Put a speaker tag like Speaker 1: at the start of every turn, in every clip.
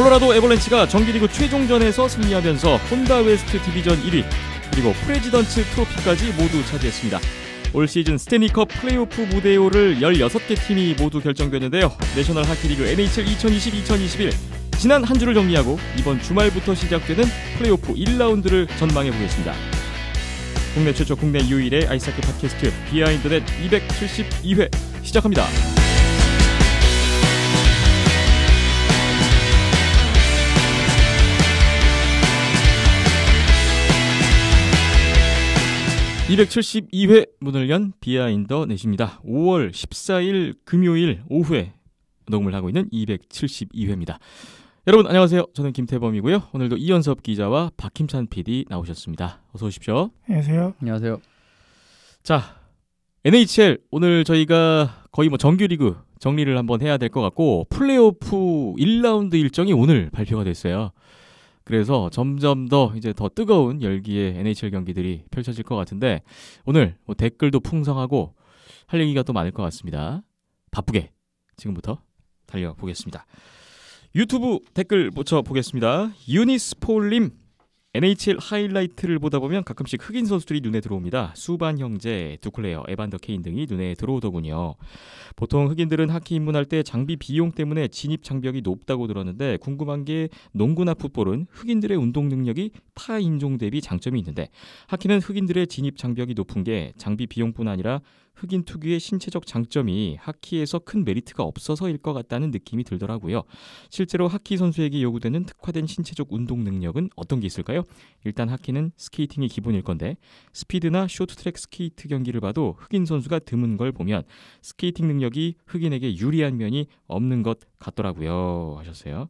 Speaker 1: 콜로라도 애벌렌치가 정규리그 최종전에서 승리하면서 혼다 웨스트 디비전 1위 그리고 프레지던트 트로피까지 모두 차지했습니다. 올 시즌 스탠리컵 플레이오프 무대호를 16개 팀이 모두 결정됐는데요. 내셔널 하키리그 NHL 2020-2021 지난 한 주를 정리하고 이번 주말부터 시작되는 플레이오프 1라운드를 전망해보겠습니다. 국내 최초 국내 유일의 아이스하키 팟캐스트 비하인드넷 272회 시작합니다. (272회) 문을 연 비하인더 넷입니다. 5월 14일 금요일 오후에 녹음을 하고 있는 272회입니다. 여러분 안녕하세요. 저는 김태범이고요. 오늘도 이현섭 기자와 박힘찬 PD 나오셨습니다. 어서 오십시오.
Speaker 2: 안녕하세요.
Speaker 3: 안녕하세요.
Speaker 1: 자, NHL 오늘 저희가 거의 정규리그 정리를 한번 해야 될 것 같고 플레이오프 1라운드 일정이 오늘 발표가 됐어요. 그래서 점점 더 뜨거운 열기의 NHL 경기들이 펼쳐질 것 같은데 오늘 댓글도 풍성하고 할 얘기가 또 많을 것 같습니다. 바쁘게 지금부터 달려보겠습니다. 유튜브 댓글 보겠습니다. 유니스폴님, NHL 하이라이트를 보다 보면 가끔씩 흑인 선수들이 눈에 들어옵니다. 수반 형제, 두클레어, 에반더 케인 등이 눈에 들어오더군요. 보통 흑인들은 하키 입문할 때 장비 비용 때문에 진입 장벽이 높다고 들었는데 궁금한 게 농구나 풋볼은 흑인들의 운동 능력이 타 인종 대비 장점이 있는데 하키는 흑인들의 진입 장벽이 높은 게 장비 비용뿐 아니라 흑인 특유의 신체적 장점이 하키에서 큰 메리트가 없어서일 것 같다는 느낌이 들더라고요. 실제로 하키 선수에게 요구되는 특화된 신체적 운동 능력은 어떤 게 있을까요? 일단 하키는 스케이팅이 기본일 건데 스피드나 쇼트트랙 스케이트 경기를 봐도 흑인 선수가 드문 걸 보면 스케이팅 능력이 흑인에게 유리한 면이 없는 것 같더라고요 하셨어요.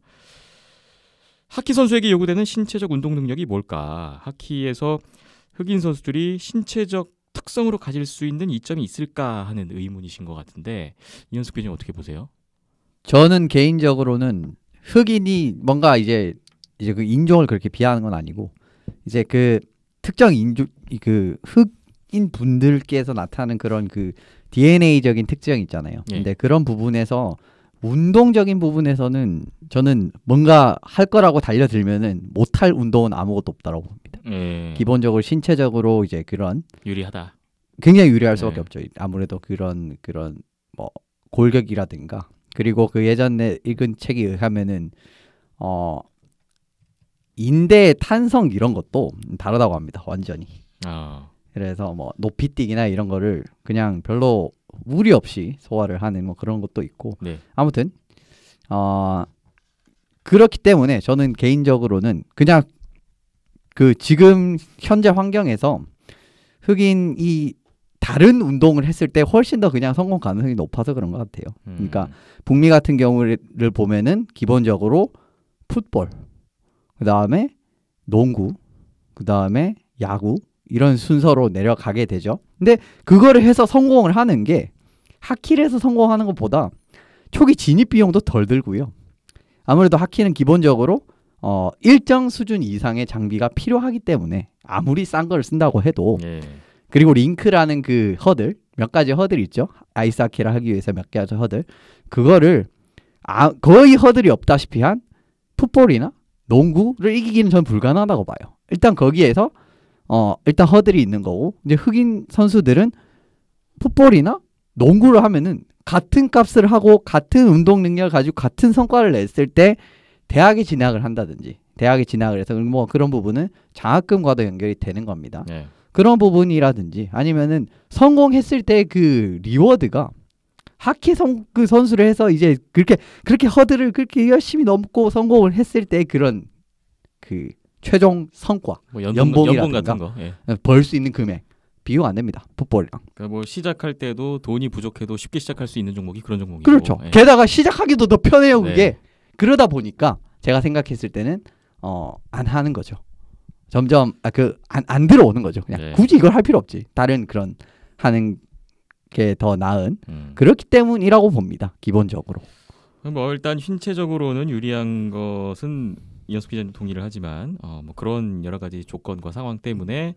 Speaker 1: 하키 선수에게 요구되는 신체적 운동 능력이 뭘까? 하키에서 흑인 선수들이 신체적 특성으로 가질 수 있는 이점이 있을까 하는 의문이신 것 같은데 이현숙 기자님 어떻게 보세요?
Speaker 3: 저는 개인적으로는 흑인이 뭔가 이제 그 인종을 그렇게 비하하는 건 아니고 이제 그 특정 인종 그 흑인 분들께서 나타나는 그런 그 DNA적인 특징이 있잖아요.
Speaker 1: 예.
Speaker 3: 근데 그런 부분에서 운동적인 부분에서는 저는 뭔가 할 거라고 달려들면은 못할 운동은 아무것도 없다고 봅니다. 기본적으로 신체적으로 이제 그런
Speaker 1: 유리하다.
Speaker 3: 굉장히 유리할 수밖에 없죠. 아무래도 그런 뭐 골격이라든가 그리고 그 예전에 읽은 책에 의하면은 인대의 탄성 이런 것도 다르다고 합니다. 완전히. 그래서 뭐 높이뛰기나 이런 거를 그냥 별로 무리 없이 소화를 하는 뭐 그런 것도 있고 아무튼 그렇기 때문에 저는 개인적으로는 그냥 그 지금 현재 환경에서 흑인이 다른 운동을 했을 때 훨씬 더 그냥 성공 가능성이 높아서 그런 것 같아요. 그러니까 북미 같은 경우를 보면은 기본적으로 풋볼, 그 다음에 농구, 그 다음에 야구 이런 순서로 내려가게 되죠. 근데 그거를 해서 성공을 하는 게 하키를 해서 성공하는 것보다 초기 진입 비용도 덜 들고요. 아무래도 하키는 기본적으로 일정 수준 이상의 장비가 필요하기 때문에 아무리 싼 걸 쓴다고 해도 그리고 링크라는 그 허들 몇 가지 허들이 있죠. 아이스하키를 하기 위해서 몇 가지 허들 그거를 거의 허들이 없다시피 한 풋볼이나 농구를 이기기는 전 불가능하다고 봐요. 일단 거기에서 일단 허들이 있는 거고 이제 흑인 선수들은 풋볼이나 농구를 하면은 같은 값을 하고 같은 운동 능력을 가지고 같은 성과를 냈을 때 대학에 진학을 한다든지 대학에 진학을 해서 뭐 그런 부분은 장학금과도 연결이 되는 겁니다. 그런 부분이라든지 아니면은 성공했을 때 그 리워드가 하키 그 선수를 해서 이제 그렇게 허들을 그렇게 열심히 넘고 성공을 했을 때 그런 그 최종 성과
Speaker 1: 뭐 연봉 같은 거
Speaker 3: 벌 수 있는 금액 비교가 안 됩니다. 풋볼이랑.
Speaker 1: 그러니까 뭐 시작할 때도 돈이 부족해도 쉽게 시작할 수 있는 종목이 그런 종목이고.
Speaker 3: 그렇죠. 게다가 시작하기도 더 편해요. 그게. 그러다 보니까 제가 생각했을 때는 안 하는 거죠. 점점 안 들어오는 거죠. 그냥 굳이 이걸 할 필요 없지. 다른 그런 하는 게 더 나은 그렇기 때문이라고 봅니다. 기본적으로.
Speaker 1: 뭐 일단 신체적으로는 유리한 것은 이현숙 기자님 동의를 하지만 뭐 그런 여러 가지 조건과 상황 때문에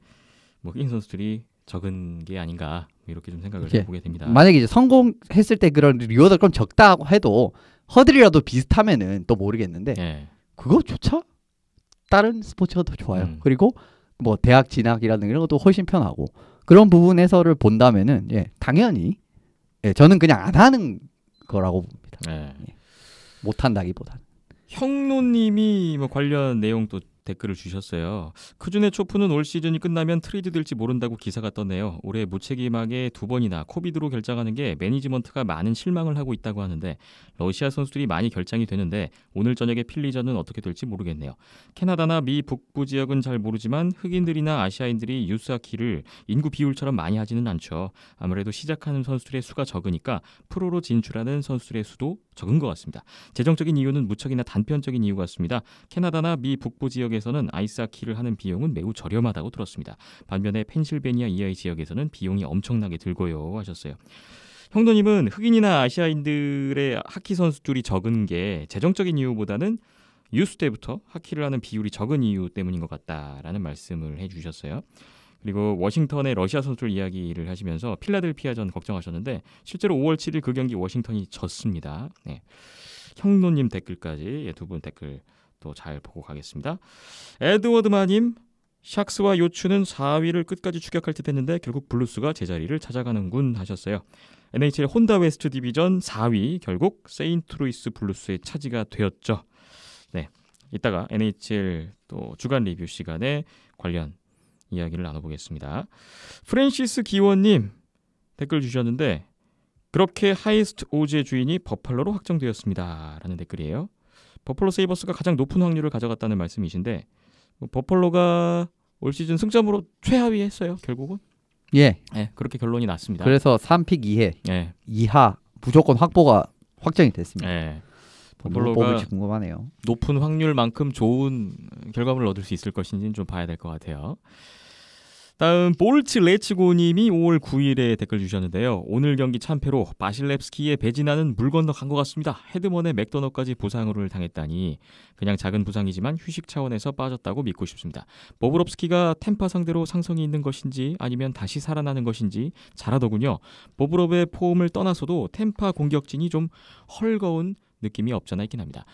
Speaker 1: 뭐 흑인 선수들이 적은 게 아닌가 이렇게 좀 생각을 해보게 됩니다.
Speaker 3: 만약에 이제 성공했을 때 그런 리워드가 좀 적다고 해도 허들이라도 비슷하면은 또 모르겠는데 그거조차 다른 스포츠가 더 좋아요.
Speaker 1: 음.
Speaker 3: 그리고 뭐 대학 진학이라는 이런 것도 훨씬 편하고 그런 부분에서를 본다면은 당연히 저는 그냥 안 하는 거라고 봅니다.
Speaker 1: 네.
Speaker 3: 못 한다기보다는.
Speaker 1: 형노님이 뭐 관련 내용 또 댓글을 주셨어요. 크준의 초프는 올 시즌이 끝나면 트레이드 될지 모른다고 기사가 떴네요. 올해 무책임하게 2번이나 코비드로 결장하는 게 매니지먼트가 많은 실망을 하고 있다고 하는데 러시아 선수들이 많이 결장이 되는데 오늘 저녁에 필리전은 어떻게 될지 모르겠네요. 캐나다나 미 북부 지역은 잘 모르지만 흑인들이나 아시아인들이 유스아키를 인구 비율처럼 많이 하지는 않죠. 아무래도 시작하는 선수들의 수가 적으니까 프로로 진출하는 선수들의 수도 적은 것 같습니다. 재정적인 이유는 무척이나 단편적인 이유 같습니다. 캐나다나 미 북부 지역에서는 아이스하키를 하는 비용은 매우 저렴하다고 들었습니다. 반면에 펜실베니아 이하의 지역에서는 비용이 엄청나게 들고요 하셨어요. 형도님은 흑인이나 아시아인들의 하키 선수들이 적은 게 재정적인 이유보다는 유스 때부터 하키를 하는 비율이 적은 이유 때문인 것 같다라는 말씀을 해주셨어요. 그리고 워싱턴의 러시아 선수들 이야기를 하시면서 필라델피아전 걱정하셨는데 실제로 5월 7일 그 경기 워싱턴이 졌습니다. 네. 형노님 댓글까지 두 분 댓글 또 잘 보고 가겠습니다. 에드워드마님, 샥스와 요추는 4위를 끝까지 추격할 듯 했는데 결국 블루스가 제자리를 찾아가는군 하셨어요. NHL 혼다 웨스트 디비전 4위 결국 세인트루이스 블루스의 차지가 되었죠. 네, 이따가 NHL 또 주간 리뷰 시간에 관련 이야기를 나눠보겠습니다. 프랜시스 기원님 댓글 주셨는데 그렇게 하이스트 오즈의 주인이 버팔로로 확정되었습니다 라는 댓글이에요. 버팔로 세이버스가 가장 높은 확률을 가져갔다는 말씀이신데 버팔로가 올 시즌 승점으로 최하위 했어요 결국은. 네, 그렇게 결론이 났습니다.
Speaker 3: 그래서 3픽 이하 무조건 확보가 확정이 됐습니다.
Speaker 1: 버팔로가
Speaker 3: 뽑을지 궁금하네요.
Speaker 1: 높은 확률만큼 좋은 결과물을 얻을 수 있을 것인지는 좀 봐야 될 것 같아요. 다음 볼츠 레츠고님이 5월 9일에 댓글 주셨는데요. 오늘 경기 참패로 바실렙스키의 베지나는 물 건너 간 것 같습니다. 헤드먼의 맥도너까지 부상을 당했다니 그냥 작은 부상이지만 휴식 차원에서 빠졌다고 믿고 싶습니다. 보브롭스키가 템파 상대로 상성이 있는 것인지 아니면 다시 살아나는 것인지 잘하더군요. 보브롭의 폼을 떠나서도 템파 공격진이 좀 헐거운 느낌이 없잖아 있긴 합니다.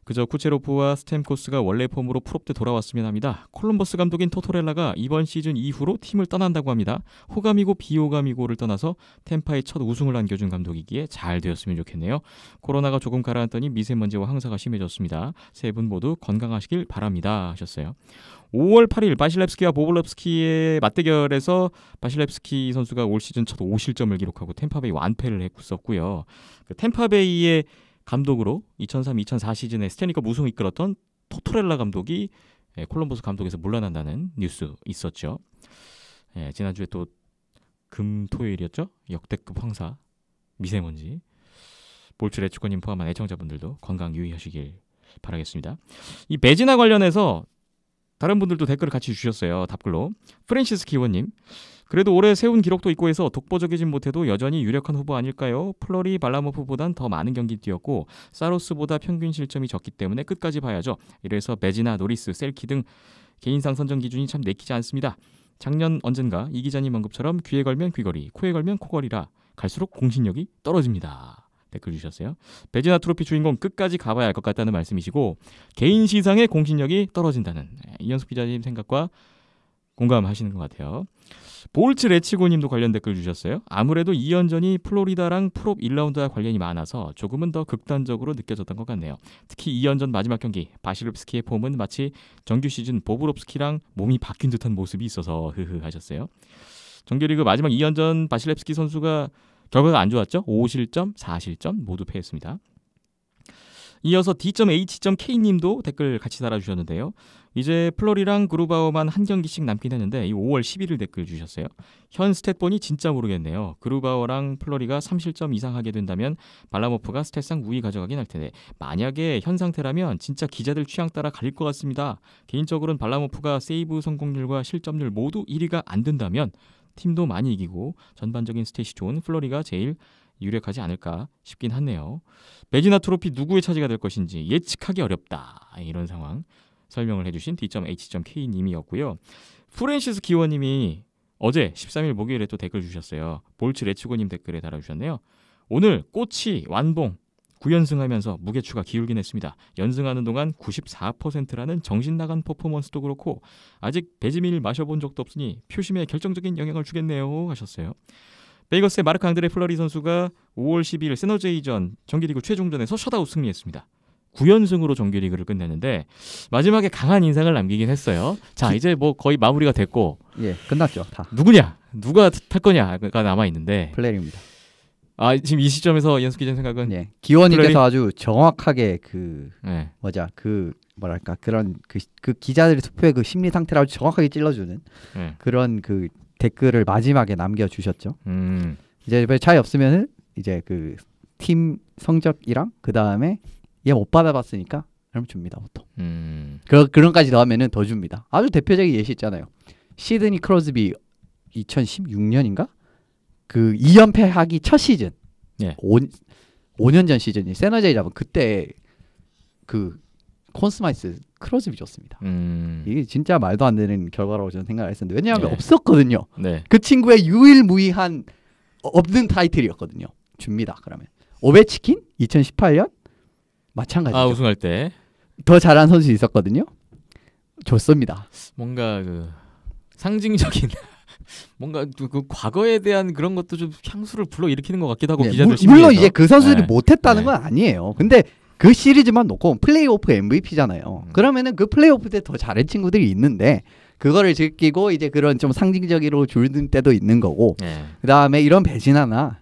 Speaker 1: 그저 쿠체로프와 스템코스가 원래 폼으로 프롭 때 돌아왔으면 합니다. 콜럼버스 감독인 토토렐라가 이번 시즌 이후로 팀을 떠난다고 합니다. 호감이고 비호감이고를 떠나서 템파의 첫 우승을 안겨준 감독이기에 잘 되었으면 좋겠네요. 코로나가 조금 가라앉더니 미세먼지와 황사가 심해졌습니다. 세 분 모두 건강하시길 바랍니다 하셨어요. 5월 8일 바실렙스키와 보블롭스키의 맞대결에서 바실렙스키 선수가 올 시즌 첫 5실점을 기록하고 템파베이 완패를 했었고요. 템파베이의 감독으로 2003-2004 시즌에 스탠리컵 우승을 이끌었던 토토렐라 감독이 콜럼버스 감독에서 물러난다는 뉴스 있었죠. 지난주에 또 금토요일이었죠. 역대급 황사, 미세먼지. 볼츠 레츠코님 포함한 애청자분들도 건강 유의하시길 바라겠습니다. 이 베지나 관련해서 다른 분들도 댓글을 같이 주셨어요. 답글로. 프랜시스 기원님. 그래도 올해 세운 기록도 있고 해서 독보적이진 못해도 여전히 유력한 후보 아닐까요? 플러리 발라모프보단 더 많은 경기 뛰었고 사로스보다 평균 실점이 적기 때문에 끝까지 봐야죠. 이래서 베지나, 노리스, 셀키 등 개인상 선정 기준이 참 내키지 않습니다. 작년 언젠가 이 기자님 언급처럼 귀에 걸면 귀걸이, 코에 걸면 코걸이라 갈수록 공신력이 떨어집니다. 댓글 주셨어요. 베지나 트로피 주인공 끝까지 가봐야 할 것 같다는 말씀이시고 개인 시상의 공신력이 떨어진다는 이현숙 기자님 생각과 공감하시는 것 같아요. 볼츠 레치고님도 관련 댓글 주셨어요. 아무래도 2연전이 플로리다랑 프롭 1라운드와 관련이 많아서 조금은 더 극단적으로 느껴졌던 것 같네요. 특히 2연전 마지막 경기 바실롭스키의 폼은 마치 정규 시즌 보브롭스키랑 몸이 바뀐 듯한 모습이 있어서 흐흐 하셨어요. 정규리그 마지막 2연전 바실롭스키 선수가 결과가 안 좋았죠. 5실점, 4실점 모두 패했습니다. 이어서 D.H.K님도 댓글 같이 달아주셨는데요. 이제 플러리랑 그루바우만 한 경기씩 남긴 했는데 이 5월 11일 댓글 주셨어요. 현 스탯본이 진짜 모르겠네요. 그루바우랑 플러리가 3실점 이상 하게 된다면 발라모프가 스탯상 우위 가져가긴 할 텐데 만약에 현 상태라면 진짜 기자들 취향 따라 갈릴 것 같습니다. 개인적으로는 발라모프가 세이브 성공률과 실점률 모두 1위가 안 된다면 팀도 많이 이기고 전반적인 스탯이 좋은 플러리가 제일 유력하지 않을까 싶긴 하네요. 베지나 트로피 누구의 차지가 될 것인지 예측하기 어렵다. 이런 상황 설명을 해주신 D.H.K님이었고요. 프랜시스 기원님이 어제 13일 목요일에 또 댓글 주셨어요. 볼츠 레츠고님 댓글에 달아주셨네요. 오늘 꼬치, 완봉, 9연승하면서 무게추가 기울긴 했습니다. 연승하는 동안 94%라는 정신 나간 퍼포먼스도 그렇고 아직 베지밀 마셔본 적도 없으니 표심에 결정적인 영향을 주겠네요 하셨어요. 베이거스의 마르크 앙드레 플러리 선수가 5월 12일 세너제이전 정규리그 최종전에서 셧아웃 승리했습니다. 9연승으로 정규리그를 끝냈는데 마지막에 강한 인상을 남기긴 했어요. 자, 이제 뭐 거의 마무리가 됐고
Speaker 3: 예, 끝났죠. 다.
Speaker 1: 누구냐? 누가 탈 거냐가 남아 있는데
Speaker 3: 플레리입니다.
Speaker 1: 아, 지금 이 시점에서 연수 기자 생각은
Speaker 3: 예. 기원님께서
Speaker 1: 플레리?
Speaker 3: 아주 정확하게
Speaker 1: 네.
Speaker 3: 뭐랄까 그런 그 기자들의 투표의 그 심리 상태를 아주 정확하게 찔러주는
Speaker 1: 네.
Speaker 3: 그런 그 댓글을 마지막에 남겨주셨죠. 이제 별 차이 없으면은 이제 그 팀 성적이랑 그 다음에 얘 못 받아봤으니까 그럼 줍니다 보통. 그런까지 더하면은 더 줍니다. 아주 대표적인 예시 있잖아요. 시드니 크로스비 2016년인가 그 2연패 하기 첫 시즌.
Speaker 1: 예.
Speaker 3: 5년 전 시즌이 세너제이 잡은 그때 그 콘스마이스 크로스비 줬습니다. 이게 진짜 말도 안 되는 결과라고 저는 생각을 했었는데 왜냐하면
Speaker 1: 네.
Speaker 3: 없었거든요.
Speaker 1: 네.
Speaker 3: 그 친구의 유일무이한 없는 타이틀이었거든요. 줍니다. 그러면 오베치킨 2018년 마찬가지죠.
Speaker 1: 아, 우승할 때
Speaker 3: 더 잘한 선수 있었거든요. 좋습니다.
Speaker 1: 뭔가 그 상징적인 뭔가 그 과거에 대한 그런 것도 좀 향수를 불러일으키는 것 같기도 하고
Speaker 3: 네,
Speaker 1: 기자들
Speaker 3: 물론 이제 그 선수들이
Speaker 1: 네.
Speaker 3: 못했다는
Speaker 1: 네.
Speaker 3: 건 아니에요. 근데 그 시리즈만 놓고 플레이오프 MVP잖아요. 그러면은 그 플레이오프 때 더 잘한 친구들이 있는데 그거를 즐기고 이제 그런 좀 상징적으로 줄든 때도 있는 거고
Speaker 1: 네.
Speaker 3: 그 다음에 이런 배지나나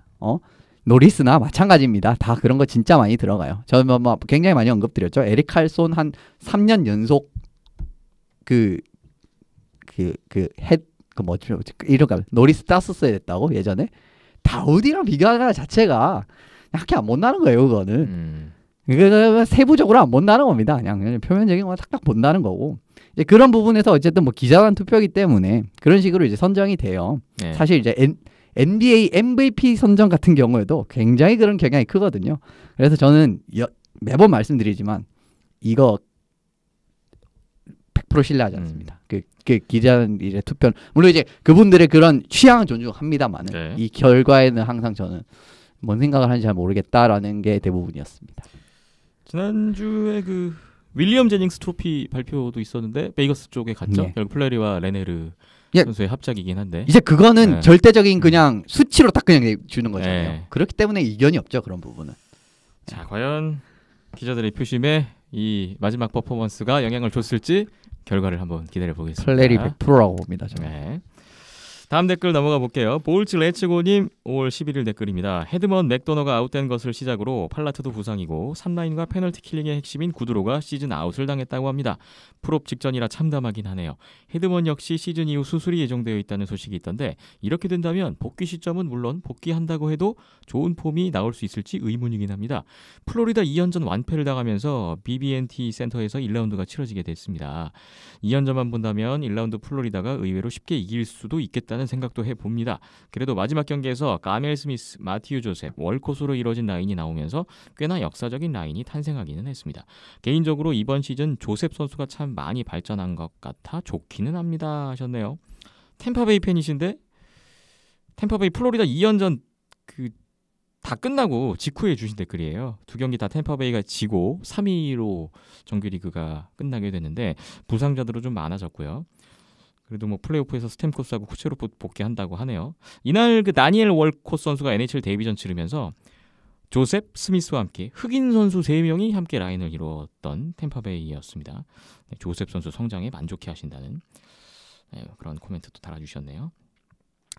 Speaker 3: 노리스나 마찬가지입니다. 다 그런 거 진짜 많이 들어가요. 저는 뭐 굉장히 많이 언급드렸죠. 에릭 칼손 한 3년 연속 이런가 노리스 땄었어야 됐다고 예전에 다우디랑 비교하는 자체가 약간 안 못나는 거예요. 그거는 그거 세부적으로 안 못나는 겁니다. 그냥 표면적인 거 탁탁 본다는 거고 이제 그런 부분에서 어쨌든 뭐 기자단 투표기 때문에 그런 식으로 이제 선정이 돼요.
Speaker 1: 네.
Speaker 3: 사실 이제 NBA MVP 선정 같은 경우에도 굉장히 그런 경향이 크거든요. 그래서 저는 매번 말씀드리지만 이거 100% 신뢰하지 않습니다. 그 기자들의 투표는 물론 이제 그분들의 그런 취향은 존중합니다만은
Speaker 1: 네.
Speaker 3: 이 결과에는 항상 저는 뭔 생각을 하는지 잘 모르겠다라는 게 대부분이었습니다.
Speaker 1: 지난주에 그 윌리엄 제닝스 트로피 발표도 있었는데 베이거스 쪽에 갔죠.
Speaker 3: 네.
Speaker 1: 결국 플레리와 레네르
Speaker 3: 예.
Speaker 1: 선수의 합작이긴 한데
Speaker 3: 이제 그거는
Speaker 1: 네.
Speaker 3: 절대적인 그냥 수치로 딱 그냥 주는 거잖아요.
Speaker 1: 네.
Speaker 3: 그렇기 때문에 이견이 없죠. 그런 부분은.
Speaker 1: 자, 과연 기자들의 표심에 이 마지막 퍼포먼스가 영향을 줬을지 결과를 한번 기다려 보겠습니다.
Speaker 3: 플레리 100%라고 봅니다. 저는.
Speaker 1: 네. 다음 댓글 넘어가 볼게요. 볼츠 레츠고님 5월 11일 댓글입니다. 헤드먼 맥도너가 아웃된 것을 시작으로 팔라트도 부상이고 3라인과 페널티 킬링의 핵심인 구드로가 시즌 아웃을 당했다고 합니다. 풀업 직전이라 참담하긴 하네요. 헤드먼 역시 시즌 이후 수술이 예정되어 있다는 소식이 있던데 이렇게 된다면 복귀 시점은 물론 복귀한다고 해도 좋은 폼이 나올 수 있을지 의문이긴 합니다. 플로리다 2연전 완패를 당하면서 BB&T 센터에서 1라운드가 치러지게 됐습니다. 2연전만 본다면 1라운드 플로리다가 의외로 쉽게 이길 수도 있겠다는 생각도 해봅니다. 그래도 마지막 경기에서 가멜 스미스, 마티유 조셉, 월코스로 이뤄진 라인이 나오면서 꽤나 역사적인 라인이 탄생하기는 했습니다. 개인적으로 이번 시즌 조셉 선수가 참 많이 발전한 것 같아 좋기는 합니다 하셨네요. 템파베이 팬이신데 템파베이 플로리다 2연전 다 끝나고 직후에 주신 댓글이에요. 두 경기 다 템파베이가 지고 3위로 정규리그가 끝나게 됐는데 부상자들도 좀 많아졌고요. 그래도 뭐 플레이오프에서 스탬코스하고 쿠체로 복귀한다고 하네요. 이날 그 다니엘 월코스 선수가 NHL 데뷔전 치르면서 조셉 스미스와 함께 흑인 선수 3명이 함께 라인을 이루었던 템파베이였습니다. 네, 조셉 선수 성장에 만족해 하신다는 그런 코멘트도 달아주셨네요.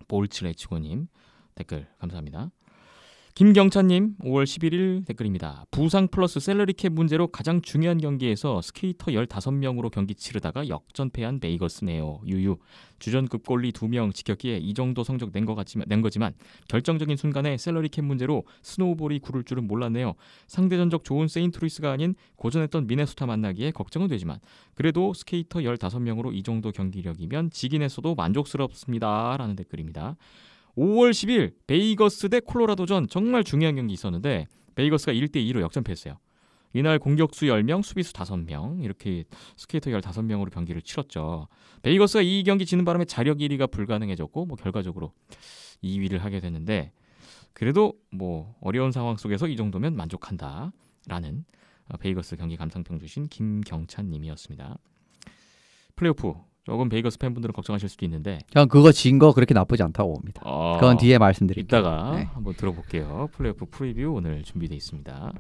Speaker 1: 볼츠 레츠고님 댓글 감사합니다. 김경찬님 5월 11일 댓글입니다. 부상 플러스 셀러리캡 문제로 가장 중요한 경기에서 스케이터 15명으로 경기 치르다가 역전패한 베이거스네요. 유유. 주전급 골리 2명 지켰기에 이 정도 성적 낸 거지만 결정적인 순간에 셀러리캡 문제로 스노우볼이 구를 줄은 몰랐네요. 상대 전적 좋은 세인트루이스가 아닌 고전했던 미네소타 만나기에 걱정은 되지만 그래도 스케이터 15명으로 이 정도 경기력이면 지긴 했어도 만족스럽습니다. 라는 댓글입니다. 5월 10일 베이거스 대 콜로라도전 정말 중요한 경기 있었는데 베이거스가 1대2로 역전패했어요. 이날 공격수 10명, 수비수 5명 이렇게 스케이터 15명으로 경기를 치렀죠. 베이거스가 이 경기 지는 바람에 자력 1위가 불가능해졌고 뭐 결과적으로 2위를 하게 됐는데 그래도 뭐 어려운 상황 속에서 이 정도면 만족한다라는 베이거스 경기 감상평 주신 김경찬 님이었습니다. 플레이오프 조금 베이거스 팬분들은 걱정하실 수도 있는데
Speaker 3: 그냥 그거 진 거 그렇게 나쁘지 않다고 봅니다. 그건 뒤에 말씀드릴게요.
Speaker 1: 이따가
Speaker 3: 네.
Speaker 1: 한번 들어볼게요. 플레이오프 프리뷰 오늘 준비되어 있습니다.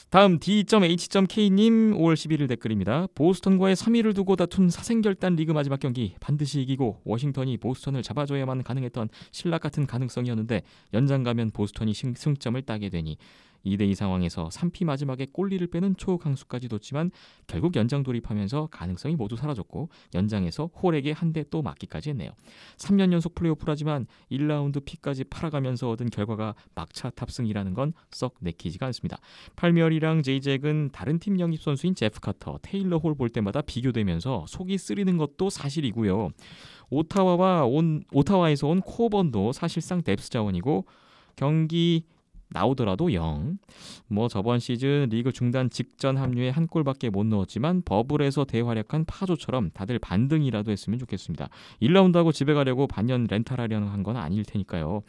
Speaker 1: 다음 D.H.K님 5월 11일 댓글입니다. 보스턴과의 3위를 두고 다툰 사생결단 리그 마지막 경기 반드시 이기고 워싱턴이 보스턴을 잡아줘야만 가능했던 신락 같은 가능성이었는데 연장 가면 보스턴이 승점을 따게 되니 2대2 상황에서 3피 마지막에 골리를 빼는 초강수까지 뒀지만 결국 연장 돌입하면서 가능성이 모두 사라졌고 연장에서 홀에게 한 대 또 맞기까지 했네요. 3년 연속 플레이오프라지만 1라운드 피까지 팔아가면서 얻은 결과가 막차 탑승이라는 건 썩 내키지가 않습니다. 팔미어리랑 제이잭은 다른 팀 영입 선수인 제프 카터, 테일러 홀 볼 때마다 비교되면서 속이 쓰리는 것도 사실이고요. 오타와에서 온 코번도 사실상 뎁스 자원이고 경기 나오더라도 0. 뭐 저번 시즌 리그 중단 직전 합류에 한 골밖에 못 넣었지만 버블에서 대활약한 파조처럼 다들 반등이라도 했으면 좋겠습니다. 1라운드하고 집에 가려고 반년 렌탈하려는 한 건 아닐 테니까요.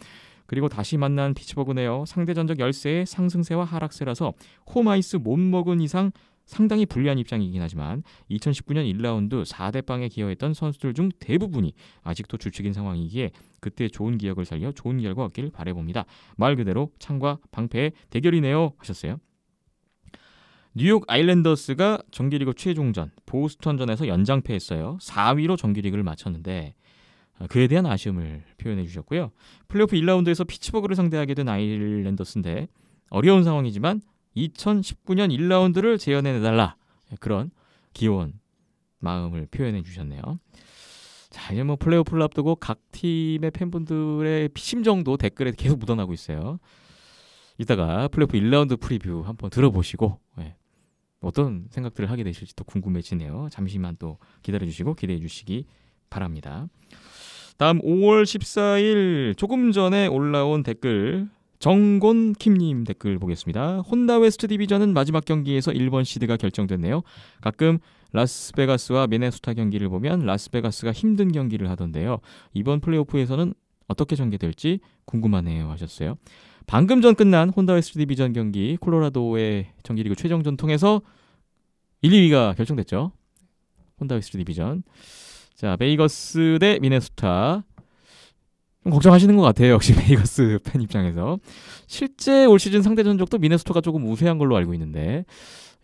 Speaker 1: 그리고 다시 만난 피츠버그네요. 상대 전적 열세의 상승세와 하락세라서 홈아이스 못 먹은 이상 상당히 불리한 입장이긴 하지만 2019년 1라운드 4대0에 기여했던 선수들 중 대부분이 아직도 주축인 상황이기에 그때 좋은 기억을 살려 좋은 결과 얻길 바라봅니다. 말 그대로 창과 방패의 대결이네요 하셨어요. 뉴욕 아일랜더스가 정규리그 최종전 보스턴전에서 연장패했어요. 4위로 정규리그를 마쳤는데 그에 대한 아쉬움을 표현해 주셨고요. 플레이오프 1라운드에서 피츠버그를 상대하게 된 아일랜더스인데 어려운 상황이지만 2019년 1라운드를 재현해내달라 그런 귀여운 마음을 표현해 주셨네요. 자, 이제 뭐 플레이오프를 앞두고 각 팀의 팬분들의 심정도 댓글에 계속 묻어나고 있어요. 이따가 플레이오프 1라운드 프리뷰 한번 들어보시고 어떤 생각들을 하게 되실지 또 궁금해지네요. 잠시만 또 기다려주시고 기대해 주시기 바랍니다. 다음 5월 14일 조금 전에 올라온 댓글 정곤 킴님 댓글 보겠습니다. 혼다 웨스트 디비전은 마지막 경기에서 1번 시드가 결정됐네요. 가끔 라스베가스와 미네소타 경기를 보면 라스베가스가 힘든 경기를 하던데요. 이번 플레이오프에서는 어떻게 전개될지 궁금하네요 하셨어요. 방금 전 끝난 혼다 웨스트 디비전 경기 콜로라도의 정규리그 최종전 통해서 1, 2위가 결정됐죠. 혼다 웨스트 디비전. 자, 베이거스 대 미네소타. 좀 걱정하시는 것 같아요. 역시 베이거스 팬 입장에서. 실제 올 시즌 상대 전적도 미네소타가 조금 우세한 걸로 알고 있는데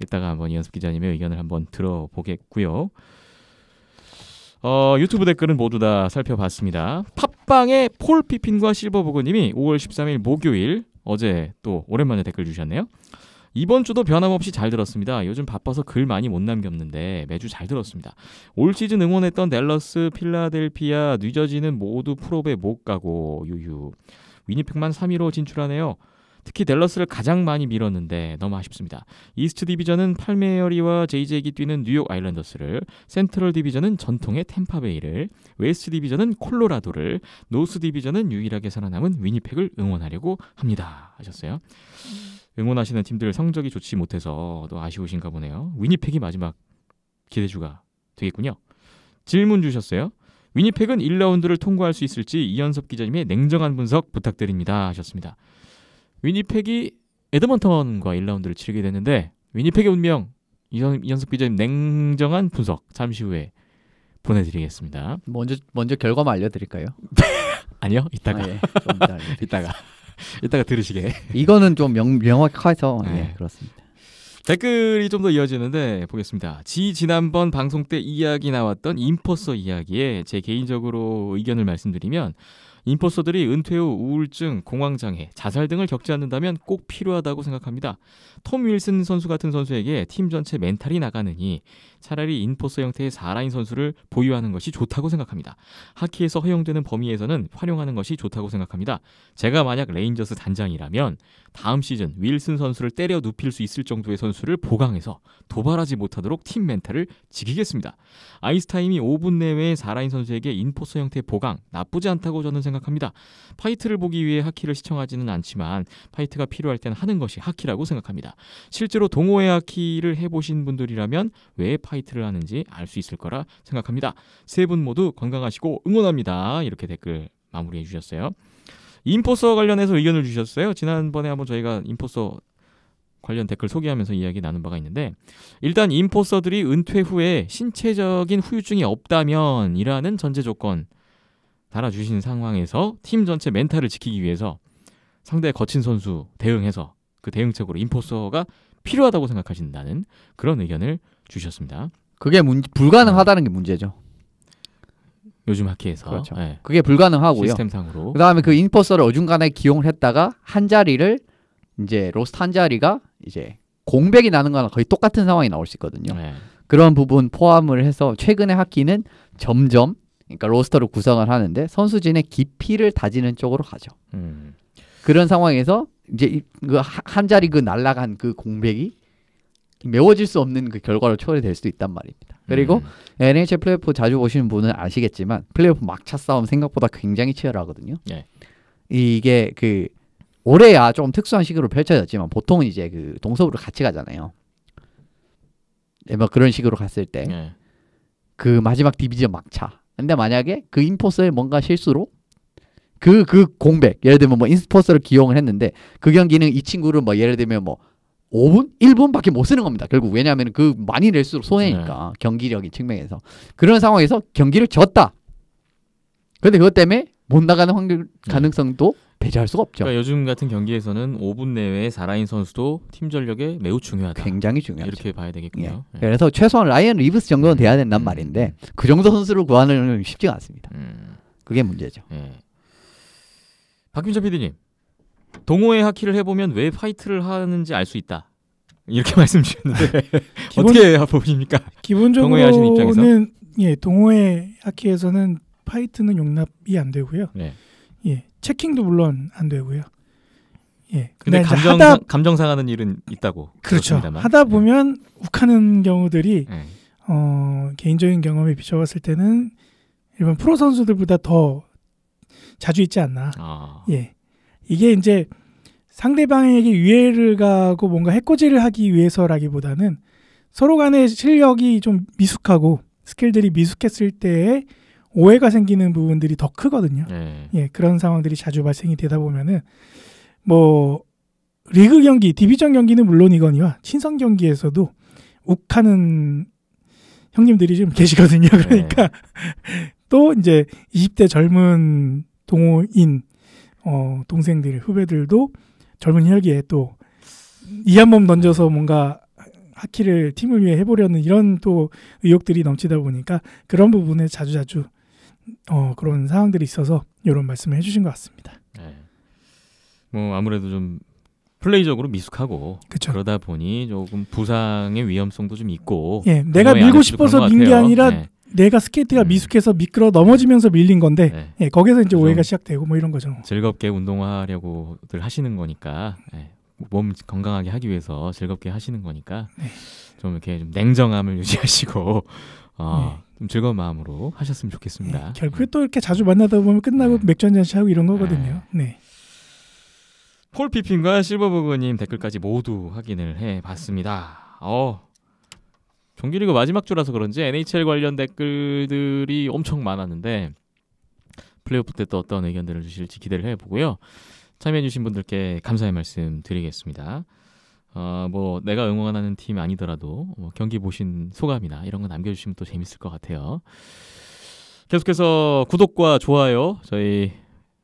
Speaker 1: 이따가 한번 이현섭 기자님의 의견을 한번 들어보겠고요. 유튜브 댓글은 모두 다 살펴봤습니다. 팟빵의 폴 피핀과 실버버그님이 5월 13일 목요일 어제 또 오랜만에 댓글 주셨네요. 이번 주도 변함없이 잘 들었습니다. 요즘 바빠서 글 많이 못 남겼는데 매주 잘 들었습니다. 올 시즌 응원했던 댈러스, 필라델피아, 뉴저지는 모두 프로배 못 가고 유유. 위니펙만 3위로 진출하네요. 특히 댈러스를 가장 많이 밀었는데 너무 아쉽습니다. 이스트 디비전은 팔메어리와 제이잭이 뛰는 뉴욕 아일랜더스를, 센트럴 디비전은 전통의 템파베이를, 웨스트 디비전은 콜로라도를, 노스 디비전은 유일하게 살아남은 위니펙을 응원하려고 합니다 하셨어요. 응원하시는 팀들 성적이 좋지 못해서 또 아쉬우신가 보네요. 위니펙이 마지막 기대주가 되겠군요. 질문 주셨어요. 위니펙은 1라운드를 통과할 수 있을지 이현섭 기자님의 냉정한 분석 부탁드립니다 하셨습니다. 위니펙이 에드먼턴과 1라운드를 치르게 됐는데 위니펙의 운명 이현섭 기자님 냉정한 분석 잠시 후에 보내드리겠습니다.
Speaker 3: 먼저 결과만 알려드릴까요?
Speaker 1: 아니요, 이따가
Speaker 3: 예, 좀 이따
Speaker 1: 이따가 들으시게.
Speaker 3: 이거는 좀 명확해서
Speaker 1: 네.
Speaker 3: 그렇습니다.
Speaker 1: 댓글이 좀 더 이어지는데 보겠습니다. 지난번 방송 때 이야기 나왔던 임포서 이야기에 제 개인적으로 의견을 말씀드리면 임포서들이 은퇴 후 우울증, 공황장애, 자살 등을 겪지 않는다면 꼭 필요하다고 생각합니다. 톰 윌슨 선수 같은 선수에게 팀 전체 멘탈이 나가느니 차라리 임포서 형태의 4라인 선수를 보유하는 것이 좋다고 생각합니다. 하키에서 허용되는 범위에서는 활용하는 것이 좋다고 생각합니다. 제가 만약 레인저스 단장이라면 다음 시즌 윌슨 선수를 때려 눕힐 수 있을 정도의 선수를 보강해서 도발하지 못하도록 팀 멘탈을 지키겠습니다. 아이스타임이 5분 내외의 4라인 선수에게 인포서 형태의 보강 나쁘지 않다고 저는 생각합니다. 파이트를 보기 위해 하키를 시청하지는 않지만 파이트가 필요할 땐 하는 것이 하키라고 생각합니다. 실제로 동호회 하키를 해보신 분들이라면 왜 파이트를 하는지 알 수 있을 거라 생각합니다. 세 분 모두 건강하시고 응원합니다. 이렇게 댓글 마무리해 주셨어요. 인포서 관련해서 의견을 주셨어요. 지난번에 한번 저희가 인포서 관련 댓글 소개하면서 이야기 나눈 바가 있는데 일단 인포서들이 은퇴 후에 신체적인 후유증이 없다면 이라는 전제 조건 달아주신 상황에서 팀 전체 멘탈을 지키기 위해서 상대 거친 선수 대응해서 그 대응책으로 인포서가 필요하다고 생각하신다는 그런 의견을 주셨습니다.
Speaker 3: 그게 불가능하다는 게 문제죠.
Speaker 1: 요즘 하키에서.
Speaker 3: 그렇죠.
Speaker 1: 네.
Speaker 3: 그게 불가능하고요.
Speaker 1: 시스템상으로.
Speaker 3: 그다음에 그 인포서를 어중간하게 기용을 했다가 한 자리를 이제 로스트 한 자리가 이제 공백이 나는 거랑 거의 똑같은 상황이 나올 수 있거든요.
Speaker 1: 네.
Speaker 3: 그런 부분 포함을 해서 최근에 하키는 점점 그러니까 로스터를 구성을 하는데 선수진의 깊이를 다지는 쪽으로 가죠. 그런 상황에서 이제 그 한 자리 그 날아간 그 공백이 메워질 수 없는 그 결과로 초래될 수도 있단 말입니다. 그리고 NHL 플레이오프 자주 보시는 분은 아시겠지만 플레이오프 막차 싸움 생각보다 굉장히 치열하거든요.
Speaker 1: 네.
Speaker 3: 이게 그 올해야 좀 특수한 식으로 펼쳐졌지만 보통은 이제 그 동서부를 같이 가잖아요. 네, 뭐 그런 식으로 갔을 때 그
Speaker 1: 네.
Speaker 3: 마지막 디비전 막차. 근데 만약에 그 인포서의 뭔가 실수로 그 공백, 예를 들면 뭐 인포서를 기용을 했는데 그 경기는 이 친구를 뭐 예를 들면 뭐 5분? 1분밖에 못 쓰는 겁니다. 결국 왜냐하면 그 많이 낼수록 손해니까 경기력인 측면에서 그런 상황에서 경기를 졌다. 근데 그것 때문에 못 나가는 확률 가능성도 배제할 수가 없죠.
Speaker 1: 그러니까 요즘 같은 경기에서는 5분 내외의 4라인 선수도 팀 전력에 매우 중요하다.
Speaker 3: 굉장히 중요하죠.
Speaker 1: 이렇게 봐야 되겠군요.
Speaker 3: 예. 그래서 최소한 라이언 리브스 정도는 돼야 된단 말인데 그 정도 선수를 구하는 쉽지가 않습니다. 그게 문제죠.
Speaker 1: 예. 박균철 PD님, 동호회 하키를 해보면 왜 파이트를 하는지 알 수 있다. 이렇게 말씀 주셨는데 어떻게 보십니까? 동호회 하시는 입장에서?
Speaker 2: 기본적으로는 예, 동호회 하키에서는 파이트는 용납이 안 되고요.
Speaker 1: 네.
Speaker 2: 예, 체킹도 물론 안 되고요. 예.
Speaker 1: 근데 감정 상하는 일은 있다고.
Speaker 2: 그렇죠.
Speaker 1: 그렇습니다만.
Speaker 2: 하다 보면 욱하는 경우들이
Speaker 1: 네.
Speaker 2: 개인적인 경험에 비춰봤을 때는 일반 프로 선수들보다 더 자주 있지 않나. 예. 이게 이제 상대방에게 유해를 가고 뭔가 해코지를 하기 위해서라기보다는 서로 간의 실력이 좀 미숙하고 스킬들이 미숙했을 때에 오해가 생기는 부분들이 더 크거든요.
Speaker 1: 네.
Speaker 2: 예, 그런 상황들이 자주 발생이 되다 보면은 뭐 리그 경기, 디비전 경기는 물론이거니와 친선 경기에서도 욱하는 형님들이 좀 계시거든요. 그러니까 또 이제 20대 젊은 동호인 동생들, 후배들도 젊은 혈기에 또 이 한 몸 던져서 뭔가 하키를 팀을 위해 해보려는 이런 또 의욕들이 넘치다 보니까 그런 부분에 자주 그런 상황들이 있어서 이런 말씀을 해주신 것 같습니다.
Speaker 1: 네. 뭐 아무래도 좀 플레이적으로 미숙하고
Speaker 2: 그쵸.
Speaker 1: 그러다 보니 조금 부상의 위험성도 좀 있고.
Speaker 2: 예, 내가 밀고 싶어서 민 게 아니라
Speaker 1: 네.
Speaker 2: 내가 스케이트가 미숙해서 미끄러 넘어지면서 밀린 건데
Speaker 1: 네.
Speaker 2: 예, 거기서 이제 오해가 시작되고 뭐 이런 거죠.
Speaker 1: 즐겁게 운동하려고들 하시는 거니까 몸 건강하게 하기 위해서 즐겁게 하시는 거니까 좀 이렇게 좀 냉정함을 유지하시고 좀 즐거운 마음으로 하셨으면 좋겠습니다.
Speaker 2: 결국에 또 이렇게 자주 만나다 보면 끝나고 맥주 한 잔씩 하고 이런 거거든요. 네.
Speaker 1: 폴 피핀과 실버버그님 댓글까지 모두 확인을 해봤습니다. 정규리그 마지막 주라서 그런지 NHL 관련 댓글들이 엄청 많았는데 플레이오프 때 또 어떤 의견들을 주실지 기대를 해보고요. 참여해주신 분들께 감사의 말씀 드리겠습니다. 뭐 내가 응원하는 팀이 아니더라도 경기 보신 소감이나 이런 거 남겨주시면 또 재밌을 것 같아요. 계속해서 구독과 좋아요 저희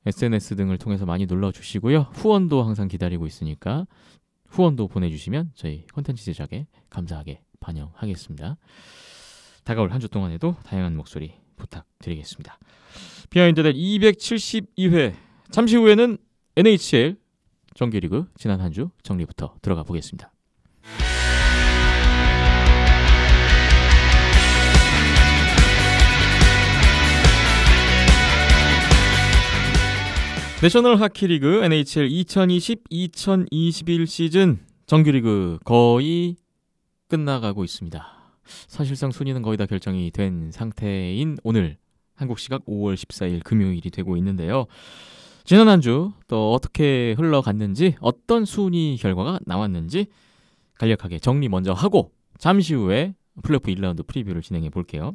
Speaker 1: SNS 등을 통해서 많이 눌러주시고요. 후원도 항상 기다리고 있으니까 후원도 보내주시면 저희 콘텐츠 제작에 감사하게 반영하겠습니다. 다가올 한 주 동안에도 다양한 목소리 부탁드리겠습니다. 비하인드넷 272회 잠시 후에는 NHL 정규리그 지난 한 주 정리부터 들어가 보겠습니다. 내셔널 하키리그 NHL 2020-2021 시즌 정규리그 거의 끝나가고 있습니다. 사실상 순위는 거의 다 결정이 된 상태인 오늘 한국 시각 5월 14일 금요일이 되고 있는데요. 지난 한 주 또 어떻게 흘러갔는지 어떤 순위 결과가 나왔는지 간략하게 정리 먼저 하고 잠시 후에 플레이오프 1라운드 프리뷰를 진행해 볼게요.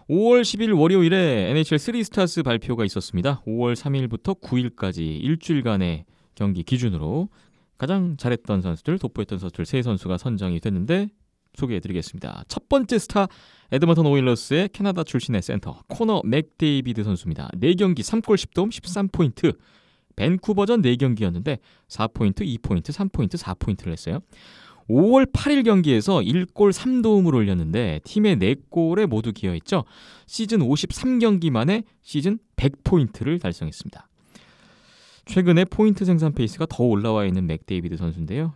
Speaker 1: 5월 10일 월요일에 NHL 3스타스 발표가 있었습니다. 5월 3일부터 9일까지 일주일간의 경기 기준으로 가장 잘했던 선수들, 돋보였던 선수들 3선수가 선정이 됐는데 소개해드리겠습니다. 첫 번째 스타 에드먼턴 오일러스의 캐나다 출신의 센터 코너 맥데이비드 선수입니다. 4경기 3골 10도움 13포인트. 밴쿠버전 4경기였는데 4포인트, 2포인트, 3포인트, 4포인트를 했어요. 5월 8일 경기에서 1골 3도움을 올렸는데 팀의 4골에 모두 기여했죠. 시즌 53경기 만에 시즌 100포인트를 달성했습니다. 최근에 포인트 생산 페이스가 더 올라와 있는 맥데이비드 선수인데요.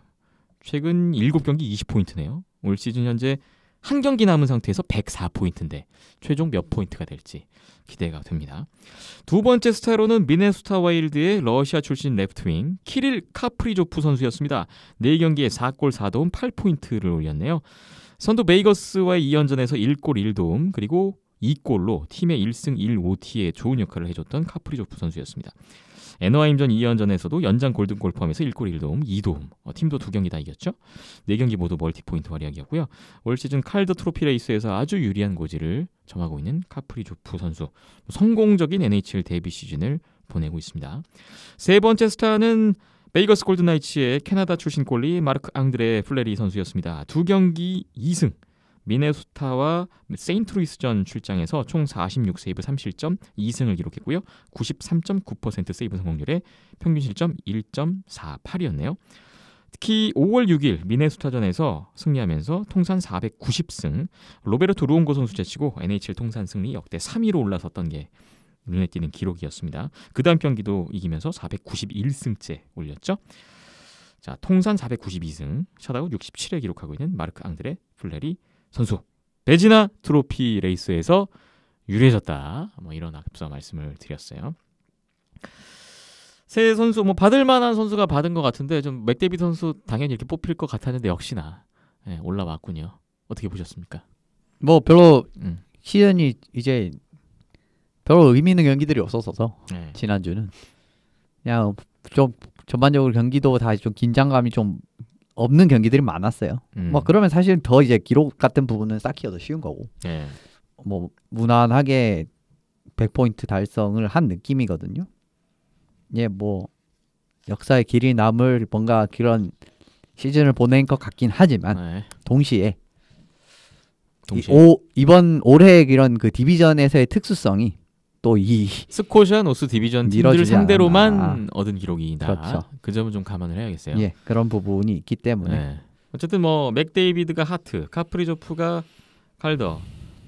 Speaker 1: 최근 7경기 20포인트네요. 올 시즌 현재 한 경기 남은 상태에서 104포인트인데 최종 몇 포인트가 될지 기대가 됩니다. 두 번째 스타로는 미네소타 와일드의 러시아 출신 레프트윙 키릴 카프리조프 선수였습니다. 4경기에 4골 4도움 8포인트를 올렸네요. 선두 베이거스와의 2연전에서 1골 1도움 그리고 2골로 팀의 1승 1OT에 좋은 역할을 해줬던 카프리조프 선수였습니다. 애너하임전 2연전에서도 연장 골든골 포함해서 1골 1도움 2도움 팀도 2경기 다 이겼죠. 4경기 모두 멀티포인트 활약이었고요. 올 시즌 칼더 트로피 레이스에서 아주 유리한 고지를 점하고 있는 카프리조프 선수 성공적인 NHL 데뷔 시즌을 보내고 있습니다. 세 번째 스타는 베이거스 골든나이츠의 캐나다 출신 골리 마르크 앙드레 플레리 선수였습니다. 2경기 2승 미네소타와 세인트루이스전 출장에서 총 46세이브 3실점 2승을 기록했고요. 93.9% 세이브 성공률에 평균 실점 1.48이었네요. 특히 5월 6일 미네소타전에서 승리하면서 통산 490승 로베르토 루옹고 선수 제치고 NHL 통산 승리 역대 3위로 올라섰던 게 눈에 띄는 기록이었습니다. 그 다음 경기도 이기면서 491승째 올렸죠. 자, 통산 492승 셧아웃 67회 기록하고 있는 마르크 앙드레 플레리 선수 베지나 트로피 레이스에서 유리해졌다. 이런 앞서 말씀을 드렸어요. 세 선수 받을 만한 선수가 받은 것 같은데 좀 맥데이비드 선수 당연히 이렇게 뽑힐 것 같았는데 역시나 올라왔군요. 어떻게 보셨습니까?
Speaker 3: 별로 시즌이 이제 별로 의미 있는 경기들이 없었어서 지난주는 그냥 좀 전반적으로 경기도 다 좀 긴장감이 좀 없는 경기들이 많았어요. 그러면 사실 더 이제 기록 같은 부분은 쌓기가 더 쉬운 거고. 무난하게 100포인트 달성을 한 느낌이거든요. 역사의 길이 남을 뭔가 그런 시즌을 보낸 것 같긴 하지만 동시에 이번 올해 이런 그 디비전에서의 특수성이 또 이
Speaker 1: 스코샤 노스 디비전 팀들 상대로만 않았나. 얻은 기록이다.
Speaker 2: 그렇죠.
Speaker 1: 그 점은 좀 감안을 해야겠어요.
Speaker 3: 그런 부분이 있기 때문에
Speaker 1: 어쨌든 맥데이비드가 하트, 카프리조프가 칼더,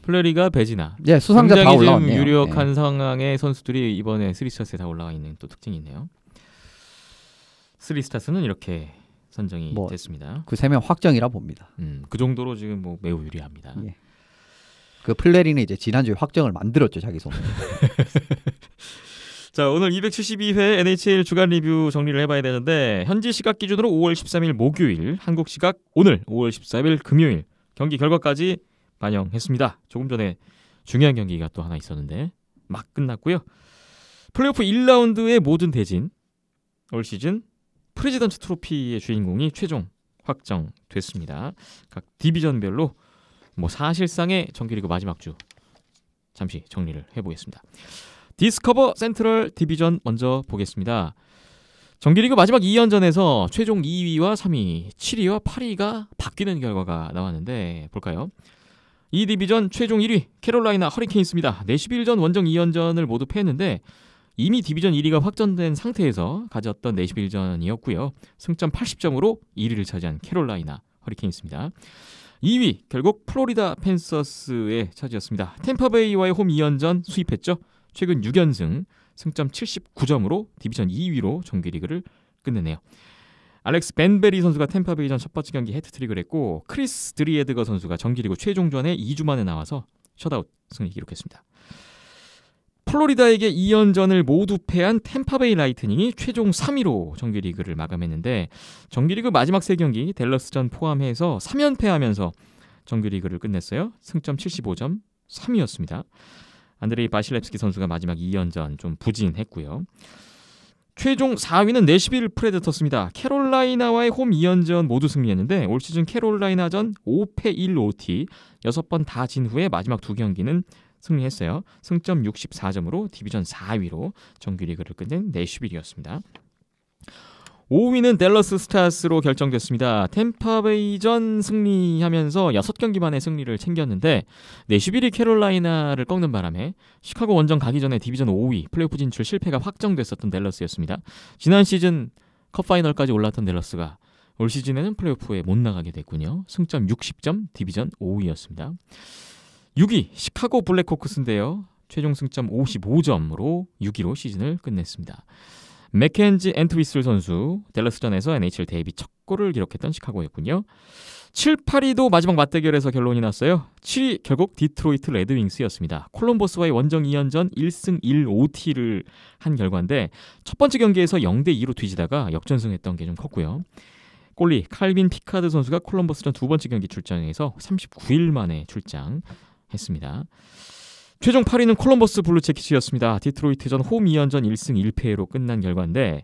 Speaker 1: 플레리가 베지나.
Speaker 3: 수상자 다 올라왔네요.
Speaker 1: 굉장히 좀 유력한 상황의 선수들이 이번에 3스타스에 다 올라와 있는 또 특징이 있네요. 3스타스는 이렇게 선정이 됐습니다.
Speaker 3: 그 3명 확정이라 봅니다.
Speaker 1: 그 정도로 지금 매우 유리합니다.
Speaker 3: 그 플레리는 이제 지난주에 확정을 만들었죠, 자기 손으로.
Speaker 1: 자, 오늘 272회 NHL 주간 리뷰 정리를 해봐야 되는데 현지 시각 기준으로 5월 13일 목요일, 한국 시각 오늘 5월 14일 금요일 경기 결과까지 반영했습니다. 조금 전에 중요한 경기가 또 하나 있었는데 막 끝났고요. 플레이오프 1라운드의 모든 대진, 올 시즌 프레지던트 트로피의 주인공이 최종 확정됐습니다. 각 디비전별로 사실상의 정규리그 마지막 주 잠시 정리를 해보겠습니다. 디스커버 센트럴 디비전 먼저 보겠습니다. 정규리그 마지막 2연전에서 최종 2위와 3위, 7위와 8위가 바뀌는 결과가 나왔는데 볼까요? 이 디비전 최종 1위 캐롤라이나 허리케인스입니다. 41전 원정 2연전을 모두 패했는데 이미 디비전 1위가 확정된 상태에서 가졌던 41전이었고요. 승점 80점으로 1위를 차지한 캐롤라이나 허리케인스입니다. 2위 결국 플로리다 팬서스의 차지였습니다. 템파베이와의 홈 2연전 수입했죠. 최근 6연승 승점 79점으로 디비전 2위로 정규리그를 끝내네요. 알렉스 벤베리 선수가 템파베이전 첫 번째 경기 해트트릭을 했고 크리스 드리에드거 선수가 정규리그 최종전에 2주 만에 나와서 셧아웃 승리 기록했습니다. 플로리다에게 2연전을 모두 패한 템파베이 라이트닝이 최종 3위로 정규리그를 마감했는데 정규리그 마지막 3경기 댈러스전 포함해서 3연패하면서 정규리그를 끝냈어요. 승점 75점 3위였습니다. 안드레이 바실렙스키 선수가 마지막 2연전 좀 부진했고요. 최종 4위는 내시빌 프레데터스입니다. 캐롤라이나와의 홈 2연전 모두 승리했는데 올 시즌 캐롤라이나전 5패 1OT 6번 다 진 후에 마지막 2경기는 승리했어요. 승점 64점으로 디비전 4위로 정규리그를 끝낸 내슈빌이었습니다. 5위는 댈러스 스타스로 결정됐습니다. 템파베이전 승리하면서 6경기 만에 승리를 챙겼는데 내슈빌이 캐롤라이나를 꺾는 바람에 시카고 원정 가기 전에 디비전 5위 플레이오프 진출 실패가 확정됐었던 댈러스였습니다. 지난 시즌 컵 파이널까지 올랐던 댈러스가 올 시즌에는 플레이오프에 못 나가게 됐군요. 승점 60점, 디비전 5위였습니다. 6위 시카고 블랙호크스인데요. 최종 승점 55점으로 6위로 시즌을 끝냈습니다. 맥켄지 앤트위슬 선수 댈러스전에서 NHL 데뷔 첫 골을 기록했던 시카고였군요. 7, 8위도 마지막 맞대결에서 결론이 났어요. 7위 결국 디트로이트 레드윙스였습니다. 콜럼버스와의 원정 2연전 1승 1OT를 한 결과인데 첫 번째 경기에서 0대2로 뒤지다가 역전승했던 게 좀 컸고요. 골리 칼빈 피카드 선수가 콜럼버스전 두 번째 경기 출장에서 39일 만에 출장했습니다. 최종 8위는 콜럼버스 블루체키스였습니다. 디트로이트전 홈 2연전 1승 1패로 끝난 결과인데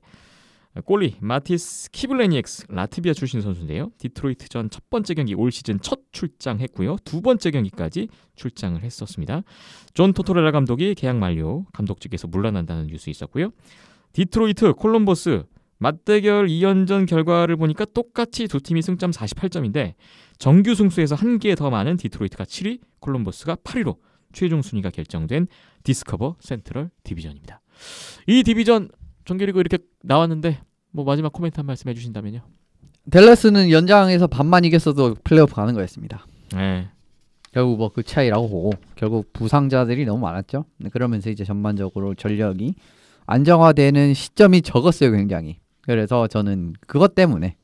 Speaker 1: 골리 마티스 키블레니엑스 라트비아 출신 선수인데요. 디트로이트전 첫 번째 경기 올 시즌 첫 출장했고요. 두 번째 경기까지 출장을 했었습니다. 존 토토렐라 감독이 계약 만료, 감독직에서 물러난다는 뉴스 있었고요. 디트로이트, 콜럼버스 맞대결 2연전 결과를 보니까 똑같이 두 팀이 승점 48점인데 정규 승수에서 한 개 더 많은 디트로이트가 7위, 콜럼버스가 8위로 최종 순위가 결정된 디스커버 센트럴 디비전입니다. 이 디비전 정규리그 이렇게 나왔는데 뭐 마지막 코멘트 한 말씀 해주신다면요.
Speaker 3: 댈러스는 연장에서 반만 이겼어도 플레이오프 가는 거였습니다.
Speaker 1: 네.
Speaker 3: 결국 뭐 그 차이라고 보고 결국 부상자들이 너무 많았죠. 그러면서 이제 전반적으로 전력이 안정화되는 시점이 적었어요, 굉장히. 그래서 저는 그것 때문에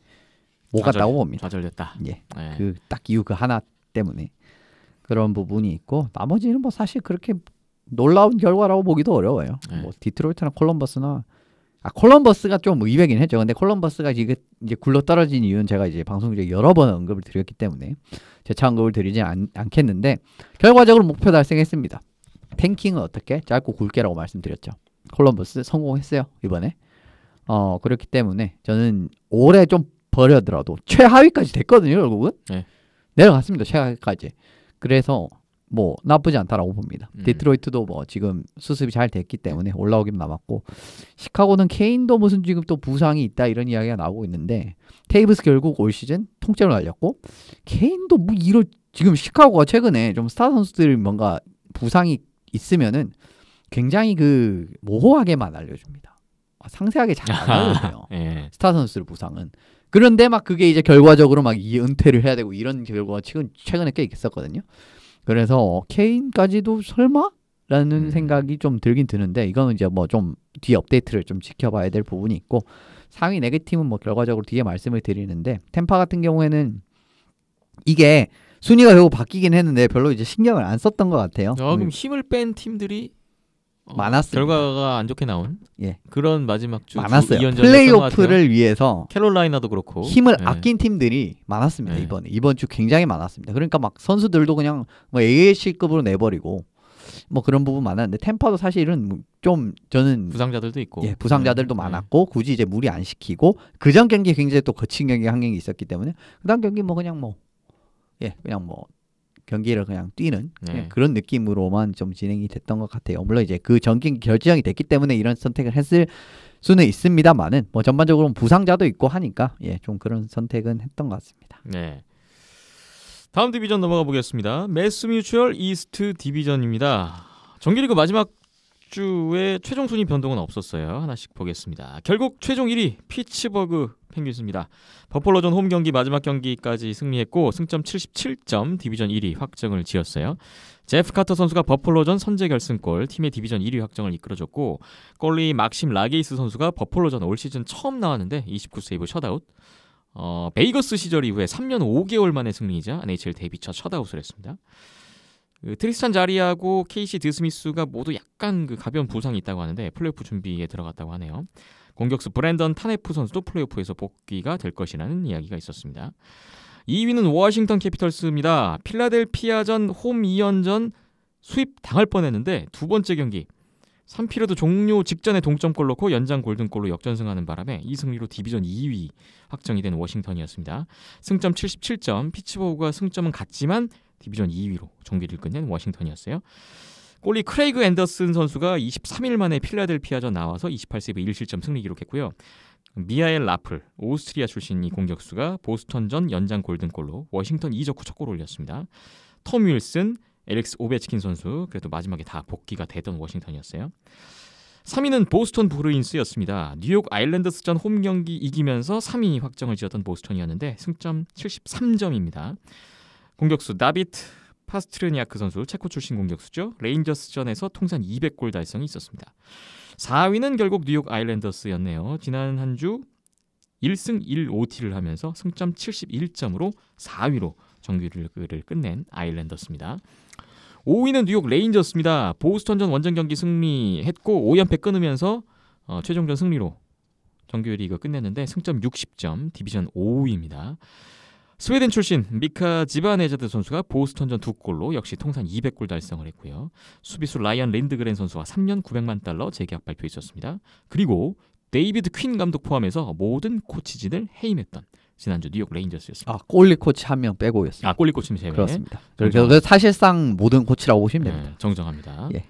Speaker 3: 못 갔다고 봅니다.
Speaker 1: 좌절됐다.
Speaker 3: 예,
Speaker 1: 네.
Speaker 3: 그 딱 이유 그 하나 때문에 그런 부분이 있고 나머지는 뭐 사실 그렇게 놀라운 결과라고 보기도 어려워요.
Speaker 1: 네.
Speaker 3: 뭐 디트로이트나 콜럼버스나 콜럼버스가 좀 의외긴 했죠. 근데 콜럼버스가 이제 굴러 떨어진 이유는 제가 이제 방송 중에 여러 번 언급을 드렸기 때문에 재차 언급을 드리지 않겠는데 결과적으로 목표 달성했습니다. 탱킹은 어떻게? 짧고 굵게라고 말씀드렸죠. 콜럼버스 성공했어요 이번에. 그렇기 때문에 저는 올해 좀 버려더라도 최하위까지 됐거든요. 결국은
Speaker 1: 네.
Speaker 3: 내려갔습니다. 최하위까지. 그래서 뭐 나쁘지 않다라고 봅니다. 디트로이트도 뭐 지금 수습이 잘 됐기 때문에 올라오긴 남았고 시카고는 케인도 무슨 지금 또 부상이 있다 이런 이야기가 나오고 있는데 테이브스 결국 올 시즌 통째로 날렸고 케인도 뭐 이런 지금 시카고가 최근에 좀 스타 선수들이 뭔가 부상이 있으면은 굉장히 그 모호하게만 알려줍니다. 상세하게 잘 안 알려줘요.
Speaker 1: 네.
Speaker 3: 스타 선수들 부상은. 그런데 막 그게 이제 결과적으로 막 은퇴를 해야 되고 이런 결과가 최근에 꽤 있었거든요. 그래서 케인까지도 설마? 라는 생각이 좀 들긴 드는데 이거는 이제 뭐 좀 뒤에 업데이트를 좀 지켜봐야 될 부분이 있고 상위 4개 팀은 뭐 결과적으로 뒤에 말씀을 드리는데 템파 같은 경우에는 이게 순위가 결국 바뀌긴 했는데 별로 이제 신경을 안 썼던 것 같아요.
Speaker 1: 그럼 힘을 뺀 팀들이
Speaker 3: 많았습니다.
Speaker 1: 결과가 안 좋게 나온
Speaker 3: 예.
Speaker 1: 그런 마지막 주
Speaker 3: 많았어요.
Speaker 1: 2연전을
Speaker 3: 플레이오프를 위해서
Speaker 1: 캐롤라이나도 그렇고
Speaker 3: 힘을
Speaker 1: 네.
Speaker 3: 아낀 팀들이 많았습니다.
Speaker 1: 네.
Speaker 3: 이번 주 굉장히 많았습니다. 그러니까 막 선수들도 그냥 뭐 AHC급으로 내버리고 뭐 그런 부분 많았는데 템파도 사실은 좀 저는
Speaker 1: 부상자들도 있고
Speaker 3: 예, 부상자들도 많았고 굳이 이제 무리 안 시키고 그전 경기 굉장히 또 거친 경기 한 경기 있었기 때문에 그다음 경기 뭐 그냥 뭐 경기를 그냥 뛰는 그냥 그런 느낌으로만 좀 진행이 됐던 것 같아요. 물론 이제 그 전 경기 결정이 됐기 때문에 이런 선택을 했을 수는 있습니다만은 뭐 전반적으로 부상자도 있고 하니까 좀 그런 선택은 했던 것 같습니다.
Speaker 1: 네. 다음 디비전 넘어가 보겠습니다. 매스뮤추얼 이스트 디비전입니다. 정규리그 마지막 주에 최종 순위 변동은 없었어요. 하나씩 보겠습니다. 결국 최종 1위 피츠버그 펭귄스입니다. 버펄로전 홈 경기 마지막 경기까지 승리했고 승점 77점 디비전 1위 확정을 지었어요. 제프 카터 선수가 버펄로전 선제 결승골 팀의 디비전 1위 확정을 이끌어줬고 골리 막심 라게이스 선수가 버펄로전 올 시즌 처음 나왔는데 29세이브 셧아웃. 베이거스 시절 이후에 3년 5개월 만에 승리이자 NHL 데뷔 첫 셧아웃을 했습니다. 트리스탄 자리하고 케이시 드스미스가 모두 약간 가벼운 부상이 있다고 하는데 플레이오프 준비에 들어갔다고 하네요. 공격수 브랜던 타네프 선수도 플레이오프에서 복귀가 될 것이라는 이야기가 있었습니다. 2위는 워싱턴 캐피털스입니다. 필라델피아전 홈 2연전 수입 당할 뻔했는데 두 번째 경기 3피리어드 종료 직전에 동점골 넣고 연장 골든골로 역전승하는 바람에 이 승리로 디비전 2위 확정이 된 워싱턴이었습니다. 승점 77점, 피츠버그가 승점은 같지만 디비전 2위로 정규리를 끝낸 워싱턴이었어요. 골리 크레이그 앤더슨 선수가 23일 만에 필라델피아전 나와서 28세이브 1실점 승리 기록했고요. 미하엘 라플, 오스트리아 출신 이 공격수가 보스턴전 연장 골든골로 워싱턴 이적 후 첫 골을 올렸습니다. 톰 윌슨, 엘릭스 오베치킨 선수, 그래도 마지막에 다 복귀가 되던 워싱턴이었어요. 3위는 보스턴 브루인스였습니다. 뉴욕 아일랜더스전 홈 경기 이기면서 3위 확정을 지었던 보스턴이었는데 승점 73점입니다. 공격수 나비트 파스트르니아크 선수, 체코 출신 공격수죠. 레인저스전에서 통산 200골 달성이 있었습니다. 4위는 결국 뉴욕 아일랜더스였네요. 지난 한 주 1승 1OT를 하면서 승점 71점으로 4위로 정규리그를 끝낸 아일랜더스입니다. 5위는 뉴욕 레인저스입니다. 보스턴전 원정 경기 승리했고 5연패 끊으면서 최종전 승리로 정규리그 끝냈는데 승점 60점, 디비전 5위입니다. 스웨덴 출신 미카 지바네자드 선수가 보스턴전 2골로 역시 통산 200골 달성을 했고요. 수비수 라이언 린드그렌 선수와 3년 900만 달러 재계약 발표 있었습니다. 그리고 데이비드 퀸 감독 포함해서 모든 코치진을 해임했던 지난주 뉴욕 레인저스였습니다.
Speaker 3: 골리 코치 한 명 빼고였습니다.
Speaker 1: 골리 코치는 제외.
Speaker 3: 그렇습니다. 그래서 사실상 모든 코치라고 보시면 됩니다.
Speaker 1: 네, 정정합니다.
Speaker 3: 예.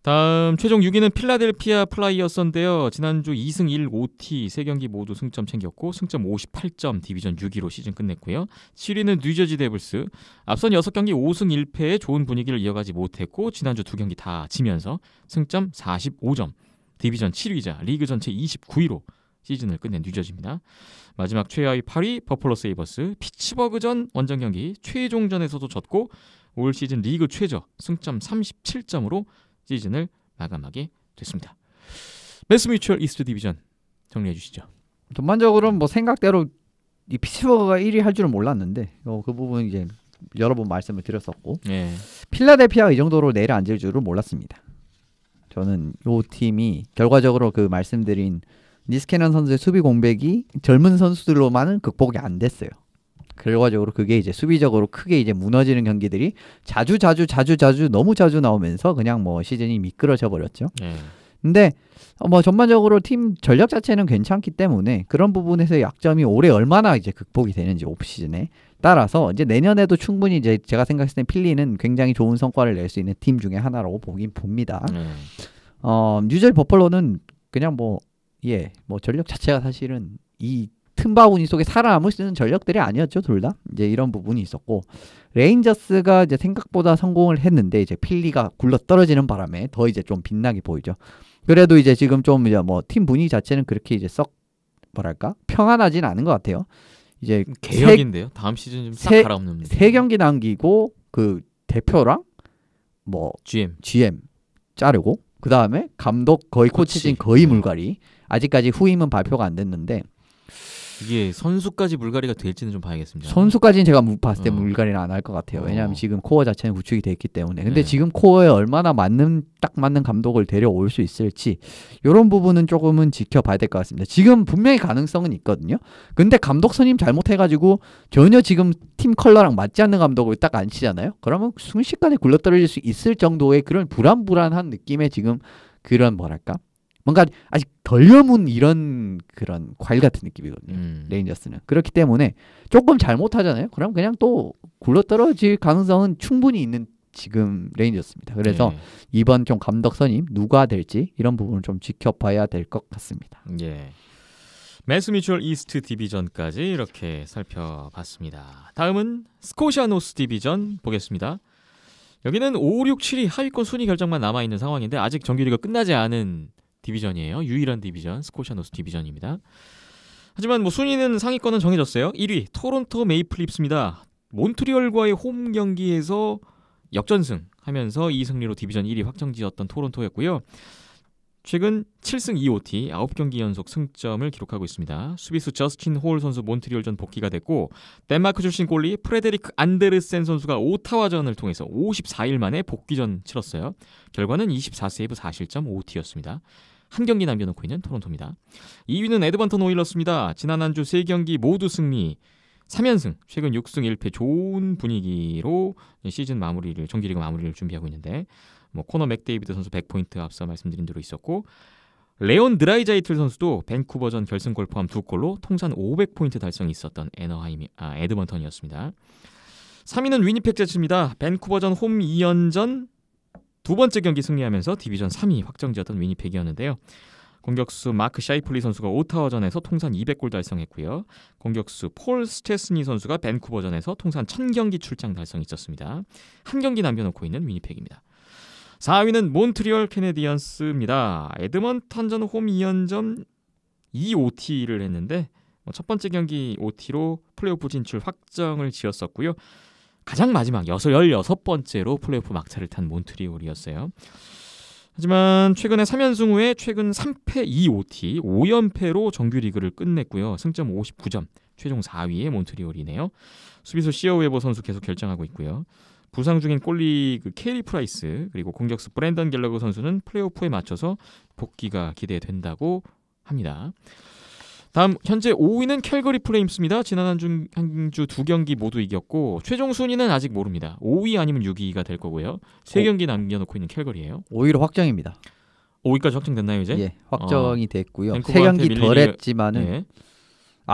Speaker 1: 다음 최종 6위는 필라델피아 플라이어스인데요. 지난주 2승 1OT 3경기 모두 승점 챙겼고 승점 58점, 디비전 6위로 시즌 끝냈고요. 7위는 뉴저지 데블스. 앞선 6경기 5승 1패에 좋은 분위기를 이어가지 못했고 지난주 2경기 다 지면서 승점 45점, 디비전 7위자 리그 전체 29위로 시즌을 끝낸 뉴저지입니다. 마지막 최하위 8위 버펄로 세이버스. 피츠버그전 원정 경기 최종전에서도 졌고 올 시즌 리그 최저 승점 37점으로 시즌을 마감하게 됐습니다. 매스뮤추얼 이스트 디비전 정리해 주시죠.
Speaker 3: 전반적으로는 뭐 생각대로 이 피츠버그가 1위 할 줄은 몰랐는데 그 부분 이제 여러 번 말씀을 드렸었고 필라델피아가 이 정도로 내려앉을 줄은 몰랐습니다. 저는 이 팀이 결과적으로 그 말씀드린 니스캐넌 선수의 수비 공백이 젊은 선수들로만은 극복이 안 됐어요. 결과적으로 그게 이제 수비적으로 크게 이제 무너지는 경기들이 자주 너무 자주 나오면서 그냥 뭐 시즌이 미끄러져 버렸죠. 근데 뭐 전반적으로 팀 전력 자체는 괜찮기 때문에 그런 부분에서 약점이 올해 얼마나 이제 극복이 되는지 오프 시즌에 따라서 이제 내년에도 충분히 이제 제가 생각했을 때 필리는 굉장히 좋은 성과를 낼 수 있는 팀 중에 하나라고 보긴 봅니다. 뉴저지 버펄로는 그냥 뭐 전력 자체가 사실은 이 틈바구니 속에 살아남을 수 있는 전력들이 아니었죠, 둘 다. 이제 이런 부분이 있었고 레인저스가 이제 생각보다 성공을 했는데 이제 필리가 굴러 떨어지는 바람에 더 이제 좀 빛나게 보이죠. 그래도 이제 지금 좀 이제 뭐 팀 분위기 자체는 그렇게 이제 썩 뭐랄까 평안하진 않은 것 같아요. 이제
Speaker 1: 개혁인데요. 다음 시즌 좀 싹 갈아엎는.
Speaker 3: 3경기 남기고 그 대표랑 뭐 GM 자르고 그 다음에 감독 거의 코치진 거의 물갈이. 아직까지 후임은 발표가 안 됐는데
Speaker 1: 이게 선수까지 물갈이가 될지는 좀 봐야겠습니다.
Speaker 3: 선수까지는 제가 봤을 때 물갈이는 안 할 것 같아요. 왜냐하면 지금 코어 자체는 구축이 돼 있기 때문에. 근데 지금 코어에 얼마나 딱 맞는 감독을 데려올 수 있을지 이런 부분은 조금은 지켜봐야 될 것 같습니다. 지금 분명히 가능성은 있거든요. 근데 감독 선임 잘못해가지고 전혀 지금 팀 컬러랑 맞지 않는 감독을 딱 앉히잖아요. 그러면 순식간에 굴러떨어질 수 있을 정도의 그런 불안한 느낌의 지금 그런 뭐랄까 뭔가 아직 덜 여문 이런 그런 과일 같은 느낌이거든요. 레인저스는. 그렇기 때문에 조금 잘못하잖아요. 그럼 그냥 또 굴러떨어질 가능성은 충분히 있는 지금 레인저스입니다. 그래서 이번 좀 감독 선임 누가 될지 이런 부분을 좀 지켜봐야 될 것 같습니다.
Speaker 1: 매스뮤추얼 이스트 디비전까지 이렇게 살펴봤습니다. 다음은 스코시아 노스 디비전 보겠습니다. 여기는 5, 6, 7위 하위권 순위 결정만 남아있는 상황인데 아직 정규리가 끝나지 않은 디비전이에요. 유일한 디비전 스코시아 노스 디비전입니다. 하지만 뭐 순위는 상위권은 정해졌어요. 1위 토론토 메이플립스입니다. 몬트리올과의 홈 경기에서 역전승하면서 2승리로 디비전 1위 확정지었던 토론토였고요. 최근 7승 2OT 9경기 연속 승점을 기록하고 있습니다. 수비수 저스틴 홀 선수 몬트리올전 복귀가 됐고 덴마크 출신 골리 프레데리크 안데르센 선수가 오타와전을 통해서 54일 만에 복귀전 치렀어요. 결과는 24세이브 4실점 OT였습니다. 한 경기 남겨놓고 있는 토론토입니다. 2위는 에드먼턴 오일러스입니다. 지난 한 주 3경기 모두 승리 3연승, 최근 6승 1패 좋은 분위기로 시즌 마무리를 정규리그 마무리를 준비하고 있는데 뭐 코너 맥데이비드 선수 100포인트 앞서 말씀드린 대로 있었고 레온 드라이자이틀 선수도 밴쿠버전 결승골 포함 2골로 통산 500포인트 달성이 있었던 에드먼턴이었습니다. 3위는 위니펙 제츠입니다. 밴쿠버전 홈 2연전 두 번째 경기 승리하면서 디비전 3위 확정지었던 위니펙이었는데요. 공격수 마크 샤이플리 선수가 오타와전에서 통산 200골 달성했고요. 공격수 폴 스테스니 선수가 밴쿠버전에서 통산 1000경기 출장 달성이 있었습니다. 한 경기 남겨놓고 있는 위니펙입니다. 4위는 몬트리올 캐네디언스입니다. 에드먼턴전 홈 2연전 2OT를 했는데 첫 번째 경기 OT로 플레이오프 진출 확정을 지었었고요. 가장 마지막 16번째로 플레이오프 막차를 탄 몬트리올이었어요. 하지만 최근에 3연승 후에 최근 3패 2OT 5연패로 정규리그를 끝냈고요. 승점 59점, 최종 4위의 몬트리올이네요. 수비수 시어 웨버 선수 계속 결정하고 있고요. 부상 중인 골리그 케리 프라이스 그리고 공격수 브랜던 갤러거 선수는 플레이오프에 맞춰서 복귀가 기대된다고 합니다. 다음 현재 5위는 캘거리 플레임스입니다. 지난 한 주 두 경기 모두 이겼고 최종 순위는 아직 모릅니다. 5위 아니면 6위가 될 거고요. 3경기 남겨놓고 있는 캘거리예요.
Speaker 3: 5위로 확정입니다.
Speaker 1: 5위까지 확정됐나요 이제?
Speaker 3: 예, 확정이 됐고요.
Speaker 1: 밴쿠버한테
Speaker 3: 3경기 덜 했지만은
Speaker 1: 네.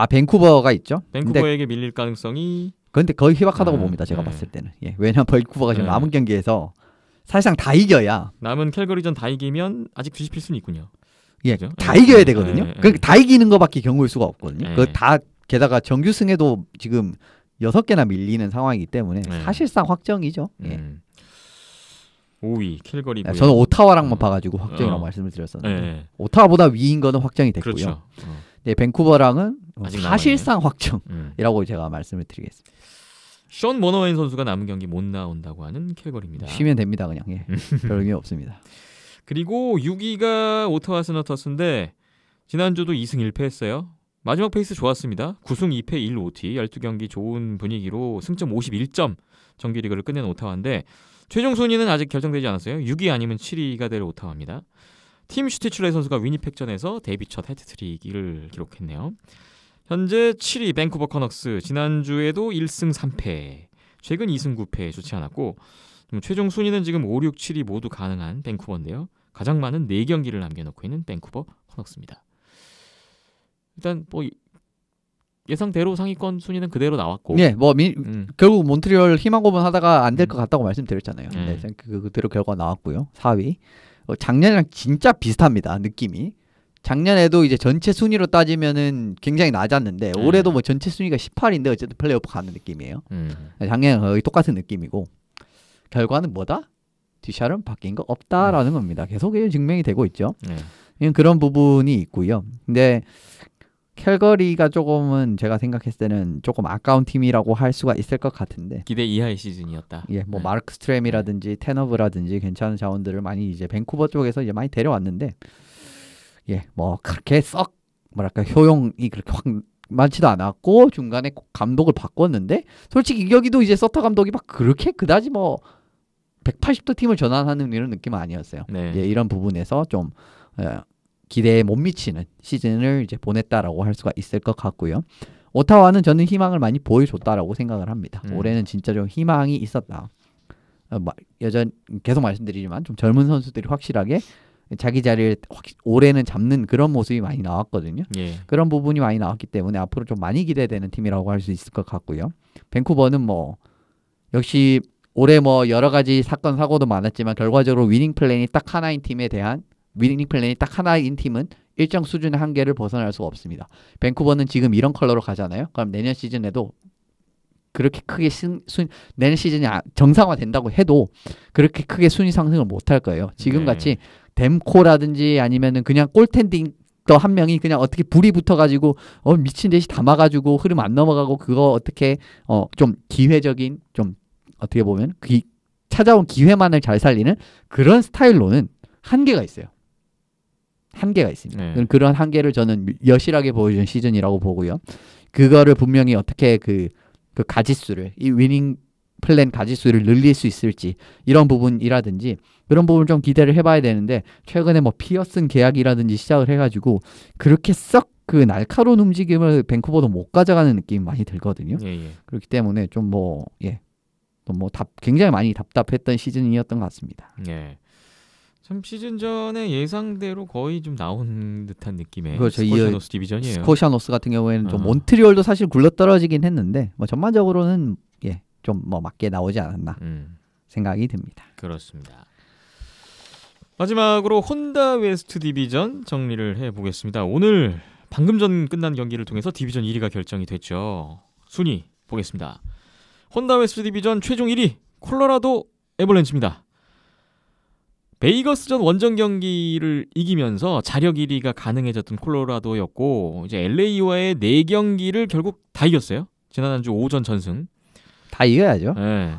Speaker 3: 밴쿠버가 있죠.
Speaker 1: 밴쿠버에게 밀릴 가능성이
Speaker 3: 근데 거의 희박하다고 봅니다. 제가 봤을 때는. 예, 왜냐하면 밴쿠버가 지금 남은 경기에서 사실상 다 이겨야
Speaker 1: 남은 캘거리전 다 이기면 아직 뒤집힐 수는 있군요.
Speaker 3: 예,
Speaker 1: 그죠?
Speaker 3: 다 이겨야 되거든요. 그러니까 다 이기는 것밖에 경우일 수가 없거든요. 그 다 게다가 정규 승에도 지금 6개나 밀리는 상황이기 때문에 사실상 확정이죠. 예.
Speaker 1: 5위 캘거리고요.
Speaker 3: 저는 오타와랑만 봐가지고 확정이라고 말씀을 드렸었는데 오타와보다 위인 거는 확정이 됐고요.
Speaker 1: 그렇죠.
Speaker 3: 네, 밴쿠버랑은 사실상
Speaker 1: 남아있네요.
Speaker 3: 확정이라고 제가 말씀을 드리겠습니다.
Speaker 1: 션 모너웬 선수가 남은 경기 못 나온다고 하는 캘거리입니다.
Speaker 3: 쉬면 됩니다, 그냥. 예. 별 의미 없습니다.
Speaker 1: 그리고 6위가 오타와 세너터스인데 지난주도 2승 1패 했어요. 마지막 페이스 좋았습니다. 9승 2패 1OT 12경기 좋은 분위기로 승점 51점 정규리그를 끝낸 오타와인데 최종 순위는 아직 결정되지 않았어요. 6위 아니면 7위가 될 오타와입니다. 팀 슈티출레 선수가 위니펙전에서 데뷔 첫 해트트릭을 기록했네요. 현재 7위 밴쿠버 커넉스 지난주에도 1승 3패 최근 2승 9패 좋지 않았고 최종 순위는 지금 5, 6, 7위 모두 가능한 밴쿠버인데요. 가장 많은 4경기를 남겨놓고 있는 밴쿠버 커넉스입니다. 일단 뭐 예상대로 상위권 순위는 그대로 나왔고
Speaker 3: 네, 뭐 결국 몬트리올 희망 고문하다가 안 될 것 같다고 말씀드렸잖아요. 네, 그대로 결과가 나왔고요. 4위. 작년이랑 진짜 비슷합니다. 느낌이. 작년에도 이제 전체 순위로 따지면은 굉장히 낮았는데 올해도 뭐 전체 순위가 18인데 어쨌든 플레이오프 가는 느낌이에요. 작년은 거의 똑같은 느낌이고 결과는 뭐다? 듀샬은 바뀐 거 없다라는 겁니다. 계속 증명이 되고 있죠. 그런 부분이 있고요. 근데 캘거리가 조금은 제가 생각했을 때는 조금 아까운 팀이라고 할 수가 있을 것 같은데
Speaker 1: 기대 이하의 시즌이었다.
Speaker 3: 예, 뭐 마르크 스트램이라든지 테너브라든지 괜찮은 자원들을 많이 이제 밴쿠버 쪽에서 이제 많이 데려왔는데 예, 뭐 그렇게 썩 뭐랄까 효용이 그렇게 확 많지도 않았고 중간에 감독을 바꿨는데 솔직히 여기도 이제 서터 감독이 막 그렇게 그다지 뭐 180도 팀을 전환하는 이런 느낌은 아니었어요.
Speaker 1: 네.
Speaker 3: 예, 이런 부분에서 좀 기대에 못 미치는 시즌을 이제 보냈다라고 할 수가 있을 것 같고요. 오타와는 저는 희망을 많이 보여줬다라고 생각을 합니다. 올해는 진짜 좀 희망이 있었다. 여전 계속 말씀드리지만 좀 젊은 선수들이 확실하게 자기 자리를 올해는 잡는 그런 모습이 많이 나왔거든요.
Speaker 1: 예.
Speaker 3: 그런 부분이 많이 나왔기 때문에 앞으로 좀 많이 기대되는 팀이라고 할 수 있을 것 같고요. 밴쿠버는 뭐 역시 올해 뭐 여러 가지 사건 사고도 많았지만 결과적으로 위닝 플랜이 딱 하나인 팀에 대한 위닝 플랜이 딱 하나인 팀은 일정 수준의 한계를 벗어날 수가 없습니다. 밴쿠버는 지금 이런 컬러로 가잖아요. 그럼 내년 시즌에도 그렇게 크게 내년 시즌이 정상화된다고 해도 그렇게 크게 순위 상승을 못할 거예요. 지금같이 댐코라든지 아니면은 그냥 골텐딩 한 명이 그냥 어떻게 불이 붙어가지고 미친 듯이 담아가지고 흐름 안 넘어가고 그거 어떻게 좀 기회적인 좀 어떻게 보면 찾아온 기회만을 잘 살리는 그런 스타일로는 한계가 있어요. 한계가 있습니다. 그런 한계를 저는 여실하게 보여준 시즌이라고 보고요. 그거를 분명히 어떻게 그 가지수를 이 위닝 플랜 가지수를 늘릴 수 있을지 이런 부분이라든지 그런 부분을 좀 기대를 해봐야 되는데 최근에 뭐 피어슨 계약이라든지 시작을 해가지고 그렇게 썩 그 날카로운 움직임을 밴쿠버도 못 가져가는 느낌이 많이 들거든요. 그렇기 때문에 좀 뭐 굉장히 많이 답답했던 시즌이었던 것 같습니다.
Speaker 1: 예. 참 시즌 전에 예상대로 거의 좀 나온 듯한 느낌의
Speaker 3: 그렇죠.
Speaker 1: 스코시아노스 디비전이에요.
Speaker 3: 스코시아노스 같은 경우에는 좀 몬트리올도 사실 굴러떨어지긴 했는데 뭐 전반적으로는 좀 뭐 맞게 나오지 않았나 생각이 듭니다.
Speaker 1: 그렇습니다. 마지막으로 혼다 웨스트 디비전 정리를 해보겠습니다. 오늘 방금 전 끝난 경기를 통해서 디비전 1위가 결정이 됐죠. 순위 보겠습니다. 혼다 웨스트 디비전 최종 1위 콜로라도 애벌렌치입니다. 베이거스전 원정 경기를 이기면서 자력 1위가 가능해졌던 콜로라도였고 이제 LA와의 4경기를 결국 다 이겼어요. 지난 한 주 오전 전승.
Speaker 3: 다 이겨야죠.
Speaker 1: 네.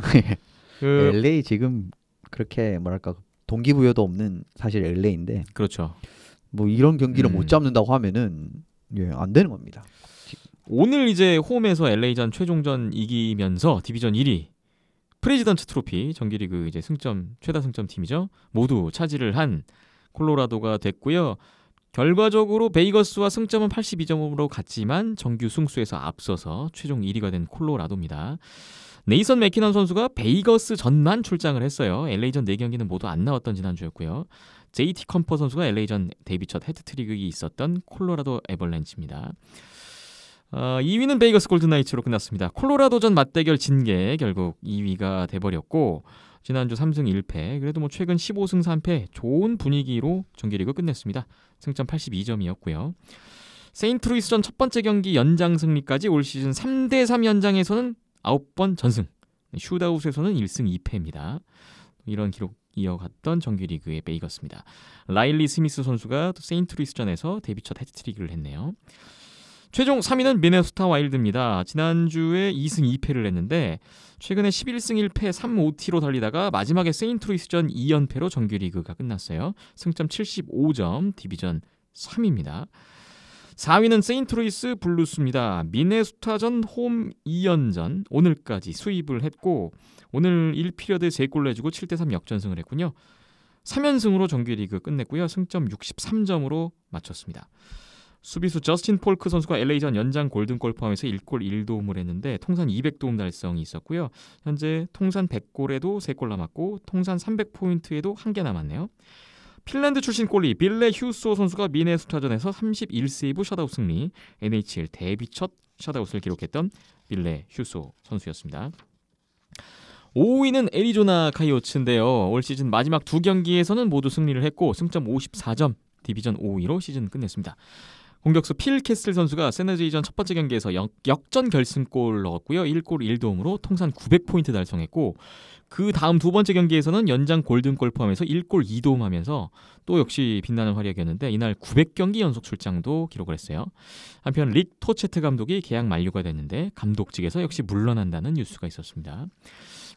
Speaker 3: LA 지금 그렇게 뭐랄까 동기부여도 없는 사실 LA인데
Speaker 1: 그렇죠.
Speaker 3: 뭐 이런 경기를 못 잡는다고 하면은 안 되는 겁니다.
Speaker 1: 오늘 이제 홈에서 LA전 최종전 이기면서 디비전 1위 프레지던트 트로피 정규리그 이제 승점 최다 승점 팀이죠. 모두 차지를 한 콜로라도가 됐고요. 결과적으로 베이거스와 승점은 82점으로 같지만 정규 승수에서 앞서서 최종 1위가 된 콜로라도입니다. 네이선 맥키넌 선수가 베이거스 전만 출장을 했어요. LA전 4경기는 모두 안 나왔던 지난주였고요. JT 컴퍼 선수가 LA전 데뷔 첫 헤트트릭이 있었던 콜로라도 애벌렌치입니다. 2위는 베이거스 골든나이츠로 끝났습니다. 콜로라도전 맞대결 진게 결국 2위가 돼버렸고 지난주 3승 1패 그래도 뭐 최근 15승 3패 좋은 분위기로 정규리그 끝냈습니다. 승점 82점이었고요. 세인트루이스전 첫 번째 경기 연장 승리까지 올 시즌 3대3 연장에서는 9번 전승, 슈다웃에서는 1승 2패입니다. 이런 기록 이어갔던 정규리그의 베이거스입니다. 라일리 스미스 선수가 세인트루이스전에서 데뷔 첫 헤트트릭을 했네요. 최종 3위는 미네소타 와일드입니다. 지난주에 2승 2패를 했는데 최근에 11승 1패 3OT로 달리다가 마지막에 세인트루이스전 2연패로 정규리그가 끝났어요. 승점 75점, 디비전 3위입니다. 4위는 세인트루이스 블루스입니다. 미네소타전 홈 2연전 오늘까지 수입을 했고 오늘 1피리어드 3골 내주고 7대3 역전승을 했군요. 3연승으로 정규리그 끝냈고요. 승점 63점으로 마쳤습니다. 수비수 저스틴 폴크 선수가 LA전 연장 골든골 포함해서 1골 1도움을 했는데 통산 200도움 달성이 있었고요. 현재 통산 100골에도 3골 남았고 통산 300포인트에도 1개 남았네요. 핀란드 출신 골리 빌레 휴소 선수가 미네소타전에서 31세이브 셧아웃 승리, NHL 데뷔 첫 셧아웃을 기록했던 빌레 휴소 선수였습니다. 5위는 애리조나 카이오츠인데요. 올 시즌 마지막 2경기에서는 모두 승리를 했고 승점 54점, 디비전 5위로 시즌 끝냈습니다. 공격수 필 캐슬 선수가 세너제이전 첫 번째 경기에서 역전 결승골 넣었고요. 1골 1도움으로 통산 900포인트 달성했고 그 다음 두 번째 경기에서는 연장 골든골 포함해서 1골 2도움하면서 또 역시 빛나는 활약이었는데 이날 900경기 연속 출장도 기록을 했어요. 한편 릭 토체트 감독이 계약 만료가 됐는데 감독직에서 역시 물러난다는 뉴스가 있었습니다.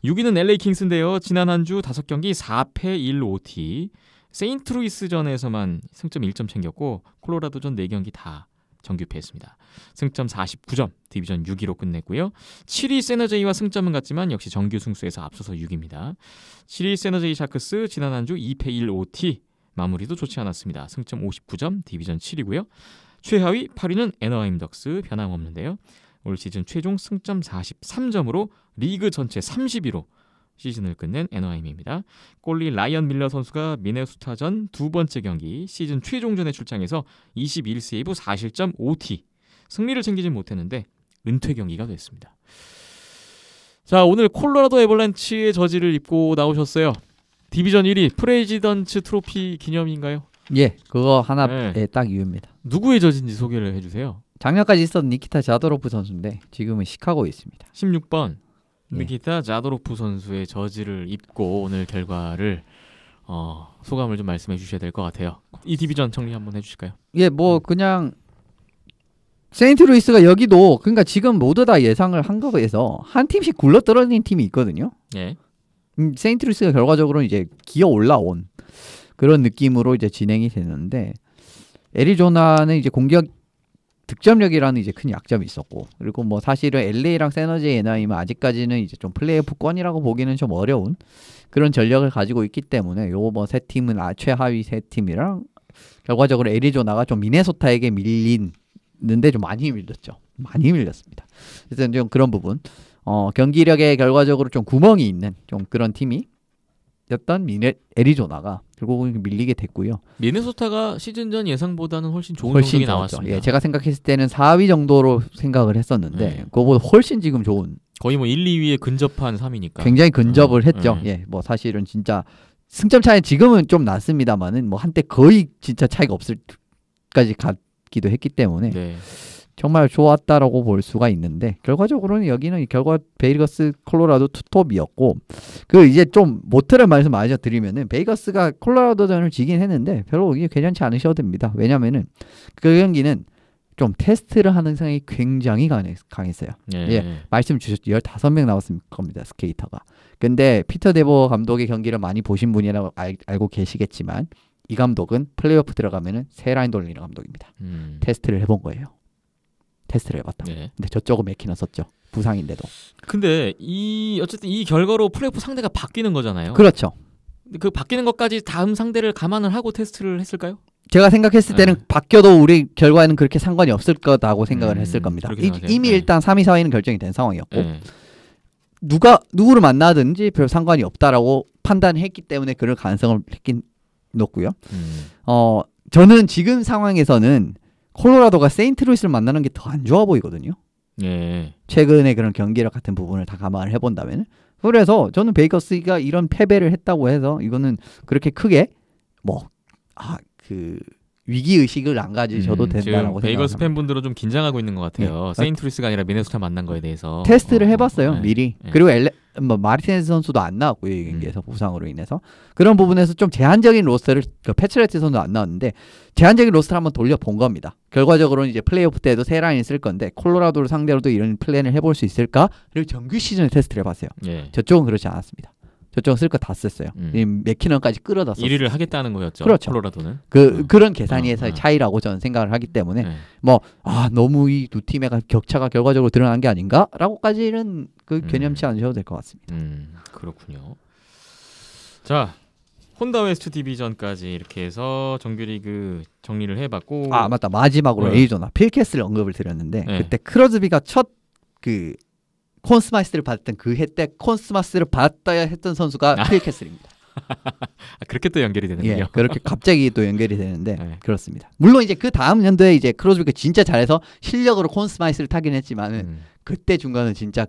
Speaker 1: 6위는 LA 킹스인데요. 지난 한 주 5경기 4패 1OT 세인트루이스전에서만 승점 1점 챙겼고 콜로라도전 4경기 다 정규패했습니다. 승점 49점, 디비전 6위로 끝냈고요. 7위 세너제이와 승점은 같지만 역시 정규 승수에서 앞서서 6위입니다. 7위 세너제이 샤크스 지난 한 주 2패 1OT 마무리도 좋지 않았습니다. 승점 59점, 디비전 7위고요. 최하위 8위는 애너하임 덕스 변함없는데요. 올 시즌 최종 승점 43점으로 리그 전체 30위로 시즌을 끝낸 애너하임입니다. 골리 라이언 밀러 선수가 미네소타전 두 번째 경기 시즌 최종전에 출장해서 21세이브 4실점 OT 승리를 챙기진 못했는데 은퇴 경기가 됐습니다. 자, 오늘 콜로라도 애벌렌치의 저지를 입고 나오셨어요. 디비전 1위 프레지던트 트로피 기념인가요?
Speaker 3: 예, 그거 하나에 딱 이유입니다.
Speaker 1: 누구의 저지인지 소개를 해주세요.
Speaker 3: 작년까지 있었던 니키타 자도로프 선수인데 지금은 시카고에 있습니다.
Speaker 1: 16번 니키타 자도로프 선수의 저지를 입고 오늘 결과를 소감을 좀 말씀해 주셔야 될 것 같아요. 이 디비전 정리 한번 해주실까요?
Speaker 3: 예, 뭐 그냥 세인트루이스가 여기도 그러니까 지금 모두 다 예상을 한 거에서 한 팀씩 굴러떨어진 팀이 있거든요.
Speaker 1: 예.
Speaker 3: 세인트루이스가 결과적으로 이제 기어 올라온 그런 느낌으로 이제 진행이 됐는데 애리조나는 이제 공격 득점력이라는 이제 큰 약점이 있었고 그리고 뭐 사실은 LA랑 세너제이 애나임은 아직까지는 이제 좀 플레이오프권이라고 보기는 좀 어려운 그런 전력을 가지고 있기 때문에 요 뭐 세 팀은 최하위 세 팀이랑 결과적으로 애리조나가 좀 미네소타에게 밀리는데 좀 많이 밀렸죠. 많이 밀렸습니다. 그래서 좀 그런 부분 경기력에 결과적으로 좀 구멍이 있는 좀 그런 팀이 였던 애리조나가 결국은 밀리게 됐고요.
Speaker 1: 미네소타가 시즌 전 예상보다는 훨씬 좋은 성적이 나왔습니다.
Speaker 3: 예, 제가 생각했을 때는 4위 정도로 생각을 했었는데 그거보다 훨씬 지금 좋은
Speaker 1: 거의 뭐 1, 2위에 근접한 3위니까
Speaker 3: 굉장히 근접을 했죠. 예, 뭐 사실은 진짜 승점 차이 지금은 좀 났습니다만은 뭐 한때 거의 진짜 차이가 없을까지 가기도 했기 때문에
Speaker 1: 네.
Speaker 3: 정말 좋았다라고 볼 수가 있는데 결과적으로는 여기는 결과 베이거스 콜로라도 투톱이었고 그 이제 좀 모트를 말씀 많이 드리면은 베이거스가 콜로라도전을 지긴 했는데 별로 이게 괜찮지 않으셔도 됩니다. 왜냐면은 그 경기는 좀 테스트를 하는 생각이 굉장히 강했어요. 예, 말씀 주셨죠. 15명 나왔을 겁니다. 스케이터가. 근데 피터 데보 감독의 경기를 많이 보신 분이라고 알고 계시겠지만 이 감독은 플레이오프 들어가면은 새 라인 돌리는 감독입니다. 테스트를 해본 거예요. 테스트를 해봤다.
Speaker 1: 네.
Speaker 3: 근데 저쪽은 맥히나 썼죠. 부상인데도.
Speaker 1: 근데 어쨌든 이 결과로 플레이오프 상대가 바뀌는 거잖아요.
Speaker 3: 그렇죠.
Speaker 1: 그 바뀌는 것까지 다음 상대를 감안을 하고 테스트를 했을까요?
Speaker 3: 제가 생각했을 때는 바뀌어도 우리 결과에는 그렇게 상관이 없을 거다고 생각을 했을 겁니다. 이미 일단 3위, 4위는 결정이 된 상황이었고 누구를 만나든지 별 상관이 없다라고 판단했기 때문에 그럴 가능성을 높고요. 저는 지금 상황에서는 콜로라도가 세인트루이스를 만나는 게 더 안 좋아 보이거든요. 최근에 그런 경기력 같은 부분을 다 감안을 해본다면. 그래서 저는 베이거스가 이런 패배를 했다고 해서 이거는 그렇게 크게 위기의식을 안 가지셔도 된다라고 생각합니다.
Speaker 1: 베이거스 팬분들은 좀 긴장하고 있는 것 같아요. 세인트루이스가 아니라 미네소타 만난 거에 대해서.
Speaker 3: 테스트를 해봤어요. 미리. 그리고 마르티네스 선수도 안 나왔고요. 이 경기에서 부상으로 인해서. 그런 부분에서 좀 제한적인 로스터를 패트레티 선수도 안 나왔는데 제한적인 로스터를 한번 돌려본 겁니다. 결과적으로는 이제 플레이오프 때도 세 라인이 쓸 건데 콜로라도를 상대로도 이런 플랜을 해볼 수 있을까? 그리고 정규 시즌에 테스트를 해봤어요. 저쪽은 그렇지 않았습니다. 저쪽은 쓸 거 다 썼어요. 맥키넌까지 끌어다 썼어요.
Speaker 1: 1위를 하겠다는 거였죠.
Speaker 3: 그렇죠.
Speaker 1: 콜로라도는.
Speaker 3: 그런 계산에서의 차이라고 저는 생각을 하기 때문에 너무 이 두 팀의 격차가 결과적으로 드러난 게 아닌가라고까지는 개념치 않으셔도 될 것 같습니다.
Speaker 1: 그렇군요. 자, 혼다 웨스트 디비전까지 이렇게 해서 정규리그 정리를 해봤고
Speaker 3: 맞다. 마지막으로 애리조나 필캐스를 언급을 드렸는데 그때 크로즈비가 첫 콘스마스를 받았던 그 해 때 콘스마스를 받았다야 했던 선수가 필캐슬입니다.
Speaker 1: 그렇게 또 연결이 되는군요.
Speaker 3: 그렇게 갑자기 또 연결이 되는데 그렇습니다. 물론 이제 그 다음 연도에 이제 크로즈비가 진짜 잘해서 실력으로 콘스마스를 타긴 했지만은 그때 중간은 진짜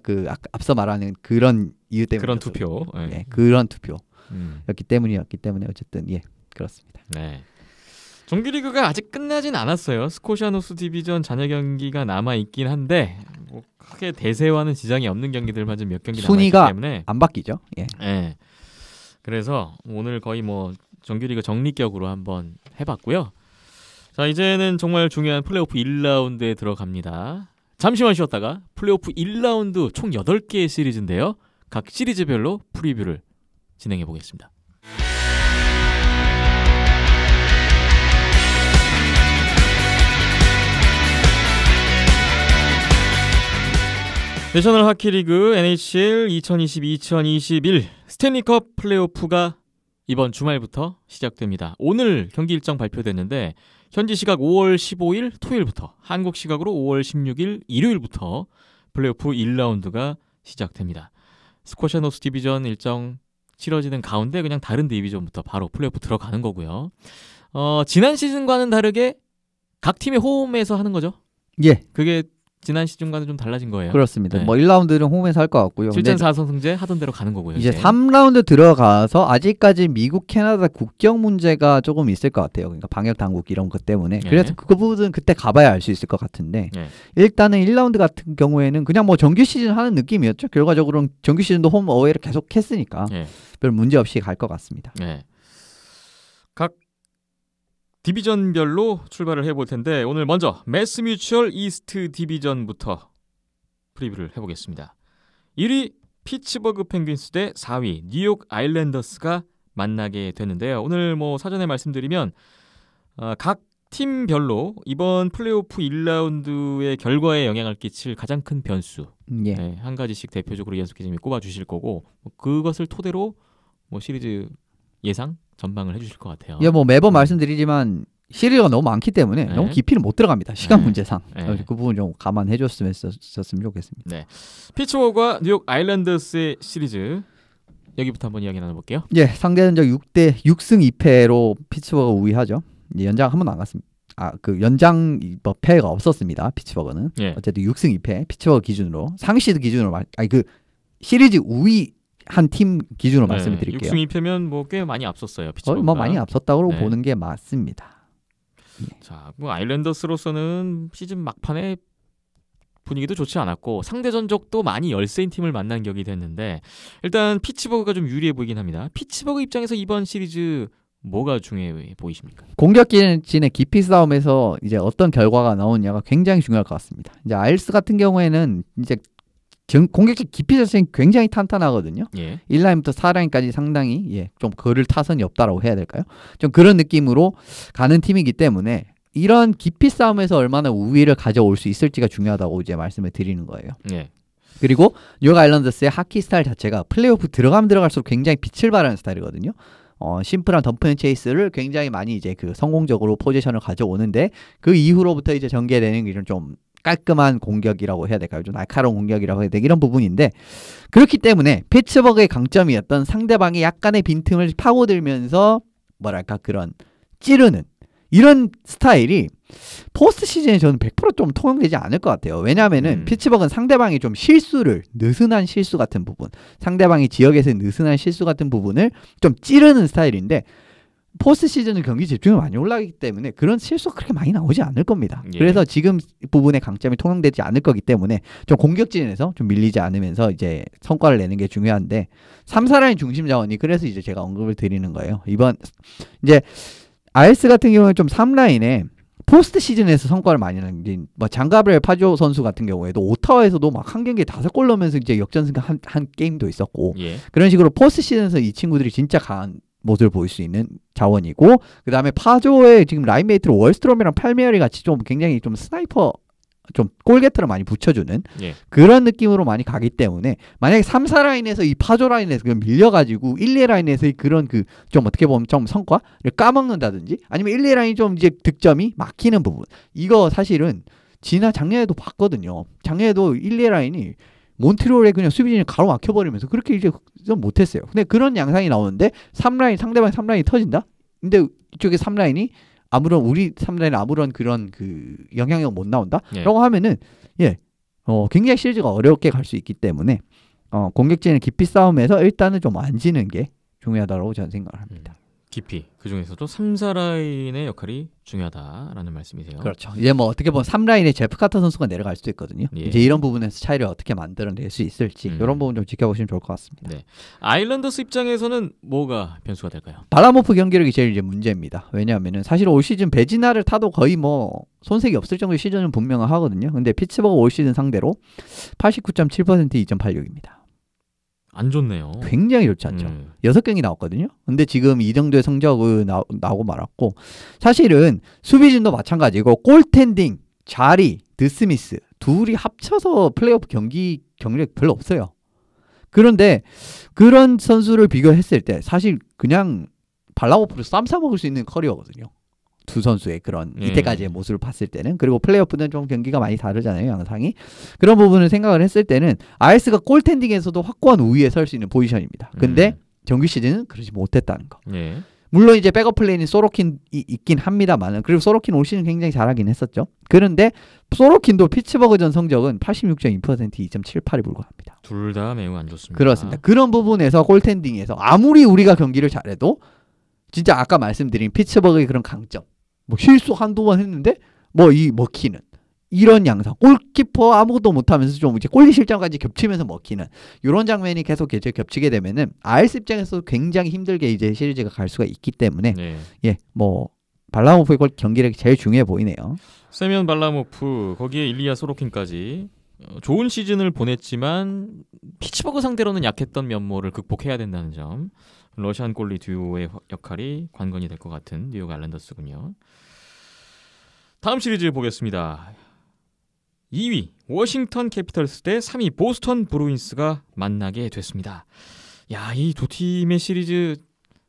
Speaker 3: 앞서 말하는 그런 이유 때문에
Speaker 1: 그런 투표,
Speaker 3: 그런 투표였기 때문에 어쨌든 그렇습니다.
Speaker 1: 네. 정규리그가 아직 끝나진 않았어요. 스코시아노스 디비전 잔여 경기가 남아 있긴 한데 크게 대세와는 지장이 없는 경기들만 좀 몇 경기 남아 있기 때문에
Speaker 3: 순위가 안 바뀌죠.
Speaker 1: 그래서 오늘 거의 정규리그 정리격으로 한번 해봤고요. 자, 이제는 정말 중요한 플레이오프 1라운드에 들어갑니다. 잠시만 쉬었다가 플레이오프 1라운드 총 8개의 시리즈인데요. 각 시리즈별로 프리뷰를 진행해 보겠습니다. 내셔널 하키리그 NHL 2020-2021 스탠리컵 플레이오프가 이번 주말부터 시작됩니다. 오늘 경기 일정 발표됐는데 현지 시각 5월 15일 토요일부터 한국 시각으로 5월 16일 일요일부터 플레이오프 1라운드가 시작됩니다. 스코시아노스 디비전 일정 치러지는 가운데 그냥 다른 디비전부터 바로 플레이오프 들어가는 거고요. 지난 시즌과는 다르게 각 팀의 홈에서 하는 거죠? 그게 지난 시즌과는 좀 달라진 거예요.
Speaker 3: 그렇습니다. 1라운드는 홈에서 할 것 같고요.
Speaker 1: 7전 4선 승제 하던 대로 가는 거고요.
Speaker 3: 이제 3라운드 들어가서 아직까지 미국, 캐나다 국경 문제가 조금 있을 것 같아요. 그러니까 방역 당국 이런 것 때문에. 그래서 그 부분은 그때 가봐야 알 수 있을 것 같은데 일단은 1라운드 같은 경우에는 그냥 정규 시즌 하는 느낌이었죠. 결과적으로는 정규 시즌도 홈 어웨이를 계속 했으니까 별 문제 없이 갈 것 같습니다.
Speaker 1: 각 디비전별로 출발을 해볼 텐데 오늘 먼저 매스뮤추얼 이스트 디비전부터 프리뷰를 해보겠습니다. 1위 피츠버그 펭귄스 대 4위 뉴욕 아일랜더스가 만나게 되는데요. 오늘 사전에 말씀드리면 각 팀별로 이번 플레이오프 1라운드의 결과에 영향을 끼칠 가장 큰 변수 한 가지씩 대표적으로 이현숙 기자님이 꼽아주실 거고 그것을 토대로 시리즈 예상 전망을 해주실 것 같아요.
Speaker 3: 매번 말씀드리지만 시리즈가 너무 많기 때문에 너무 깊이는 못 들어갑니다. 시간 문제상. 그 부분 좀 감안해 줬으면 좋겠습니다.
Speaker 1: 피츠버그와 뉴욕 아일랜더스의 시리즈 여기부터 한번 이야기 나눠볼게요.
Speaker 3: 상대전적 6승 2패로 피츠버그가 우위하죠. 연장 한 번도 안 갔습니다. 연장 패가 없었습니다. 피츠버그는. 어쨌든 6승 2패 피츠버그 기준으로 상위 시드 기준으로 시리즈 우위 한 팀 기준으로 말씀을 드릴게요.
Speaker 1: 6승 2패면 뭐 꽤 많이 앞섰어요. 피츠버그가.
Speaker 3: 뭐 많이 앞섰다고
Speaker 1: 네.
Speaker 3: 보는 게 맞습니다.
Speaker 1: 자, 뭐 아일랜더스로서는 시즌 막판에 분위기도 좋지 않았고 상대 전적도 많이 열세인 팀을 만난 격이 됐는데 일단 피츠버그가 좀 유리해 보이긴 합니다. 피츠버그 입장에서 이번 시리즈 뭐가 중요해 보이십니까?
Speaker 3: 공격진의 깊이 싸움에서 이제 어떤 결과가 나오느냐가 굉장히 중요할 것 같습니다. 이제 아일스 같은 경우에는 이제 공격진 깊이 자체는 굉장히 탄탄하거든요.
Speaker 1: 예.
Speaker 3: 1라인부터 4라인까지 상당히 좀 거를 타선이 없다라고 해야 될까요? 좀 그런 느낌으로 가는 팀이기 때문에 이런 깊이 싸움에서 얼마나 우위를 가져올 수 있을지가 중요하다고 이제 말씀을 드리는 거예요.
Speaker 1: 예.
Speaker 3: 그리고 뉴욕 아일랜더스의 하키 스타일 자체가 플레이오프 들어가면 들어갈수록 굉장히 빛을 발하는 스타일이거든요. 심플한 덤프 앤 체이스를 굉장히 많이 이제 그 성공적으로 포지션을 가져오는데 그 이후로부터 이제 전개되는 이런 좀 깔끔한 공격이라고 해야 될까요? 좀 날카로운 공격이라고 해야 될까? 이런 부분인데 그렇기 때문에 피츠버그의 강점이었던 상대방이 약간의 빈틈을 파고들면서 뭐랄까 그런 찌르는 이런 스타일이 포스트 시즌에 저는 100% 좀 통용되지 않을 것 같아요. 왜냐하면은 피츠버그는 상대방이 좀 실수를 느슨한 실수 같은 부분, 상대방이 지역에서 느슨한 실수 같은 부분을 좀 찌르는 스타일인데 포스트 시즌은 경기 집중이 많이 올라가기 때문에 그런 실수가 그렇게 많이 나오지 않을 겁니다.
Speaker 1: 예.
Speaker 3: 그래서 지금 부분의 강점이 통용되지 않을 거기 때문에 좀 공격진에서 좀 밀리지 않으면서 이제 성과를 내는 게 중요한데 3, 4라인 중심 자원이 그래서 이제 제가 언급을 드리는 거예요. 이번 이제 아일스 같은 경우는 좀 3라인에 포스트 시즌에서 성과를 많이 내는 게 뭐 장가브리엘 파조 선수 같은 경우에도 오타와에서도 막 한 경기에 5골 넣으면서 이제 역전승 한 게임도 있었고
Speaker 1: 예.
Speaker 3: 그런 식으로 포스트 시즌에서 이 친구들이 진짜 강한 모습을 보일 수 있는 자원이고 그 다음에 파조의 지금 라인메이트로 월스트롬이랑 팔메어리 같이 좀 굉장히 좀 스나이퍼 좀 골게트를 많이 붙여주는
Speaker 1: 예.
Speaker 3: 그런 느낌으로 많이 가기 때문에 만약에 3, 4라인에서 이 파조 라인에서 밀려가지고 1, 2라인에서의 그런 그 좀 어떻게 보면 좀 성과를 까먹는다든지 아니면 1, 2라인이 좀 이제 득점이 막히는 부분 이거 사실은 작년에도 봤거든요. 작년에도 1, 2라인이 몬트리올에 그냥 수비진이 가로막혀버리면서 그렇게 이제 좀 못했어요. 근데 그런 양상이 나오는데 3라인 상대방 3라인이 터진다? 근데 이쪽에 3라인이 우리 3라인에 아무런 그런 그 영향력 못 나온다?
Speaker 1: 예.
Speaker 3: 라고 하면은 굉장히 시리즈가 어렵게 갈 수 있기 때문에 공격진의 깊이 싸움에서 일단은 좀 안 지는 게 중요하다고 저는 생각을 합니다.
Speaker 1: 깊이 그 중에서도 3, 4라인의 역할이 중요하다라는 말씀이세요.
Speaker 3: 그렇죠. 이제 뭐 어떻게 보면 3라인에 제프 카터 선수가 내려갈 수도 있거든요.
Speaker 1: 예.
Speaker 3: 이제 이런 부분에서 차이를 어떻게 만들어낼 수 있을지 이런 부분 좀 지켜보시면 좋을 것 같습니다.
Speaker 1: 네. 아일랜더스 입장에서는 뭐가 변수가 될까요?
Speaker 3: 발라모프 경기력이 제일 이제 문제입니다. 왜냐하면은 사실 올 시즌 베지나를 타도 거의 뭐 손색이 없을 정도의 시즌은 분명하거든요. 근데 피츠버그 올 시즌 상대로 89.7% 2.86입니다.
Speaker 1: 안 좋네요.
Speaker 3: 굉장히 좋지 않죠. 6경기 나왔거든요. 근데 지금 이 정도의 성적을 나오고 말았고 사실은 수비진도 마찬가지고 골텐딩, 자리, 드스미스 둘이 합쳐서 플레이오프 경기력 별로 없어요. 그런데 그런 선수를 비교했을 때 사실 그냥 발라모프로 쌈 싸먹을 수 있는 커리어거든요. 두 선수의 그런 이때까지의 모습을 봤을 때는 그리고 플레이오프는 좀 경기가 많이 다르잖아요. 양상이. 그런 부분을 생각을 했을 때는 아이스가 골텐딩에서도 확고한 우위에 설 수 있는 포지션입니다. 근데 정규 시즌은 그러지 못했다는 거.
Speaker 1: 예.
Speaker 3: 물론 이제 백업 플레이는 소로킨이 있긴 합니다만 그리고 소로킨 올 시즌 굉장히 잘하긴 했었죠. 그런데 소로킨도 피츠버그전 성적은 86.2% 2.78에 불과합니다.
Speaker 1: 둘 다 매우 안 좋습니다.
Speaker 3: 그렇습니다. 그런 부분에서 골텐딩에서 아무리 우리가 경기를 잘해도 진짜 아까 말씀드린 피츠버그의 그런 강점 뭐 실수 한두 번 했는데 먹히는 이런 양상 골키퍼 아무것도 못하면서 좀 이제 골리 실점까지 겹치면서 먹히는 이런 장면이 계속 겹치게 되면은 아이스 입장에서 굉장히 힘들게 이제 시리즈가 갈 수가 있기 때문에 발라모프의 경기력이 제일 중요해 보이네요.
Speaker 1: 세미언 발라모프 거기에 일리아 소로킨까지 좋은 시즌을 보냈지만 피츠버그 상대로는 약했던 면모를 극복해야 된다는 점. 러시안 골리 듀오의 역할이 관건이 될 것 같은 뉴욕 아일랜더스군요. 다음 시리즈 보겠습니다. 2위 워싱턴 캐피털스 대 3위 보스턴 브루인스가 만나게 됐습니다. 야, 이 두 팀의 시리즈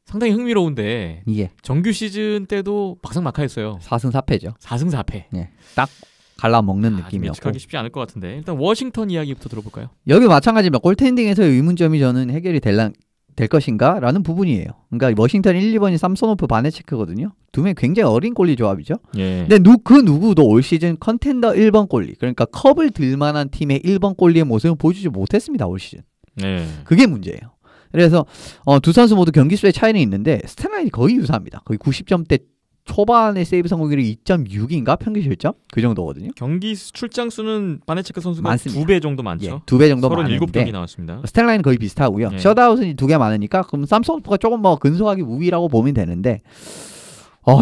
Speaker 1: 상당히 흥미로운데 정규 시즌 때도 박상막하였어요.
Speaker 3: 4승 4패죠.
Speaker 1: 4승 4패.
Speaker 3: 딱 갈라먹는 느낌이었고.
Speaker 1: 예측하기 쉽지 않을 것 같은데 일단 워싱턴 이야기부터 들어볼까요?
Speaker 3: 여기 마찬가지입니다. 골텐딩에서의 의문점이 저는 해결이 될 것인가? 라는 부분이에요. 그러니까 워싱턴 1, 2번이 삼소노프 바네체크거든요. 두 명이 굉장히 어린 골리 조합이죠.
Speaker 1: 예.
Speaker 3: 근데 그 누구도 올 시즌 컨텐더 1번 골리 그러니까 컵을 들만한 팀의 1번 골리의 모습을 보여주지 못했습니다. 올 시즌.
Speaker 1: 예.
Speaker 3: 그게 문제예요. 그래서 두 선수 모두 경기 수의 차이는 있는데 스탠라인이 거의 유사합니다. 거의 90점대 초반의 세이브 성공률이 2.6인가 평균 실점 그 정도거든요.
Speaker 1: 경기 출장 수는 바네체크 선수가
Speaker 3: 많습니다.
Speaker 1: 2배 정도 많죠.
Speaker 3: 예, 2배 정도
Speaker 1: 37경기
Speaker 3: 많은데
Speaker 1: 나왔습니다.
Speaker 3: 스탠라인은 거의 비슷하고요.
Speaker 1: 예.
Speaker 3: 셧아웃은 2개 많으니까 그럼 삼성오프가 조금 뭐 근소하게 우위라고 보면 되는데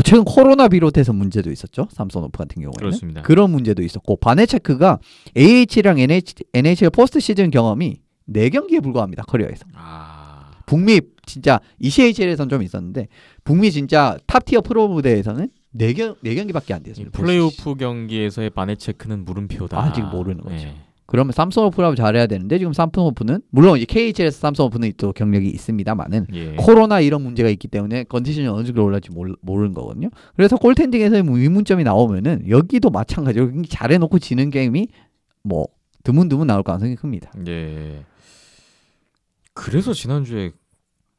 Speaker 3: 최근 코로나 비롯해서 문제도 있었죠. 삼성오프 같은 경우에는.
Speaker 1: 그렇습니다.
Speaker 3: 그런 문제도 있었고 바네체크가 AH랑 NHL 포스트 시즌 경험이 4경기에 불과합니다. 커리어에서. 북미 진짜 ECHL에서는 좀 있었는데 북미 진짜 탑티어 프로 무대에서는 4경기밖에 안 됐습니다.
Speaker 1: 플레이오프 경기에서의 바네체크는 물음표다.
Speaker 3: 아직 모르는 거죠.
Speaker 1: 예.
Speaker 3: 그러면 삼성오프라고 잘해야 되는데 지금 삼성오프는 물론 이제 KHL에서 삼성오프는 또 경력이 있습니다만은
Speaker 1: 예.
Speaker 3: 코로나 이런 문제가 있기 때문에 컨디션이 어느 정도 올라갈지 모르는 거거든요. 그래서 골텐딩에서 의문점이 나오면은 여기도 마찬가지로 굉장히 잘해놓고 지는 게임이 뭐 드문드문 나올 가능성이 큽니다.
Speaker 1: 예. 그래서 지난주에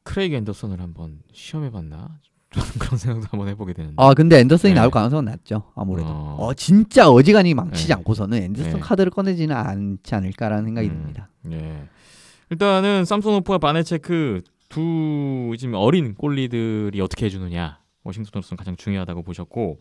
Speaker 1: 크레이그 앤더슨을 한번 시험해봤나? 저는 그런 생각도 한번 해보게 되는데.
Speaker 3: 근데 앤더슨이
Speaker 1: 네.
Speaker 3: 나올 가능성은 낮죠. 아무래도.
Speaker 1: 어.
Speaker 3: 진짜 어지간히 망치지
Speaker 1: 네.
Speaker 3: 않고서는 앤더슨
Speaker 1: 네.
Speaker 3: 카드를 꺼내지는 않지 않을까라는 생각이 듭니다.
Speaker 1: 예. 일단은 삼성오프와 바네체크 두 지금 어린 골리들이 어떻게 해주느냐. 워싱턴으로서는 가장 중요하다고 보셨고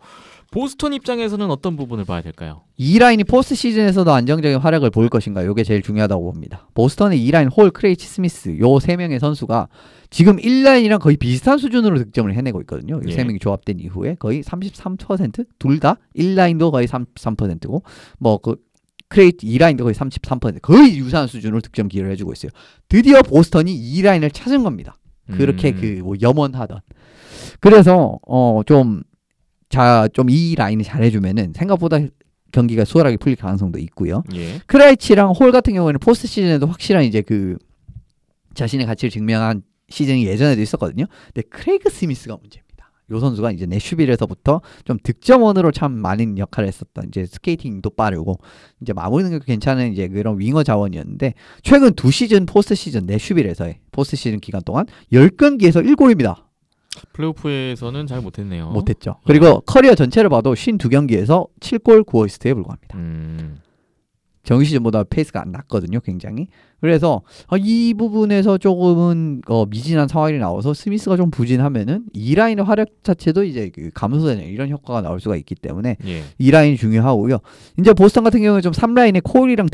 Speaker 1: 보스턴 입장에서는 어떤 부분을 봐야 될까요?
Speaker 3: 2라인이 포스트 시즌에서도 안정적인 활약을 보일 것인가 이게 제일 중요하다고 봅니다. 보스턴의 2라인 홀, 크레이치, 스미스 요 3명의 선수가 지금 1라인이랑 거의 비슷한 수준으로 득점을 해내고 있거든요. 이
Speaker 1: 예.
Speaker 3: 3명이 조합된 이후에 거의 33%? 둘 다? 1라인도 거의 33%고 뭐 그 크레이트 2라인도 거의 33% 거의 유사한 수준으로 득점 기여를 해주고 있어요. 드디어 보스턴이 2라인을 찾은 겁니다. 그렇게 뭐 염원하던. 그래서 좀 이 라인을 잘해주면은 생각보다 경기가 수월하게 풀릴 가능성도 있고요.
Speaker 1: 예.
Speaker 3: 크라이치랑 홀 같은 경우에는 포스트 시즌에도 확실한 이제 그 자신의 가치를 증명한 시즌이 예전에도 있었거든요. 근데 크레이그 스미스가 문제입니다. 요 선수가 이제 내슈빌에서부터 좀 득점원으로 참 많은 역할을 했었던 이제 스케이팅도 빠르고 이제 마무리 능력도 괜찮은 이제 그런 윙어 자원이었는데 최근 2시즌 포스트 시즌 내슈빌에서의 포스트 시즌 기간 동안 10경기에서 1골입니다.
Speaker 1: 플레이오프에서는 잘 못했네요.
Speaker 3: 못했죠. 그리고 커리어 전체를 봐도 52경기에서 7골 9어시스트에 불과합니다. 정규 시즌보다 페이스가 안 낮거든요. 굉장히. 그래서 이 부분에서 조금은 미진한 상황이 나와서 스미스가 좀 부진하면은 2라인의 활약 자체도 이제 그 감소되는 이런 효과가 나올 수가 있기 때문에
Speaker 1: 예.
Speaker 3: 2라인이 중요하고요. 이제 보스턴 같은 경우는 좀 3라인에 콜이랑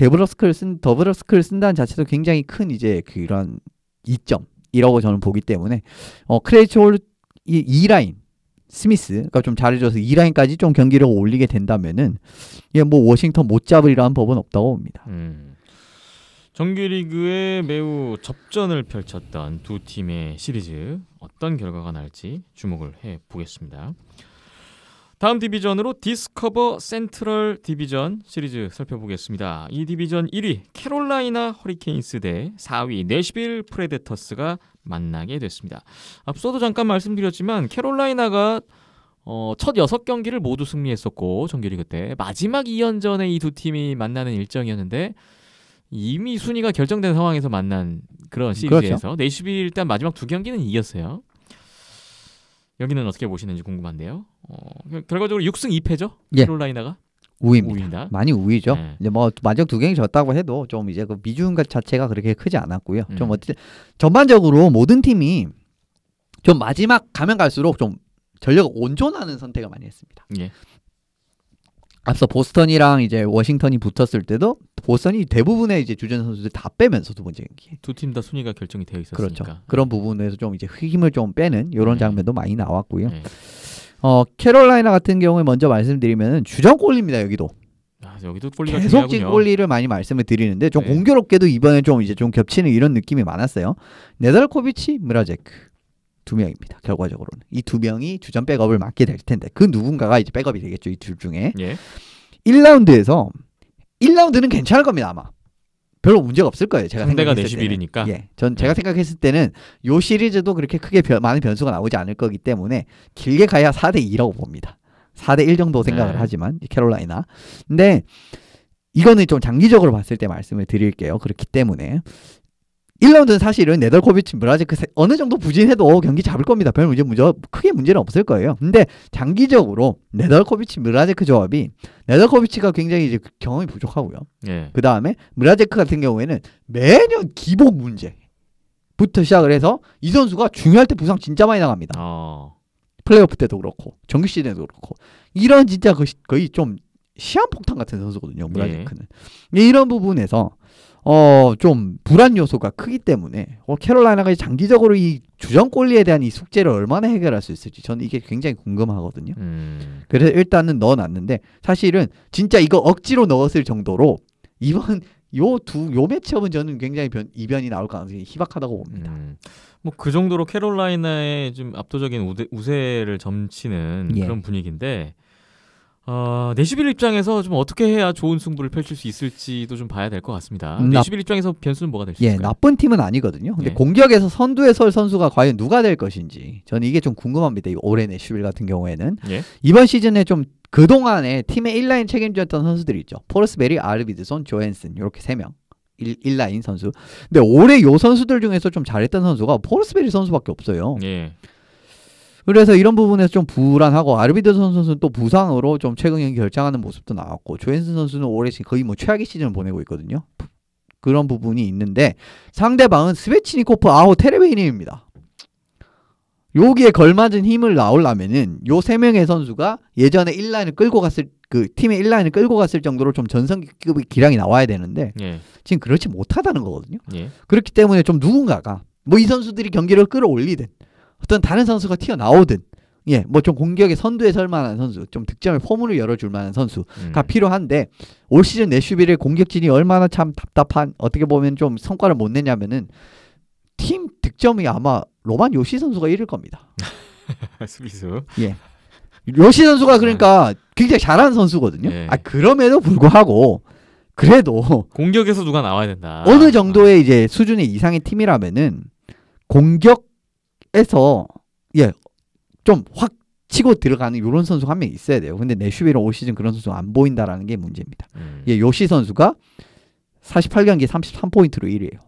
Speaker 3: 더블러스크를 쓴다는 자체도 굉장히 큰 이제 그런 이점이라고 저는 보기 때문에 크레이치 홀 2라인 스미스가 좀 잘해줘서 2라인까지 좀 경기력을 올리게 된다면은 뭐 워싱턴 못 잡으리라는 법은 없다고 봅니다.
Speaker 1: 정규리그에 매우 접전을 펼쳤던 두 팀의 시리즈 어떤 결과가 날지 주목을 해보겠습니다. 다음 디비전으로 디스커버 센트럴 디비전 시리즈 살펴보겠습니다. 이 디비전 1위 캐롤라이나 허리케인스 대 4위 내시빌 프레데터스가 만나게 됐습니다. 앞서도 잠깐 말씀드렸지만 캐롤라이나가 첫 6경기를 모두 승리했었고 정규리그 때 마지막 2연전에 이 두 팀이 만나는 일정이었는데 이미 순위가 결정된 상황에서 만난 그런 시리즈에서
Speaker 3: 그렇죠.
Speaker 1: 내시빌 일단 마지막 2경기는 이겼어요. 여기는 어떻게 보시는지 궁금한데요. 결과적으로 6승 2패죠.
Speaker 3: 예.
Speaker 1: 캐롤라이나가
Speaker 3: 우위입니다.
Speaker 1: 우위입니다.
Speaker 3: 많이 우위죠.
Speaker 1: 네.
Speaker 3: 이제 뭐 마지막 2경기 졌다고 해도 좀 이제 그 미중 자체가 그렇게 크지 않았고요. 좀
Speaker 1: 음.
Speaker 3: 어쨌든 전반적으로 모든 팀이 좀 마지막 가면 갈수록 좀 전력을 온전하는 선택을 많이 했습니다.
Speaker 1: 예.
Speaker 3: 앞서 보스턴이랑 이제 워싱턴이 붙었을 때도 보스턴이 대부분의 이제 주전 선수들 다 빼면서 두 번째 경기.
Speaker 1: 두 팀 다 순위가 결정이 되어 있었으니까.
Speaker 3: 그렇죠. 그런 부분에서 좀 이제 힘을 좀 빼는 이런
Speaker 1: 네.
Speaker 3: 장면도 많이 나왔고요.
Speaker 1: 네.
Speaker 3: 캐롤라이나 같은 경우에 먼저 말씀드리면 주전 골입니다. 여기도
Speaker 1: 여기도 골리가
Speaker 3: 계속 진
Speaker 1: 중요하군요.
Speaker 3: 골리를 많이 말씀을 드리는데 좀
Speaker 1: 네.
Speaker 3: 공교롭게도 이번에 좀 이제 좀 겹치는 이런 느낌이 많았어요. 네덜코비치, 무라제크 2명입니다. 결과적으로는 이 2명이 주전 백업을 맡게 될 텐데 그 누군가가 이제 백업이 되겠죠. 이 둘 중에
Speaker 1: 예.
Speaker 3: 1라운드는 괜찮을 겁니다. 아마 별로 문제가 없을 거예요. 제가
Speaker 1: 상대가
Speaker 3: 생각했을 때는.
Speaker 1: 내시빌이니까.
Speaker 3: 예, 제가 생각했을 때는 요 시리즈도 그렇게 크게 많은 변수가 나오지 않을 거기 때문에 길게 가야 4대2라고 봅니다. 4대1 정도 생각을
Speaker 1: 네.
Speaker 3: 하지만 캐롤라이나. 근데 이거는 좀 장기적으로 봤을 때 말씀을 드릴게요. 그렇기 때문에 1라운드는 사실은 네덜코비치, 무라제크 어느 정도 부진해도 경기 잡을 겁니다. 별 크게 문제는 없을 거예요. 근데 장기적으로 네덜코비치, 무라제크 조합이 네덜코비치가 굉장히 이제 경험이 부족하고요.
Speaker 1: 예.
Speaker 3: 그 다음에 무라제크 같은 경우에는 매년 기복 문제부터 부터 시작을 해서 이 선수가 중요할 때 부상 진짜 많이 나갑니다. 플레이오프 때도 그렇고 정규 시즌에도 그렇고 이런 진짜 거의 좀 시한폭탄 같은 선수거든요. 무라지크는. 이런 부분에서 좀 불안 요소가 크기 때문에 캐롤라이나가 장기적으로 이 주전골리에 대한 이 숙제를 얼마나 해결할 수 있을지 저는 이게 굉장히 궁금하거든요. 그래서 일단은 넣어놨는데 사실은 진짜 이거 억지로 넣었을 정도로 이번 요 매치업은 저는 굉장히 이변이 나올 가능성이 희박하다고 봅니다.
Speaker 1: 뭐 그 정도로 캐롤라이나의 좀 압도적인 우세를 점치는 그런 분위기인데 내슈빌 입장에서 좀 어떻게 해야 좋은 승부를 펼칠 수 있을지도 좀 봐야 될 것 같습니다. 내슈빌 입장에서 변수는 뭐가 될 수 있을까요?
Speaker 3: 나쁜 팀은 아니거든요. 근데 공격에서 선두에 설 선수가 과연 누가 될 것인지 저는 이게 좀 궁금합니다. 올해 내슈빌 같은 경우에는 이번 시즌에 좀 그동안에 팀의 1라인 책임졌던 선수들이 있죠. 포르스베리, 아르비드손, 조앤슨 이렇게 3명 1라인 선수. 근데 올해 요 선수들 중에서 좀 잘했던 선수가 포르스베리 선수밖에 없어요. 그래서 이런 부분에서 좀 불안하고 아르비드손 선수는 또 부상으로 좀 최근 경기 결장하는 모습도 나왔고 조앤슨 선수는 올해 거의 뭐 최악의 시즌을 보내고 있거든요. 그런 부분이 있는데 상대방은 스베치니코프, 아호, 테레베이님입니다. 여기에 걸맞은 힘을 나오려면은 요 3명의 선수가 예전에 1라인을 끌고 갔을 그 팀의 1라인을 끌고 갔을 정도로 좀 전성기급의 기량이 나와야 되는데 지금 그렇지 못하다는 거거든요. 그렇기 때문에 좀 누군가가 뭐 이 선수들이 경기를 끌어올리든 어떤 다른 선수가 튀어나오든 뭐 좀 공격에 선두에 설 만한 선수, 좀 득점의 포문을 열어줄 만한 선수가 필요한데 올 시즌 내슈빌의 공격진이 얼마나 참 답답한 어떻게 보면 좀 성과를 못 내냐면은 팀 득점이 아마 로만 요시 선수가 1일 겁니다.
Speaker 1: 수비수.
Speaker 3: 요시 선수가 그러니까 굉장히 잘하는 선수거든요. 그럼에도 불구하고 그래도
Speaker 1: 공격에서 누가 나와야 된다.
Speaker 3: 어느 정도의 이제 수준의 이상의 팀이라면은 공격에서 좀 확 치고 들어가는 이런 선수가 한 명 있어야 돼요. 근데 내슈빌은 올 시즌 그런 선수가 안 보인다라는 게 문제입니다. 요시 선수가 48경기에 33포인트로 1위예요.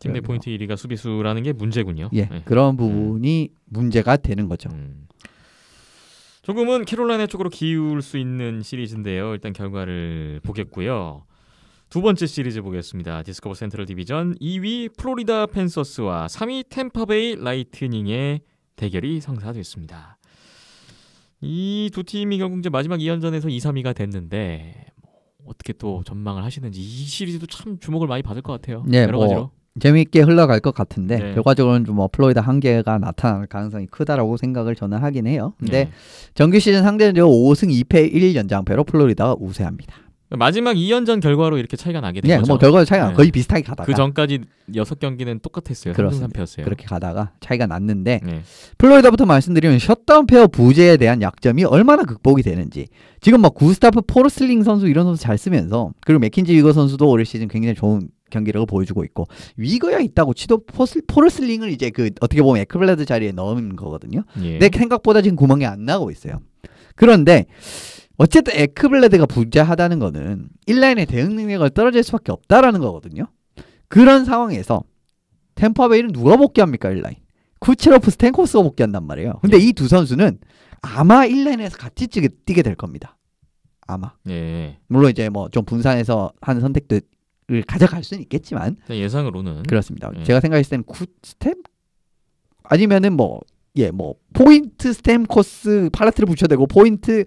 Speaker 1: 팀 내 포인트 1위가 수비수라는 게 문제군요.
Speaker 3: 그런 부분이 문제가 되는 거죠.
Speaker 1: 조금은 캐롤라이나 쪽으로 기울 수 있는 시리즈인데요. 일단 결과를 보겠고요. 두 번째 시리즈 보겠습니다. 디스커버 센트럴 디비전 2위 플로리다 팬서스와 3위 템파베이 라이트닝의 대결이 성사됐습니다. 이 두 팀이 결국 이제 마지막 2연전에서 2, 3위가 됐는데 어떻게 또 전망을 하시는지 이 시리즈도 참 주목을 많이 받을 것 같아요. 여러 가지로.
Speaker 3: 재미있게 흘러갈 것 같은데 결과적으로는 좀 플로리다 한계가 나타날 가능성이 크다라고 생각을 저는 하긴 해요. 근데 정규 시즌 상대는 5승 2패 1연장패로 플로리다가 우세합니다.
Speaker 1: 마지막 2연전 결과로 이렇게 차이가 나게 된 거죠.
Speaker 3: 뭐 결과 차이가 거의 비슷하게 가다가
Speaker 1: 그 전까지 6경기는 똑같았어요. 3승 3패였어요.
Speaker 3: 그렇게 가다가 차이가 났는데 플로리다부터 말씀드리면 셧다운 페어 부재에 대한 약점이 얼마나 극복이 되는지 지금 막 구스타프 포르슬링 선수 이런 선수 잘 쓰면서 그리고 맥킨지 위거 선수도 올 시즌 굉장히 좋은 경기력을 보여주고 있고 위거야 있다고 치도 포르슬링을 이제 그 어떻게 보면 에크블레드 자리에 넣은 거거든요. 내 생각보다 지금 구멍이 안 나고 있어요. 그런데 어쨌든 에크블레드가 부재하다는 거는 1라인의 대응 능력을 떨어질 수밖에 없다라는 거거든요. 그런 상황에서 템파베이는 누가 복귀합니까? 1라인 쿠체로프, 스탠코스가 복귀한단 말이에요. 근데 이 두 선수는 아마 1라인에서 같이 뛰게 될 겁니다. 아마. 물론 이제 뭐 좀 분산해서 하는 선택들을 가져갈 수는 있겠지만
Speaker 1: 예상으로는
Speaker 3: 그렇습니다. 제가 생각했을 때는 아니면은 포인트 스탬코스 팔라트를 붙여도 되고 포인트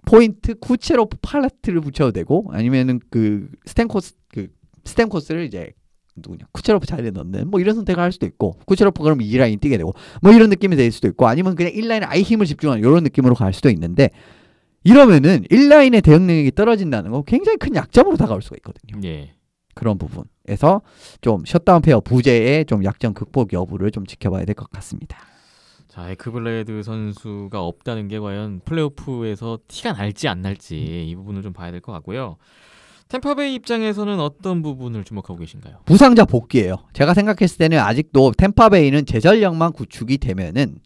Speaker 3: 포인트 쿠체로프 팔라트를 붙여도 되고 아니면은 그 스탬코스를 이제 누구냐 쿠체로프 자리에 넣는 뭐 이런 선택을 할 수도 있고 쿠체로프 그럼 2라인 뛰게 되고 뭐 이런 느낌이 될 수도 있고 아니면 그냥 1라인에 아예 힘을 집중하는 이런 느낌으로 갈 수도 있는데 이러면은 1라인의 대응 능력이 떨어진다는 거 굉장히 큰 약점으로 다가올 수가 있거든요. 그런 부분에서 좀 셧다운 페어 부재의 좀 약점 극복 여부를 좀 지켜봐야 될 것 같습니다.
Speaker 1: 자, 에크블레드 선수가 없다는 게 과연 플레이오프에서 티가 날지 안 날지 이 부분을 좀 봐야 될 것 같고요. 템파베이 입장에서는 어떤 부분을 주목하고 계신가요?
Speaker 3: 부상자 복귀예요. 제가 생각했을 때는 아직도 템파베이는 제전력만 구축이 되면은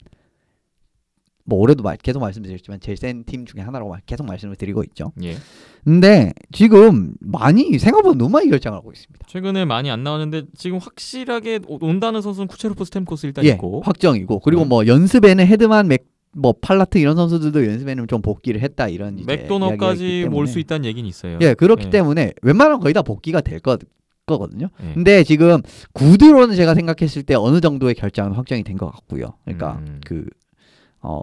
Speaker 3: 뭐 올해도 계속 말씀드렸지만 제일 센 팀 중에 하나라고 계속 말씀을 드리고 있죠. 근데 지금 생각보다 너무 많이 결정하고 있습니다.
Speaker 1: 최근에 많이 안 나왔는데 지금 확실하게 온다는 선수는 쿠체로프, 스탬코스 일단 있고
Speaker 3: 확정이고 그리고 뭐 연습에는 헤드만 팔라트 이런 선수들도 연습에는 좀 복귀를 했다 이런
Speaker 1: 맥도너까지 올 수 있다는 얘기는 있어요.
Speaker 3: 그렇기 때문에 웬만하면 거의 다 복귀가 될 것 거거든요.
Speaker 1: 예.
Speaker 3: 근데 지금 구드로는 제가 생각했을 때 어느 정도의 결장은 확정이 된 것 같고요. 그러니까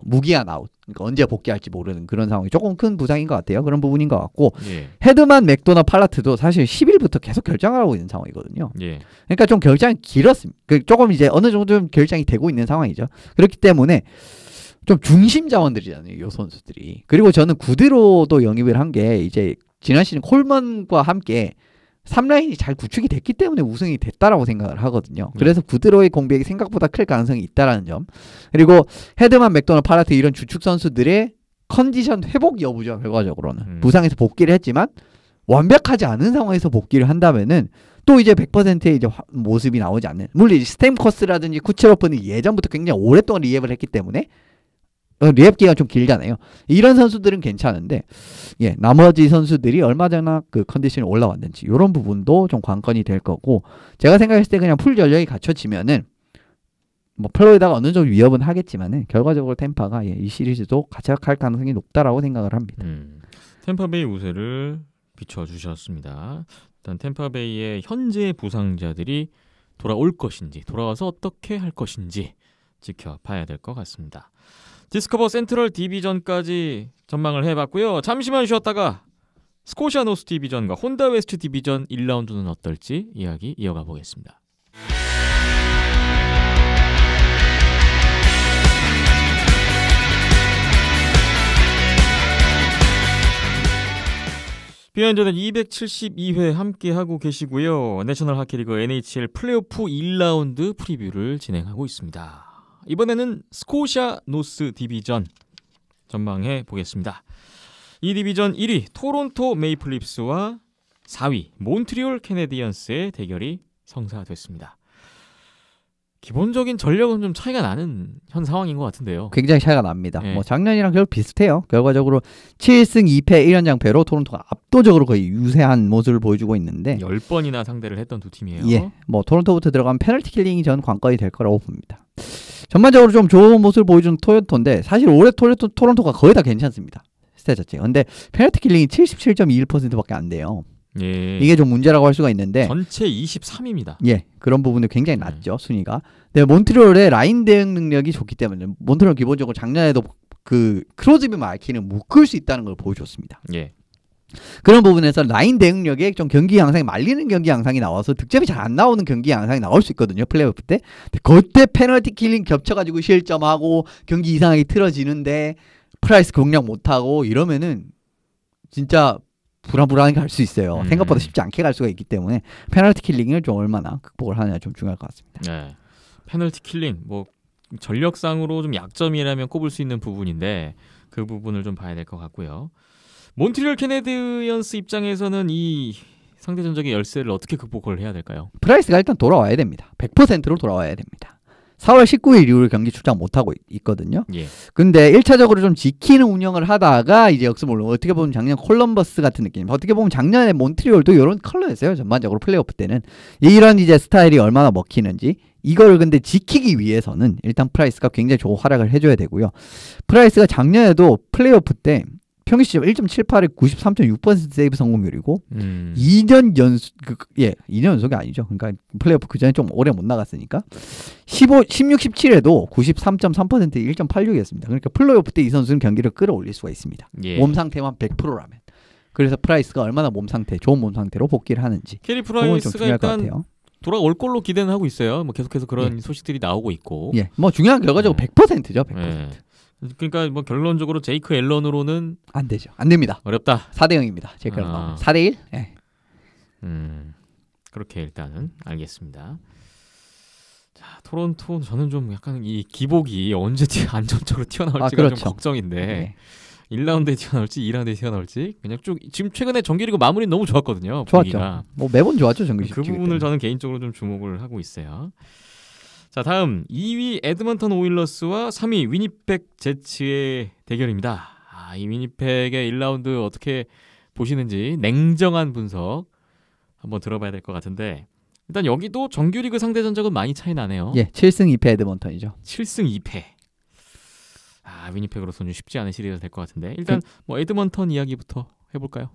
Speaker 3: 무기한 아웃. 그러니까 언제 복귀할지 모르는 그런 상황이 조금 큰 부상인 것 같아요. 그런 부분인 것 같고
Speaker 1: 예.
Speaker 3: 헤드만, 맥도나, 팔라트도 사실 10일부터 계속 결장을 하고 있는 상황이거든요.
Speaker 1: 예.
Speaker 3: 그러니까 좀 결장이 길었습니다. 조금 이제 어느 정도 좀 결장이 되고 있는 상황이죠. 그렇기 때문에 좀 중심 자원들이잖아요, 이 선수들이. 그리고 저는 구드로도 영입을 한 게 이제 지난 시즌 콜먼과 함께 3라인이 잘 구축이 됐기 때문에 우승이 됐다라고 생각을 하거든요. 그래서 구드로의 공백이 생각보다 클 가능성이 있다라는 점. 그리고 헤드만, 맥도널, 파라트 이런 주축 선수들의 컨디션 회복 여부죠. 결과적으로는 부상에서 복귀를 했지만 완벽하지 않은 상황에서 복귀를 한다면은 또 이제 100%의 이제 모습이 나오지 않는. 물론 이제 스탬커스라든지 쿠체로프는 예전부터 굉장히 오랫동안 리앱을 했기 때문에 리앱 기간 좀 길잖아요. 이런 선수들은 괜찮은데 예, 나머지 선수들이 얼마나 그 컨디션이 올라왔는지 이런 부분도 좀 관건이 될 거고 제가 생각했을 때 그냥 풀 전력이 갖춰지면은 뭐 플로리다가 어느 정도 위협은 하겠지만은 결과적으로 템파가 예, 이 시리즈도 가져갈 가능성이 높다라고 생각을 합니다.
Speaker 1: 템파베이 우세를 비춰주셨습니다. 일단 템파베이의 현재 부상자들이 돌아올 것인지 돌아와서 어떻게 할 것인지 지켜봐야 될 것 같습니다. 디스커버 센트럴 디비전까지 전망을 해봤고요. 잠시만 쉬었다가 스코시아 노스 디비전과 혼다 웨스트 디비전 1라운드는 어떨지 이야기 이어가 보겠습니다. 비하인드는 272회 함께하고 계시고요. 내셔널 하키리그 NHL 플레이오프 1라운드 프리뷰를 진행하고 있습니다. 이번에는 스코시아 노스 디비전 전망해 보겠습니다. 이 디비전 1위 토론토 메이플립스와 4위 몬트리올 캐네디언스의 대결이 성사됐습니다. 기본적인 전력은 좀 차이가 나는 현 상황인 것 같은데요.
Speaker 3: 굉장히 차이가 납니다.
Speaker 1: 네.
Speaker 3: 뭐 작년이랑 결국 비슷해요. 결과적으로 7승 2패 1연장패로 토론토가 압도적으로 거의 유세한 모습을 보여주고 있는데
Speaker 1: 10번이나 상대를 했던 두 팀이에요.
Speaker 3: 예, 뭐 토론토부터 들어가면 페널티 킬링이 전 관건이 될 거라고 봅니다. 전반적으로 좀 좋은 모습을 보여주는 토론토인데 사실 올해 토론토가 거의 다 괜찮습니다. 스탯 자체가. 근데 페널티 킬링이 77.21%밖에 안 돼요.
Speaker 1: 예.
Speaker 3: 이게 좀 문제라고 할 수가 있는데
Speaker 1: 전체 23입니다.
Speaker 3: 예, 그런 부분도 굉장히 낮죠, 순위가. 근데 몬트리올의 라인 대응 능력이 좋기 때문에 몬트리올 기본적으로 작년에도 그 크로즈비 마키는 묶을 수 있다는 걸 보여줬습니다.
Speaker 1: 예.
Speaker 3: 그런 부분에서 라인 대응력에 좀 경기 양상이 말리는 경기 양상이 나와서 득점이 잘 안 나오는 경기 양상이 나올 수 있거든요, 플레이오프 때. 근데 그때 페널티 킬링 겹쳐가지고 실점하고 경기 이상하게 틀어지는데 프라이스 공략 못하고 이러면은 진짜 불안불안하게 갈 수 있어요. 생각보다 쉽지 않게 갈 수가 있기 때문에 페널티 킬링을 좀 얼마나 극복을 하느냐 좀 중요할 것 같습니다.
Speaker 1: 네. 페널티 킬링 뭐 전력상으로 좀 약점이라면 꼽을 수 있는 부분인데 그 부분을 좀 봐야 될 것 같고요. 몬트리올 캐네디언스 입장에서는 이 상대 전적의 열세를 어떻게 극복을 해야 될까요?
Speaker 3: 프라이스가 일단 돌아와야 됩니다. 100%로 돌아와야 됩니다. 4월 19일 이후로 경기 출장 못하고 있거든요.
Speaker 1: 예.
Speaker 3: 근데 1차적으로 좀 지키는 운영을 하다가 이제 역습을 어떻게 보면 작년 콜럼버스 같은 느낌. 어떻게 보면 작년에 몬트리올도 이런 컬러였어요. 전반적으로 플레이오프 때는. 이런 이제 스타일이 얼마나 먹히는지. 이걸 근데 지키기 위해서는 일단 프라이스가 굉장히 좋은 활약을 해줘야 되고요. 프라이스가 작년에도 플레이오프 때 평균 시점 1.78에 93.6% 세이브 성공률이고 2년 연속 2년 연속이 아니죠. 그러니까 플레이오프 그 전에 좀 오래 못 나갔으니까 16, 17에도 93.3% 1.86이었습니다. 그러니까 플레이오프 때 이 선수는 경기를 끌어올릴 수가 있습니다.
Speaker 1: 예.
Speaker 3: 몸 상태만 100%라면. 그래서 프라이스가 얼마나 좋은 몸 상태로 복귀를 하는지
Speaker 1: 캐리
Speaker 3: 그건 좀
Speaker 1: 프라이스가
Speaker 3: 중요할 것
Speaker 1: 일단
Speaker 3: 같아요.
Speaker 1: 돌아올 걸로 기대는 하고 있어요. 뭐 계속해서 그런 소식들이 나오고 있고.
Speaker 3: 예, 뭐 중요한 결과적으로 100%죠. 100%.
Speaker 1: 예. 그러니까 뭐 결론적으로 제이크 앨런으로는
Speaker 3: 안 되죠. 안 됩니다.
Speaker 1: 어렵다.
Speaker 3: 4대0입니다. 제이크 앨런. 4대1? 예.
Speaker 1: 그렇게 일단은 알겠습니다. 자, 토론토 저는 좀 약간 이 기복이 언제 안정적으로 튀어나올지가
Speaker 3: 그렇죠.
Speaker 1: 좀 걱정인데
Speaker 3: 네.
Speaker 1: 1라운드에 튀어나올지 2라운드에 튀어나올지 그냥 쭉 지금 최근에 정규리그 마무리 너무 좋았거든요.
Speaker 3: 좋았죠.
Speaker 1: 분위기가.
Speaker 3: 뭐 매번 좋았죠. 정규
Speaker 1: 그 부분을 저는 개인적으로 좀 주목을 하고 있어요. 자, 다음 2위 에드먼턴 오일러스와 3위 위니펙 제츠의 대결입니다. 이 위니펙의 1라운드 어떻게 보시는지 냉정한 분석 한번 들어봐야 될 것 같은데 일단 여기도 정규리그 상대 전적은 많이 차이 나네요.
Speaker 3: 예, 7승 2패 에드먼턴이죠.
Speaker 1: 7승 2패. 위니펙으로서는 쉽지 않은 시리즈가 될 것 같은데 일단 뭐 에드먼턴 이야기부터 해볼까요?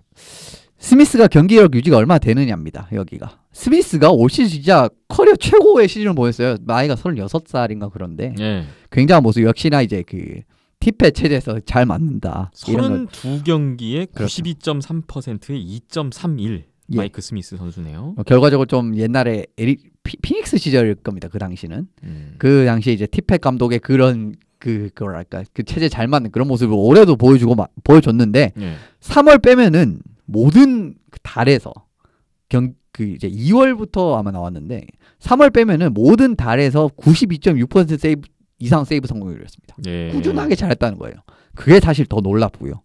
Speaker 3: 스미스가 경기력 유지가 얼마나 되느냐입니다. 여기가. 스미스가 올 시즌 진짜 커리어 최고의 시즌을 보였어요. 나이가 36살인가 그런데
Speaker 1: 예.
Speaker 3: 굉장한 모습. 역시나 이제 그 티페 체제에서 잘 맞는다. 이런 걸.
Speaker 1: 32경기에
Speaker 3: 그렇죠.
Speaker 1: 92.3%에 2.31
Speaker 3: 예.
Speaker 1: 마이크 스미스 선수네요.
Speaker 3: 결과적으로 좀 옛날에 피닉스 시절일 겁니다. 그 당시는. 그 당시에 이제 티페 감독의 그런 그랄까 그 체제 잘 맞는 그런 모습을 올해도 보여줬는데
Speaker 1: 예.
Speaker 3: 3월 빼면은 모든 달에서 그 이제 2월부터 아마 나왔는데 3월 빼면은 모든 달에서 92.6% 세이브 이상 세이브 성공률이었습니다.
Speaker 1: 예.
Speaker 3: 꾸준하게 잘했다는 거예요. 그게 사실 더 놀랍고요.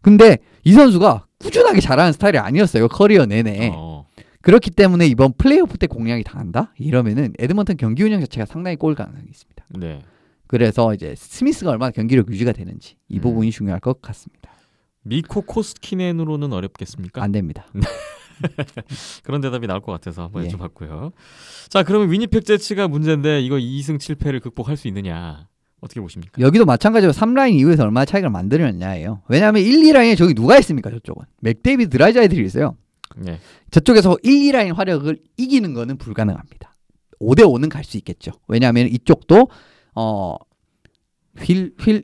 Speaker 3: 근데 이 선수가 꾸준하게 잘하는 스타일이 아니었어요. 커리어 내내. 그렇기 때문에 이번 플레이오프 때 공략이 당한다? 이러면은 에드먼턴 경기 운영 자체가 상당히 꼴 가능성이 있습니다.
Speaker 1: 네.
Speaker 3: 그래서 이제 스미스가 얼마나 경기력 유지가 되는지 이 부분이 중요할 것 같습니다.
Speaker 1: 미코 코스키넨으로는 어렵겠습니까?
Speaker 3: 안 됩니다.
Speaker 1: 그런 대답이 나올 것 같아서 한번
Speaker 3: 예.
Speaker 1: 여쭤봤고요. 자, 그러면 위니펙 제츠가 문제인데 이거 2승 7패를 극복할 수 있느냐? 어떻게 보십니까?
Speaker 3: 여기도 마찬가지로 3라인 이후에서 얼마나 차이가 만들어냈냐예요. 왜냐하면 1, 2라인에 저기 누가 있습니까? 저쪽은. 맥데이비드 드라이자이들이 있어요.
Speaker 1: 네.
Speaker 3: 저쪽에서 1, 2라인 화력을 이기는 거는 불가능합니다. 5대5는 갈 수 있겠죠. 왜냐하면 이쪽도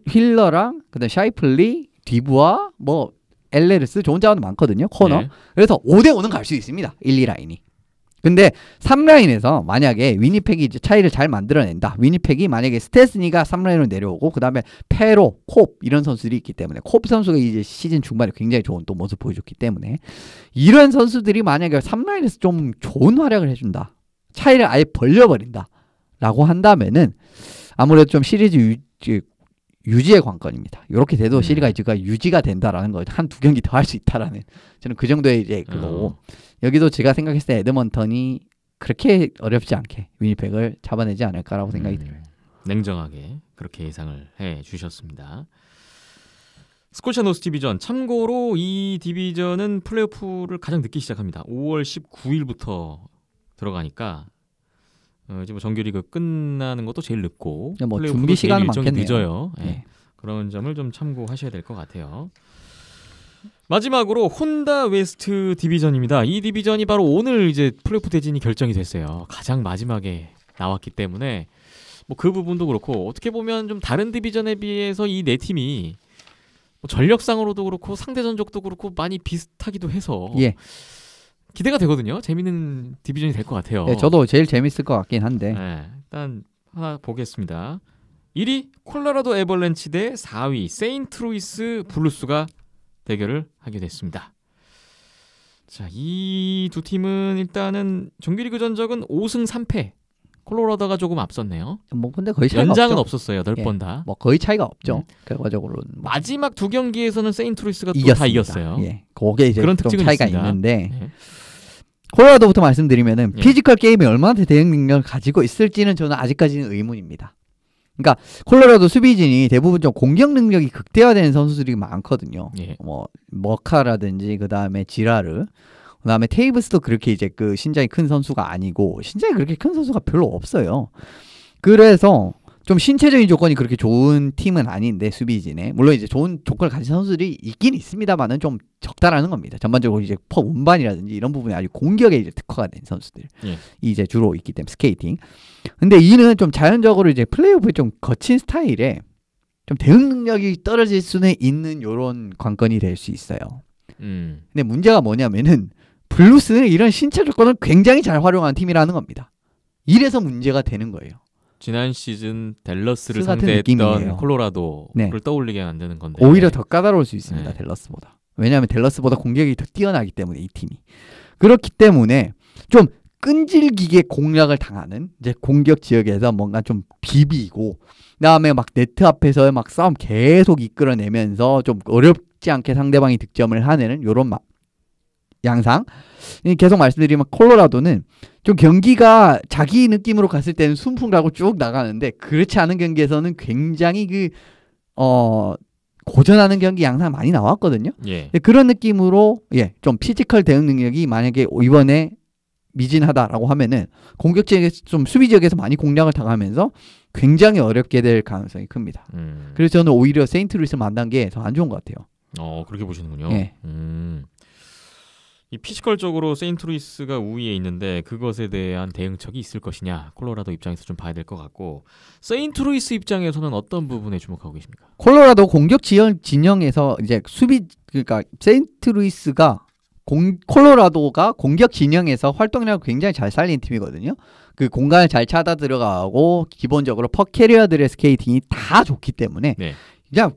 Speaker 3: 휠러랑 그다음 샤이플리, 디브와 뭐 엘레르스 좋은 자원도 많거든요. 코너.
Speaker 1: 네.
Speaker 3: 그래서 5대5는 갈 수 있습니다. 1, 2라인이. 근데 3라인에서 만약에 위니펙이 이제 차이를 잘 만들어낸다. 위니펙이 만약에 스테스니가 3라인으로 내려오고 그다음에 페로, 콥 이런 선수들이 있기 때문에 콥 선수가 이제 시즌 중반에 굉장히 좋은 또 모습 보여줬기 때문에 이런 선수들이 만약에 3라인에서 좀 좋은 활약을 해준다. 차이를 아예 벌려버린다. 라고 한다면은 아무래도 좀 시리즈 유지의 관건입니다. 이렇게 돼도 시리즈가 유지가 된다라는 거, 한 두 경기 더 할 수 있다라는 저는 그 정도의 이제 그거고 여기도 제가 생각했을 때 에드먼턴이 그렇게 어렵지 않게 위니펙을 잡아내지 않을까라고 생각이 들어요.
Speaker 1: 냉정하게 그렇게 예상을 해 주셨습니다. 스코차 노스 디비전 참고로 이 디비전은 플레이오프를 가장 늦게 시작합니다. 5월 19일부터 들어가니까 이제 뭐 정규리그 끝나는 것도 제일 늦고
Speaker 3: 뭐 준비 시간은 많겠네요.
Speaker 1: 늦어요. 네.
Speaker 3: 네.
Speaker 1: 그런 점을 좀 참고하셔야 될 것 같아요. 마지막으로 혼다 웨스트 디비전입니다. 이 디비전이 바로 오늘 이제 플레이오프 대진이 결정이 됐어요. 가장 마지막에 나왔기 때문에 뭐 그 부분도 그렇고 어떻게 보면 좀 다른 디비전에 비해서 이 네 팀이 뭐 전력상으로도 그렇고 상대 전적도 그렇고 많이 비슷하기도 해서
Speaker 3: 예.
Speaker 1: 기대가 되거든요. 재밌는 디비전이 될 것 같아요.
Speaker 3: 네, 저도 제일 재밌을 것 같긴 한데.
Speaker 1: 네, 일단 하나 보겠습니다. 1위 콜로라도 애벌렌치 대 4위 세인트루이스 블루스가 대결을 하게 됐습니다. 자, 이 두 팀은 일단은 정규리그 전적은 5승 3패. 콜로라도가 조금 앞섰네요.
Speaker 3: 뭐 근데 거의 차이가
Speaker 1: 연장은
Speaker 3: 없죠.
Speaker 1: 없었어요. 8번 다.
Speaker 3: 뭐 거의 차이가 없죠. 결과적으로는
Speaker 1: 마지막 두 경기에서는 세인트루이스가 또 다
Speaker 3: 이겼습니다.
Speaker 1: 이겼어요.
Speaker 3: 예, 그게 이제
Speaker 1: 그런
Speaker 3: 좀
Speaker 1: 특징은
Speaker 3: 차이가
Speaker 1: 있습니다.
Speaker 3: 있는데
Speaker 1: 네.
Speaker 3: 콜로라도부터 말씀드리면은
Speaker 1: 예.
Speaker 3: 피지컬 게임에 얼마나 대응 능력을 가지고 있을지는 저는 아직까지는 의문입니다. 그러니까 콜로라도 수비진이 대부분 좀 공격 능력이 극대화되는 선수들이 많거든요.
Speaker 1: 예.
Speaker 3: 뭐 머카라든지 그 다음에 지라르, 그 다음에 테이브스도 그렇게 이제 그 신장이 큰 선수가 아니고 신장이 그렇게 큰 선수가 별로 없어요. 그래서 좀 신체적인 조건이 그렇게 좋은 팀은 아닌데 수비진에 물론 이제 좋은 조건을 가진 선수들이 있긴 있습니다만은 좀 적다라는 겁니다. 전반적으로 이제 퍼 운반이라든지 이런 부분에 아주 공격에 이제 특화가 된 선수들
Speaker 1: 예.
Speaker 3: 이제 주로 있기 때문에 스케이팅. 근데 이는 좀 자연적으로 이제 플레이오프에 좀 거친 스타일에 좀 대응 능력이 떨어질 수는 있는 요런 관건이 될 수 있어요. 근데 문제가 뭐냐면은 블루스는 이런 신체 조건을 굉장히 잘 활용하는 팀이라는 겁니다. 이래서 문제가 되는 거예요.
Speaker 1: 지난 시즌 댈러스를
Speaker 3: 같은
Speaker 1: 상대했던
Speaker 3: 느낌이에요.
Speaker 1: 콜로라도를
Speaker 3: 네.
Speaker 1: 떠올리게 만드는 건데
Speaker 3: 오히려 더 까다로울 수 있습니다.
Speaker 1: 네.
Speaker 3: 댈러스보다. 왜냐하면 댈러스보다 공격이 더 뛰어나기 때문에 이 팀이. 그렇기 때문에 좀 끈질기게 공략을 당하는 이제 공격 지역에서 뭔가 좀 비비고 그다음에 막 네트 앞에서 막 싸움 계속 이끌어내면서 좀 어렵지 않게 상대방이 득점을 하는 요런 양상. 계속 말씀드리면 콜로라도는 좀 경기가 자기 느낌으로 갔을 때는 순풍라고 쭉 나가는데 그렇지 않은 경기에서는 굉장히 고전하는 경기 양상 많이 나왔거든요.
Speaker 1: 예.
Speaker 3: 그런 느낌으로 좀 피지컬 대응 능력이 만약에 이번에 미진하다라고 하면은 공격 지역에서 좀 수비 지역에서 많이 공략을 당하면서 굉장히 어렵게 될 가능성이 큽니다. 그래서 저는 오히려 세인트루이스 만난 게 더 안 좋은 것 같아요.
Speaker 1: 그렇게 보시는군요.
Speaker 3: 예.
Speaker 1: 이 피지컬적으로 세인트루이스가 우위에 있는데 그것에 대한 대응책이 있을 것이냐 콜로라도 입장에서 좀 봐야 될 것 같고 세인트루이스 입장에서는 어떤 부분에 주목하고 계십니까?
Speaker 3: 콜로라도 공격 진영에서 이제 그러니까 세인트루이스가 콜로라도가 공격 진영에서 활동량을 굉장히 잘 살린 팀이거든요. 그 공간을 잘 찾아 들어가고 기본적으로 퍽 캐리어들의 스케이팅이 다 좋기 때문에
Speaker 1: 네.
Speaker 3: 그냥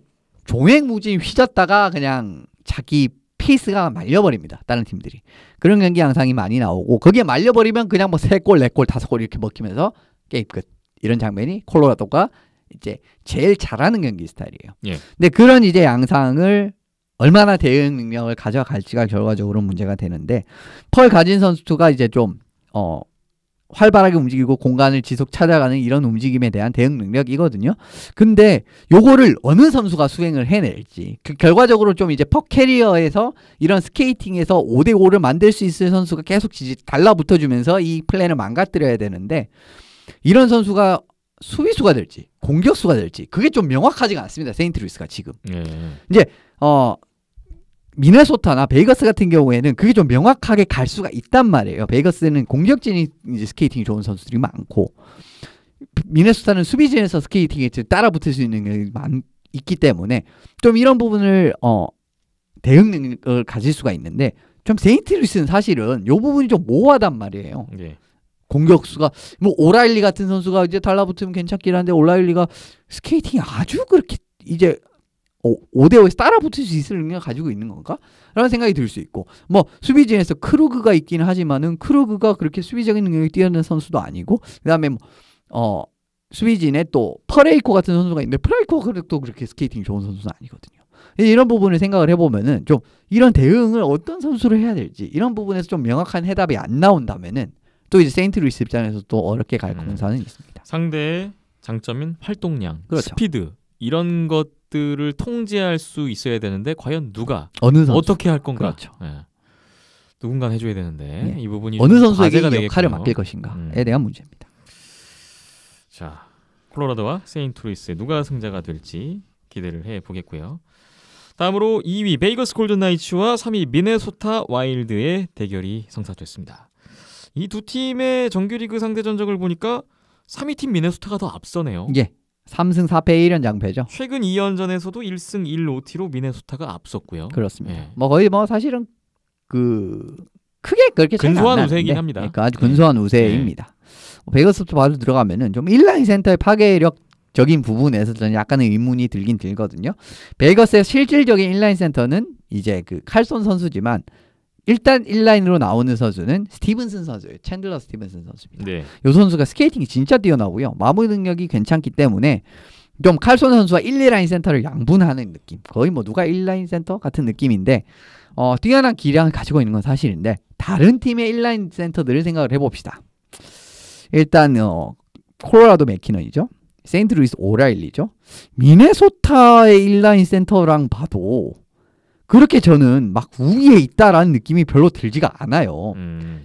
Speaker 3: 종횡무진 휘졌다가 그냥 자기 페이스가 말려버립니다. 다른 팀들이. 그런 경기 양상이 많이 나오고 거기에 말려버리면 그냥 뭐 3골, 4골, 5골 이렇게 먹히면서 게임 끝. 이런 장면이 콜로라도가 이제 제일 잘하는 경기 스타일이에요.
Speaker 1: 예.
Speaker 3: 근데 그런 이제 양상을 얼마나 대응 능력을 가져갈지가 결과적으로 문제가 되는데 펄 가진 선수가 이제 좀 활발하게 움직이고 공간을 지속 찾아가는 이런 움직임에 대한 대응 능력이거든요. 근데 요거를 어느 선수가 수행을 해낼지 결과적으로 좀 이제 퍽 캐리어에서 이런 스케이팅에서 5대5를 만들 수 있을 선수가 계속 달라붙어주면서 이 플랜을 망가뜨려야 되는데 이런 선수가 수비수가 될지 공격수가 될지 그게 좀 명확하지가 않습니다. 세인트루이스가 지금. 이제 미네소타나 베이거스 같은 경우에는 그게 좀 명확하게 갈 수가 있단 말이에요. 베이거스는 공격진이 이제 스케이팅이 좋은 선수들이 많고 미네소타는 수비진에서 스케이팅에 따라 붙을 수 있는 게 있기 때문에 좀 이런 부분을 대응 능력을 가질 수가 있는데 좀 세인트루이스는 사실은 이 부분이 좀 모호하단 말이에요.
Speaker 1: 네.
Speaker 3: 공격수가 뭐 오라일리 같은 선수가 이제 달라붙으면 괜찮긴 한데 오라일리가 스케이팅이 아주 그렇게 이제 5대5에서 따라 붙을 수 있을 능력을 가지고 있는 건가? 라는 생각이 들 수 있고 뭐 수비진에서 크루그가 있기는 하지만은 크루그가 그렇게 수비적인 능력이 뛰어난 선수도 아니고 그 다음에 수비진에 또 퍼레이코 같은 선수가 있는데 퍼레이코가 또 그렇게 스케이팅이 좋은 선수는 아니거든요. 이런 부분을 생각을 해보면은 좀 이런 대응을 어떤 선수로 해야 될지 이런 부분에서 좀 명확한 해답이 안 나온다면은 또 이제 세인트루이스 입장에서 또 어렵게 갈 공사는 있습니다.
Speaker 1: 상대의 장점인 활동량,
Speaker 3: 그렇죠.
Speaker 1: 스피드 이런 것들을 통제할 수 있어야 되는데 과연 누가
Speaker 3: 어느 선수
Speaker 1: 어떻게 할 건가?
Speaker 3: 그렇죠.
Speaker 1: 누군가 해줘야 되는데 이 부분이
Speaker 3: 어느 선수에게
Speaker 1: 과제가
Speaker 3: 이 역할을
Speaker 1: 되겠군요.
Speaker 3: 맡길 것인가에 대한 문제입니다.
Speaker 1: 자, 콜로라도와 세인트루이스 누가 승자가 될지 기대를 해보겠고요. 다음으로 2위 베이거스 골든 나이츠와 3위 미네소타 와일드의 대결이 성사됐습니다. 이 두 팀의 정규리그 상대 전적을 보니까 3위 팀 미네소타가 더 앞서네요.
Speaker 3: 예. 3승 4패 1연 장패죠.
Speaker 1: 최근 2연전에서도 1승 1OT로 미네소타가 앞섰고요.
Speaker 3: 그렇습니다.
Speaker 1: 예.
Speaker 3: 뭐 거의 뭐 사실은 크게 그렇게 차이가
Speaker 1: 근소한
Speaker 3: 안
Speaker 1: 우세이긴
Speaker 3: 나는데,
Speaker 1: 합니다.
Speaker 3: 그러니까 아주 근소한 우세입니다. 베이거스부터 바로 들어가면은 좀 인라인 센터의 파괴력적인 부분에서 저는 약간의 의문이 들긴 들거든요. 베이거스의 실질적인 인라인 센터는 이제 그 칼손 선수지만 일단 인라인으로 나오는 선수는 스티븐슨 선수예요. 챈들러 스티븐슨 선수입니다.
Speaker 1: 네.
Speaker 3: 이 선수가 스케이팅이 진짜 뛰어나고요. 마무리 능력이 괜찮기 때문에 좀 칼손 선수와 1, 2라인 센터를 양분하는 느낌. 거의 뭐 누가 1라인 센터 같은 느낌인데 뛰어난 기량을 가지고 있는 건 사실인데 다른 팀의 1라인 센터들을 생각을 해봅시다. 일단 콜로라도 맥키넌이죠. 세인트루이스 오라일리죠. 미네소타의 1라인 센터랑 봐도 그렇게 저는 막 우위에 있다라는 느낌이 별로 들지가 않아요.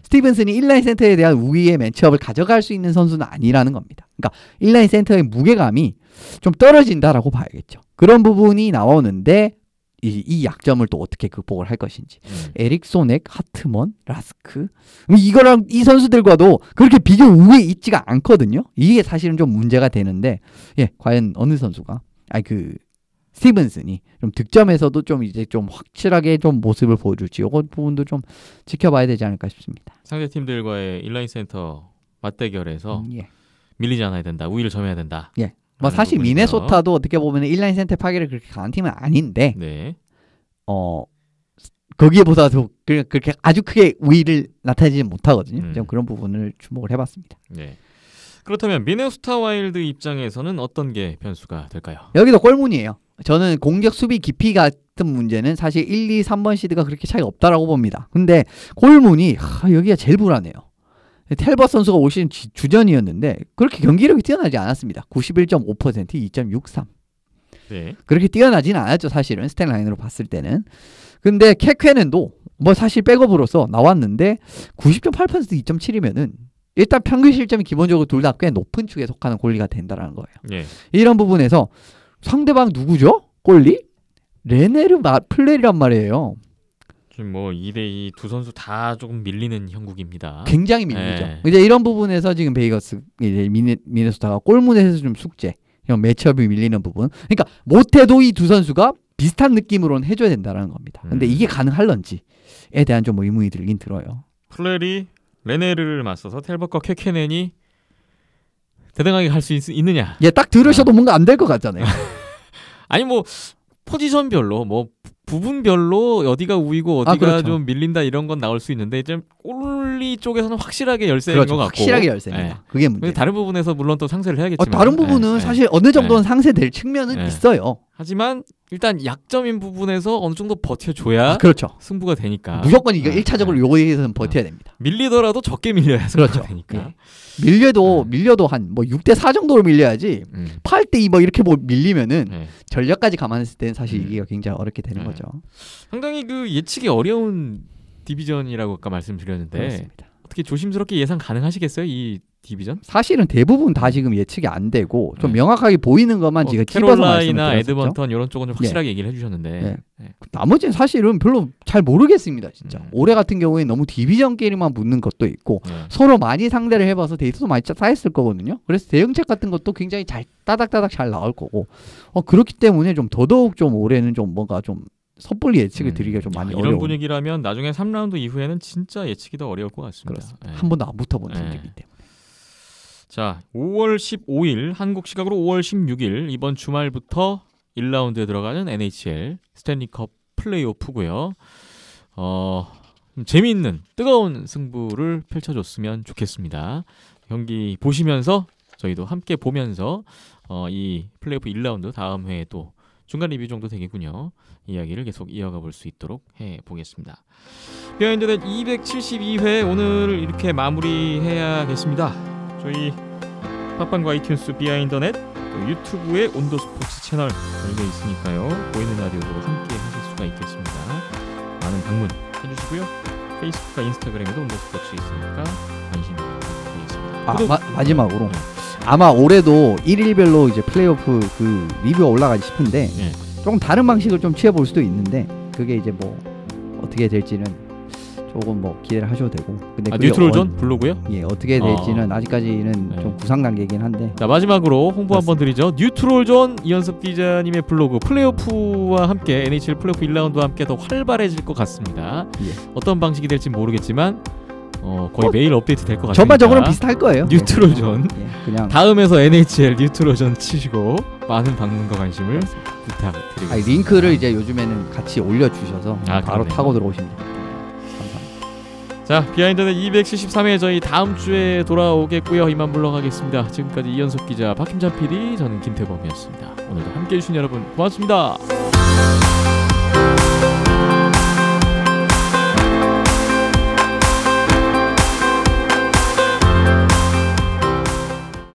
Speaker 3: 스티븐슨이 1라인 센터에 대한 우위의 매치업을 가져갈 수 있는 선수는 아니라는 겁니다. 그러니까 1라인 센터의 무게감이 좀 떨어진다라고 봐야겠죠. 그런 부분이 나오는데 이 약점을 또 어떻게 극복을 할 것인지. 에릭소넥, 하트먼, 라스크 이거랑 이 선수들과도 그렇게 비교 우위에 있지가 않거든요. 이게 사실은 좀 문제가 되는데 과연 어느 선수가 스티븐슨이 좀 득점에서도 좀 이제 좀 확실하게 좀 모습을 보여줄지 이거 부분도 좀 지켜봐야 되지 않을까 싶습니다.
Speaker 1: 상대 팀들과의 인라인 센터 맞대결에서 밀리지 않아야 된다. 우위를 점해야 된다.
Speaker 3: 뭐 사실 부분이고요. 미네소타도 어떻게 보면 인라인 센터 파괴를 그렇게 강한 팀은 아닌데 거기에보다도 그렇게 아주 크게 우위를 나타내지 못하거든요. 좀 그런 부분을 주목을 해봤습니다.
Speaker 1: 네. 그렇다면 미네소타 와일드 입장에서는 어떤 게 변수가 될까요?
Speaker 3: 여기도 골문이에요. 저는 공격 수비 깊이 같은 문제는 사실 1, 2, 3번 시드가 그렇게 차이가 없다라고 봅니다. 근데 골문이 여기가 제일 불안해요. 텔버 선수가 올 시즌 주전이었는데 그렇게 경기력이 뛰어나지 않았습니다. 91.5%, 2.63.
Speaker 1: 네.
Speaker 3: 그렇게 뛰어나지는 않았죠. 사실은 스탯 라인으로 봤을 때는. 근데 캐퀘넨도 뭐 사실 백업으로서 나왔는데 90.8% 2.7이면은 일단 평균 실점이 기본적으로 둘 다 꽤 높은 축에 속하는 골리가 된다라는 거예요. 이런 부분에서 상대방 누구죠? 골리? 레네르 플레이란 말이에요.
Speaker 1: 지금 뭐 2대2 두 선수 다 조금 밀리는 형국입니다.
Speaker 3: 굉장히 밀리죠.
Speaker 1: 네.
Speaker 3: 이제 이런 부분에서 지금 베이거스 이제 미네소타가 골문에서 좀 숙제, 이런 매치업이 밀리는 부분. 그러니까 못해도 이 두 선수가 비슷한 느낌으로는 해줘야 된다는 겁니다. 근데 이게 가능할런지에 대한 좀 의문이 들긴 들어요.
Speaker 1: 플레리 레네르를 맞서서 텔버과 쾌케넨이 대등하게 갈 수 있느냐?
Speaker 3: 예, 딱 들으셔도 뭔가 안 될 것 같잖아요.
Speaker 1: 아니 뭐 포지션별로 뭐 부분별로 어디가 우위고 어디가
Speaker 3: 그렇죠.
Speaker 1: 좀 밀린다 이런 건 나올 수 있는데 좀 골리 쪽에서는 확실하게 열세인
Speaker 3: 그렇죠.
Speaker 1: 것 같고
Speaker 3: 확실하게 열세입니다.
Speaker 1: 네.
Speaker 3: 그게 문제.
Speaker 1: 다른 부분에서 물론 또 상쇄를 해야겠지만
Speaker 3: 다른 부분은 사실 어느 정도는 상쇄될 측면은 있어요.
Speaker 1: 하지만 일단 약점인 부분에서 어느 정도 버텨줘야
Speaker 3: 그렇죠.
Speaker 1: 승부가 되니까
Speaker 3: 무조건 이거 1차적으로 요거에서는 버텨야 됩니다.
Speaker 1: 밀리더라도 적게 밀려야 승부가
Speaker 3: 그렇죠.
Speaker 1: 되니까.
Speaker 3: 밀려도 한 뭐 6대4 정도로 밀려야지 8대2 뭐 이렇게 뭐 밀리면은 전력까지 감안했을 때는 사실 이게 굉장히 어렵게 되는 거죠.
Speaker 1: 상당히 그 예측이 어려운 디비전이라고 아까 말씀드렸는데
Speaker 3: 그렇습니다.
Speaker 1: 어떻게 조심스럽게 예상 가능하시겠어요? 이 디비전?
Speaker 3: 사실은 대부분 다 지금 예측이 안 되고 좀 명확하게 보이는 것만 지금 찝어서
Speaker 1: 캐롤라이나
Speaker 3: 말씀을
Speaker 1: 에드먼턴 이런 쪽은 좀 확실하게 얘기를 해주셨는데
Speaker 3: 나머지는 사실은 별로 잘 모르겠습니다. 진짜 올해 같은 경우에 너무 디비전끼리만 붙는 것도 있고 서로 많이 상대를 해봐서 데이터도 많이 쌓였을 거거든요. 그래서 대응책 같은 것도 굉장히 잘 따닥따닥 잘 나올 거고 그렇기 때문에 좀 더더욱 좀 올해는 좀 뭔가 좀 섣불리 예측을 드리기가 좀 많이
Speaker 1: 이런
Speaker 3: 어려운
Speaker 1: 분위기라면 나중에 3라운드 이후에는 진짜 예측이 더 어려울 것 같습니다.
Speaker 3: 한 번도 안 붙어본 팀이기 때문에.
Speaker 1: 자, 5월 15일 한국 시각으로 5월 16일 이번 주말부터 1라운드에 들어가는 NHL 스탠리컵 플레이오프고요. 재미있는 뜨거운 승부를 펼쳐줬으면 좋겠습니다. 경기 보시면서 저희도 함께 보면서 이 플레이오프 1라운드 다음 회에 또 중간 리뷰 정도 되겠군요. 이야기를 계속 이어가 볼 수 있도록 해보겠습니다. 비하인드넷 272회 오늘 이렇게 마무리해야겠습니다. 저희 팟빵과 아이튠스 비하인더넷 또 유튜브에 온도스포츠 채널 열려 있으니까요. 보이는 라디오로 함께 하실 수가 있겠습니다. 많은 방문 해주시고요. 페이스북과 인스타그램에도 온도스포츠 있으니까 관심 부탁드리겠습니다.
Speaker 3: 마지막으로 아마 올해도 1일별로 이제 플레이오프 그 리뷰가 올라가지 싶은데 조금 다른 방식을 좀 취해볼 수도 있는데 그게 이제 뭐 어떻게 될지는 조금 뭐 기대를 하셔도 되고. 근데
Speaker 1: 뉴트럴존 블로그요?
Speaker 3: 예, 어떻게 될지는 아직까지는 좀 구상 단계이긴 한데.
Speaker 1: 자, 마지막으로 홍보 한번 드리죠. 뉴트럴존 이현섭 기자님의 블로그 플레이오프와 함께 NHL 플레이오프 1라운드와 함께 더 활발해질 것 같습니다. 어떤 방식이 될지 모르겠지만 거의 매일 업데이트 될 것 같습니다.
Speaker 3: 전반적으로는 비슷할 거예요.
Speaker 1: 뉴트럴존.
Speaker 3: 그냥
Speaker 1: 다음에서 NHL 뉴트럴존 치시고 많은 방문과 관심을 부탁드리겠습니다.
Speaker 3: 링크를 이제 요즘에는 같이 올려주셔서 바로
Speaker 1: 그러네요.
Speaker 3: 타고 들어오시면 됩니다.
Speaker 1: 자, 비하인드넷 273회 저희 다음 주에 돌아오겠고요. 이만 물러가겠습니다. 지금까지 이현석 기자, 박힘찬 PD, 저는 김태범이었습니다. 오늘도 함께해 주신 여러분 고맙습니다.